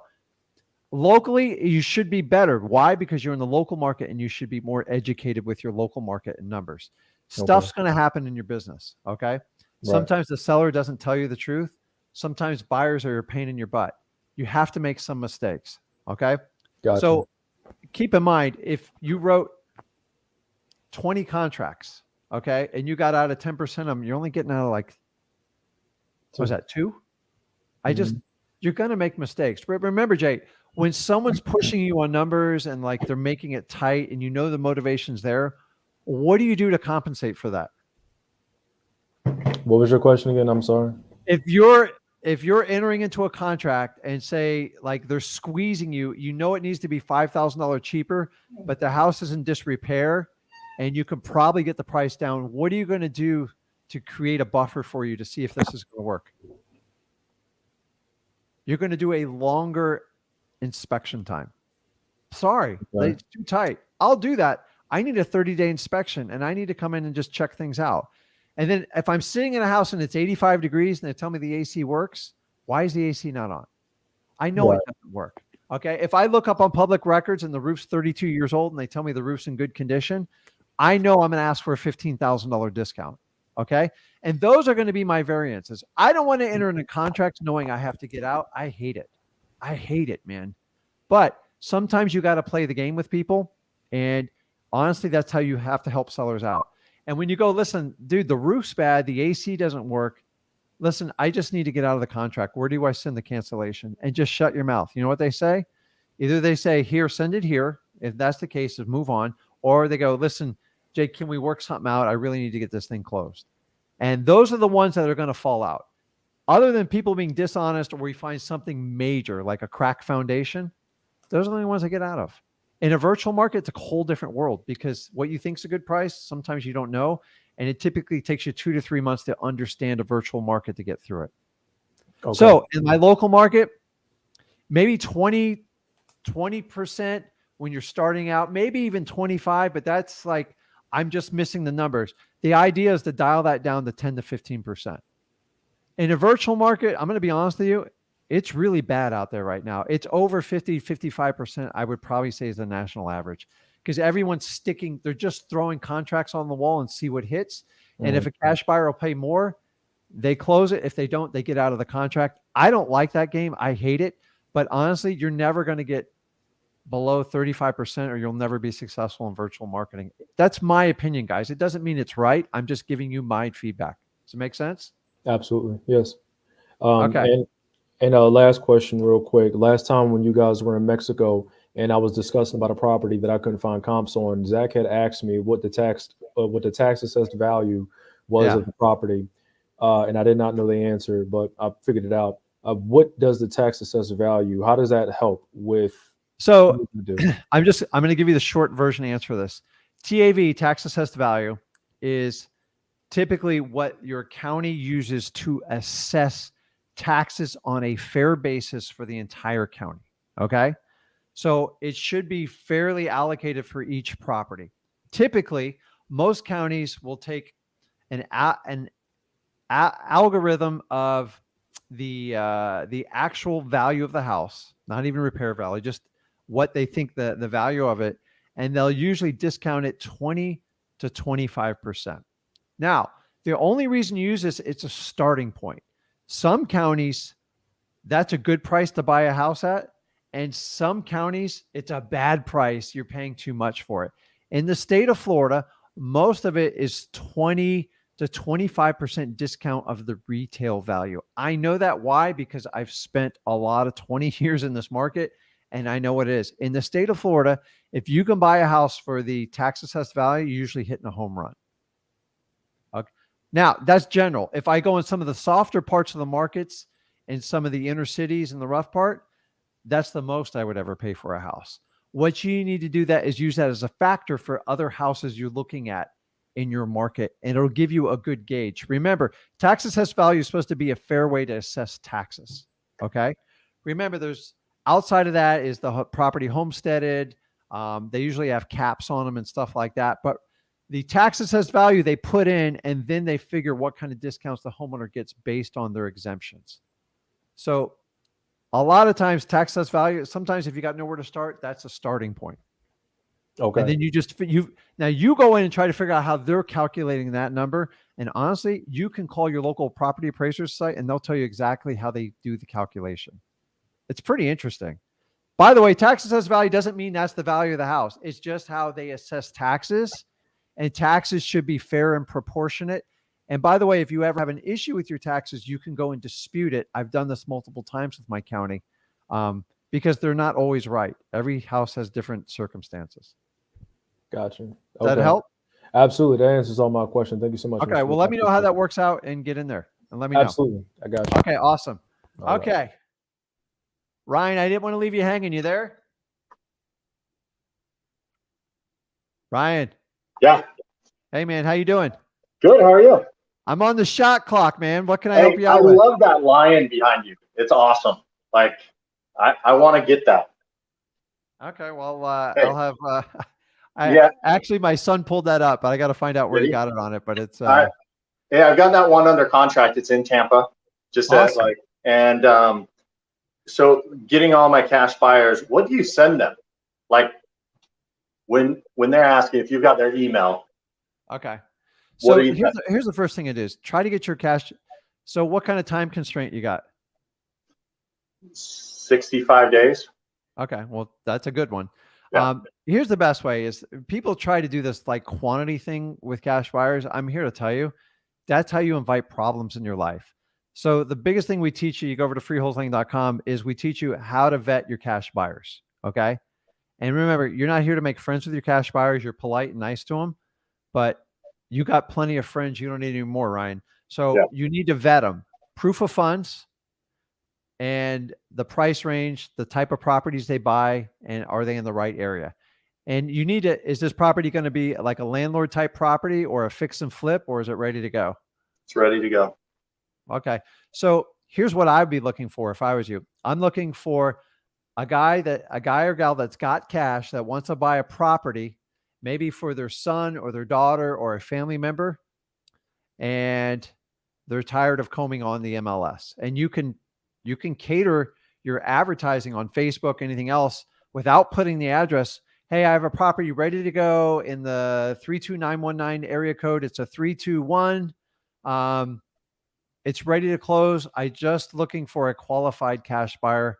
locally, you should be better. Why? Because you're in the local market and you should be more educated with your local market and numbers. Stuff's going to happen in your business. Okay. Sometimes the seller doesn't tell you the truth. Sometimes buyers are a pain in your butt. You have to make some mistakes. Okay. Gotcha. So keep in mind, if you wrote 20 contracts, okay, and you got out of 10% of them, you're only getting out of like, what was that, 2? You're going to make mistakes. But remember, Jay, when someone's pushing you on numbers and like they're making it tight and you know the motivation's there, what do you do to compensate for that? What was your question again? I'm sorry. If you're if you're entering into a contract and say like they're squeezing you, you know it needs to be $5,000 cheaper, but the house is in disrepair and you can probably get the price down. What are you going to do to create a buffer for you to see if this is going to work? You're going to do a longer inspection time. Sorry, Right. it's too tight. I'll do that. I need a 30-day inspection and I need to come in and just check things out. And then if I'm sitting in a house and it's 85 degrees and they tell me the AC works, why is the AC not on? I know Right. it doesn't work. Okay. If I look up on public records and the roof's 32 years old and they tell me the roof's in good condition, I know I'm going to ask for a $15,000 discount. Okay. And those are going to be my variances. I don't want to enter into contracts knowing I have to get out. I hate it. I hate it, man. But sometimes you got to play the game with people. And honestly, that's how you have to help sellers out. And when you go, listen, dude, the roof's bad, the AC doesn't work. Listen, I just need to get out of the contract. Where do I send the cancellation? And just shut your mouth. You know what they say? Either they say, here, send it here. If that's the case, is move on. Or they go, listen, Jake, can we work something out? I really need to get this thing closed. And those are the ones that are going to fall out. Other than people being dishonest or we find something major like a cracked foundation, those are the only ones I get out of. In a virtual market, it's a whole different world because what you think is a good price, sometimes you don't know. And it typically takes you 2 to 3 months to understand a virtual market to get through it. Okay. So in my local market, maybe 20% when you're starting out, maybe even 25, but that's like, I'm just missing the numbers. The idea is to dial that down to 10 to 15%. In a virtual market, I'm going to be honest with you, it's really bad out there right now. It's over 50, 55%, I would probably say is the national average because everyone's sticking, they're just throwing contracts on the wall and see what hits. And if a cash buyer will pay more, they close it. If they don't, they get out of the contract. I don't like that game. I hate it. But honestly, you're never going to get below 35% or you'll never be successful in virtual marketing. That's my opinion, guys. It doesn't mean it's right. I'm just giving you my feedback. Does it make sense? Absolutely. Yes. Okay. And last question real quick. Last time when you guys were in Mexico and I was discussing about a property that I couldn't find comps on, Zach had asked me what the tax assessed value was of the property. And I did not know the answer, but I figured it out. What does the tax assessed value, how does that help with So what you do? I'm going to give you the short version answer for this. TAV, tax assessed value, is typically what your county uses to assess taxes on a fair basis for the entire county. Okay. So it should be fairly allocated for each property. Typically, most counties will take an algorithm of the actual value of the house, not even repair value, just what they think the value of it, and they'll usually discount it 20 to 25%. Now, the only reason you use this, it's a starting point. Some counties, that's a good price to buy a house at, and some counties, it's a bad price. You're paying too much for it. In the state of Florida, most of it is 20 to 25% discount of the retail value. I know that why? Because I've spent a lot of 20 years in this market and I know what it is. In the state of Florida, if you can buy a house for the tax assessed value, you're usually hitting a home run. Okay. Now, that's general. If I go in some of the softer parts of the markets and some of the inner cities and the rough part, that's the most I would ever pay for a house. What you need to do that is use that as a factor for other houses you're looking at in your market, and it'll give you a good gauge. Remember, tax assessed value is supposed to be a fair way to assess taxes. Okay. Remember, there's outside of that is the property homesteaded. They usually have caps on them and stuff like that. But the tax assessed value they put in, and then they figure what kind of discounts the homeowner gets based on their exemptions. So a lot of times tax assessed value, sometimes if you got nowhere to start, that's a starting point. Okay. And then you go in and try to figure out how they're calculating that number. And honestly, you can call your local property appraiser's site and they'll tell you exactly how they do the calculation. It's pretty interesting. By the way, tax assessed value doesn't mean that's the value of the house. It's just how they assess taxes, and taxes should be fair and proportionate. And by the way, if you ever have an issue with your taxes, you can go and dispute it. I've done this multiple times with my county because they're not always right. Every house has different circumstances. Gotcha. Does that help? Absolutely. That answers all my questions. Thank you so much. Okay. Well, let me know how that works out and get in there and let me know. Absolutely. I got you. Okay. Awesome. All right. Okay. Ryan, I didn't want to leave you hanging. You there? Ryan. Yeah. Hey man, how you doing? Good. How are you? I'm on the shot clock, man. What can I Hey, help you I out with? love that lion behind you. It's awesome. Like, I want to get that. Okay, well, Hey. I'll have. Yeah. Actually, my son pulled that up, but I got to find out where Did he he? got it on it. But it's Yeah, I've got that one under contract. It's in Tampa. Just awesome. so getting all my cash buyers, what do you send them? Like when they're asking if you've got their email. Okay. What So do you here's the first thing it is. Try to get your cash. So what kind of time constraint you got? 65 days? Okay, well, that's a good one. Yeah. Here's the best way is people try to do this like quantity thing with cash buyers. I'm here to tell you, that's how you invite problems in your life. So the biggest thing we teach you go over to freewholesaling.com, is we teach you how to vet your cash buyers. Okay. And remember, you're not here to make friends with your cash buyers. You're polite and nice to them, but you got plenty of friends. You don't need any more, Ryan. So Yeah. you need to vet them. Proof of funds, and the price range, the type of properties they buy, and are they in the right area? And you need to, is this property going to be like a landlord type property or a fix and flip, or is it ready to go? It's ready to go. Okay. So here's what I'd be looking for if I was you. I'm looking for a guy or gal that's got cash that wants to buy a property, maybe for their son or their daughter or a family member, and they're tired of combing on the MLS. And you can cater your advertising on Facebook, anything else, without putting the address. Hey, I have a property ready to go in the 32919 area code. It's a 321. It's ready to close. I just looking for a qualified cash buyer.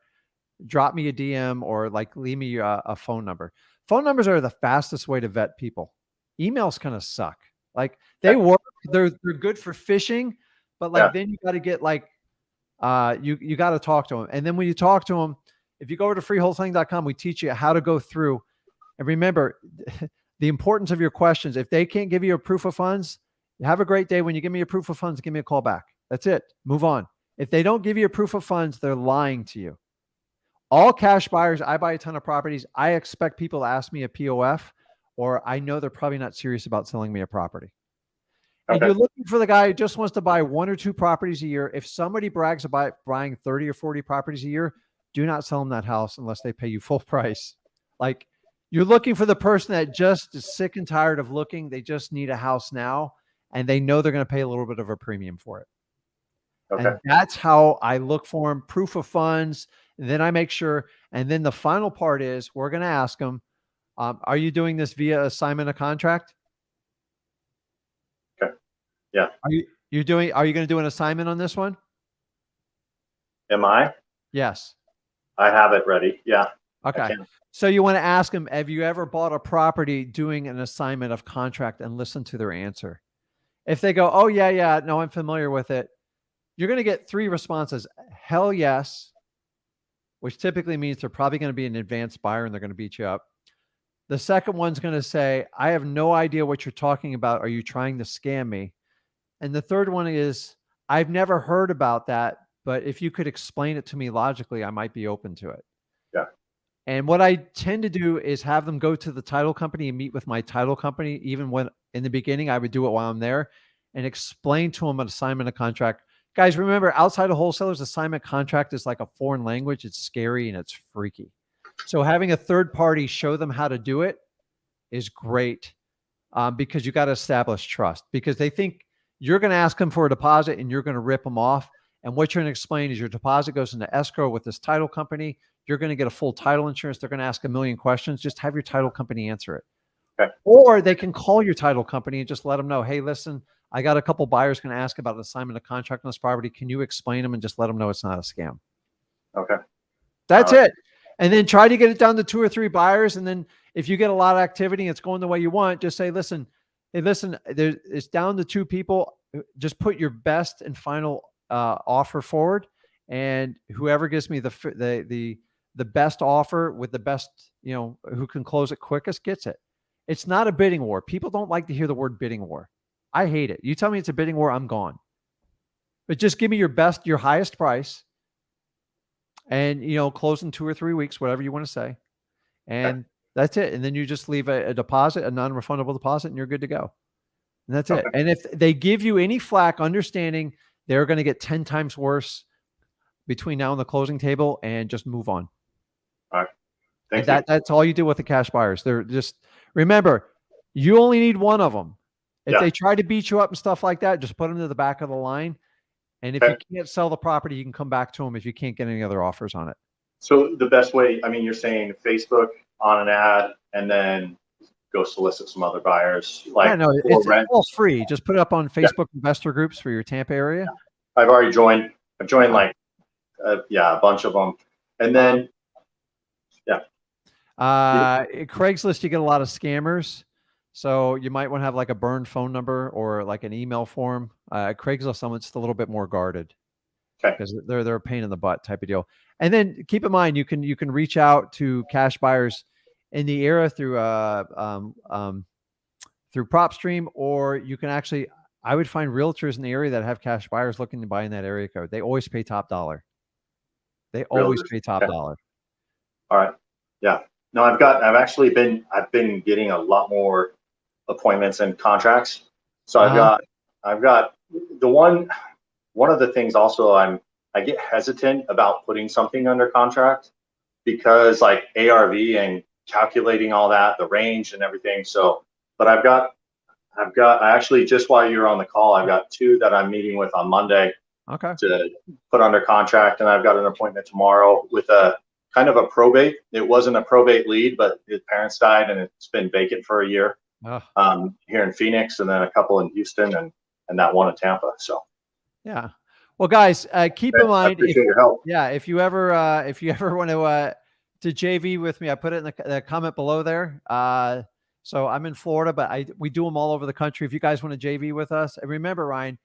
Drop me a DM or like leave me a phone number. Phone numbers are the fastest way to vet people. Emails kind of suck. Like they work. They're good for fishing, but like then you got to get like you got to talk to them. And then when you talk to them, if you go over to freewholesaling.com, we teach you how to go through. And remember the importance of your questions. If they can't give you a proof of funds, have a great day. When you give me a proof of funds, give me a call back. That's it. Move on. If they don't give you a proof of funds, they're lying to you. All cash buyers, I buy a ton of properties. I expect people to ask me a POF, or I know they're probably not serious about selling me a property. And you're looking for the guy who just wants to buy 1 or 2 properties a year. If somebody brags about buying 30 or 40 properties a year, do not sell them that house unless they pay you full price. Like you're looking for the person that just is sick and tired of looking. They just need a house now, and they know they're going to pay a little bit of a premium for it. Okay. And that's how I look for them. Proof of funds. And then I make sure. And then the final part is we're going to ask them, are you doing this via assignment of contract? Okay. Yeah. Are you going to do an assignment on this one? Am I? Yes. I have it ready. Yeah. Okay. So you want to ask them, have you ever bought a property doing an assignment of contract, and listen to their answer. If they go, oh yeah, no, I'm familiar with it, you're going to get 3 responses. Hell yes, which typically means they're probably going to be an advanced buyer and they're going to beat you up. The second one's going to say, I have no idea what you're talking about. Are you trying to scam me? And the third one is, I've never heard about that, but if you could explain it to me logically, I might be open to it. Yeah. And what I tend to do is have them go to the title company and meet with my title company. Even when in the beginning, I would do it while I'm there and explain to them an assignment of contract. Guys, remember, outside of wholesalers, assignment contract is like a foreign language. It's scary and it's freaky. So having a third party show them how to do it is great, because you got to establish trust, because they think you're going to ask them for a deposit and you're going to rip them off. And what you're going to explain is your deposit goes into escrow with this title company. You're going to get a full title insurance. They're going to ask a million questions. Just have your title company answer it. Okay. Or they can call your title company and just let them know, hey, listen, I got a couple buyers going to ask about an assignment of contract on this property. Can you explain them, and just let them know it's not a scam? Okay. That's it. And then try to get it down to 2 or 3 buyers. And then if you get a lot of activity and it's going the way you want, just say, listen, it's down to 2 people. Just put your best and final offer forward. And whoever gives me the best offer with the best, who can close it quickest gets it. It's not a bidding war. People don't like to hear the word bidding war. I hate it. You tell me it's a bidding war, I'm gone. But just give me your highest price. and close in 2 or 3 weeks, whatever you want to say, and that's it. And then you just leave a deposit, a non-refundable deposit, and you're good to go. And that's it. And if they give you any flack, understanding they're going to get 10 times worse between now and the closing table, and just move on. All right. Thank And you. that's all you do with the cash buyers. They're just, remember, you only need one of them. If they try to beat you up and stuff like that, just put them to the back of the line. And if you can't sell the property, you can come back to them if you can't get any other offers on it. So the best way, I mean, you're saying Facebook on an ad, and then go solicit some other buyers. Like, no, it's all free. Just put it up on Facebook investor groups for your Tampa area. I've already joined. I've joined like, a bunch of them. And then, Craigslist, you get a lot of scammers. So you might want to have like a burned phone number or like an email form. Craigslist, someone's just a little bit more guarded because they're a pain in the butt type of deal. And then keep in mind, you can reach out to cash buyers in the area through PropStream, or you can actually, I would find realtors in the area that have cash buyers looking to buy in that area code. They always pay top dollar. They always pay top dollar. All right. Yeah. No, I've been getting a lot more appointments and contracts. So I've got the one of the things also I get hesitant about putting something under contract because like ARV and calculating all that, the range and everything. So, but I actually, just while you're on the call, I've got 2 that I'm meeting with on Monday to put under contract. And I've got an appointment tomorrow with a kind of a probate. It wasn't a probate lead, but his parents died and it's been vacant for a year here in Phoenix, and then a couple in Houston, and that one in Tampa. So, yeah. Well, guys, keep in mind, your help. if you ever want to JV with me, I put it in the comment below there. So I'm in Florida, but we do them all over the country. If you guys want to JV with us, and remember, Ryan,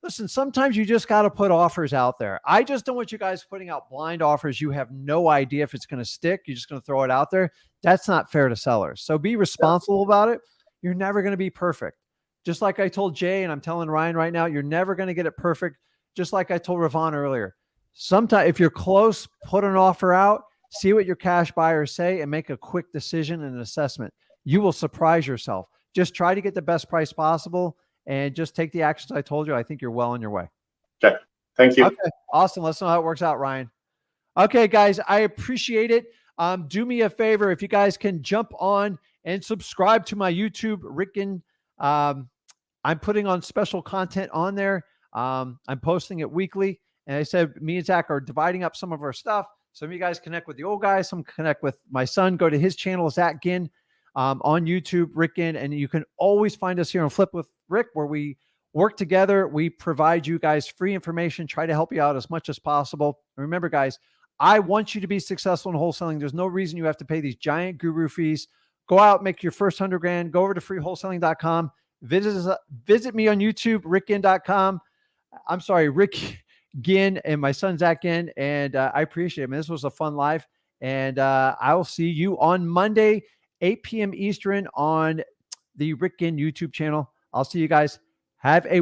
listen, sometimes you just got to put offers out there. I just don't want you guys putting out blind offers. You have no idea if it's going to stick. You're just going to throw it out there. That's not fair to sellers. So be responsible about it. You're never going to be perfect. Just like I told Jay, and I'm telling Ryan right now, you're never going to get it perfect. Just like I told Ravon earlier. Sometimes if you're close, put an offer out, see what your cash buyers say, and make a quick decision and an assessment. You will surprise yourself. Just try to get the best price possible and just take the actions I told you. I think you're well on your way. Okay. Thank you. Okay. Awesome. Let's know how it works out, Ryan. Okay, guys, I appreciate it. Do me a favor. If you guys can jump on and subscribe to my YouTube, Rick Ginn. I'm putting on special content on there. I'm posting it weekly. And I said, me and Zach are dividing up some of our stuff. Some of you guys connect with the old guys. Some connect with my son. Go to his channel, Zach Ginn, on YouTube, Rick Ginn. And you can always find us here on Flip with Rick, where we work together. We provide you guys free information, try to help you out as much as possible. And remember, guys, I want you to be successful in wholesaling. There's no reason you have to pay these giant guru fees. Go out, make your first 100 grand, go over to freewholesaling.com. Visit me on YouTube, rickginn.com. I'm sorry, Rick Ginn, and my son, Zach Ginn. And I appreciate it, man. This was a fun live. And I will see you on Monday, 8 p.m. Eastern on the Rick Ginn YouTube channel. I'll see you guys. Have a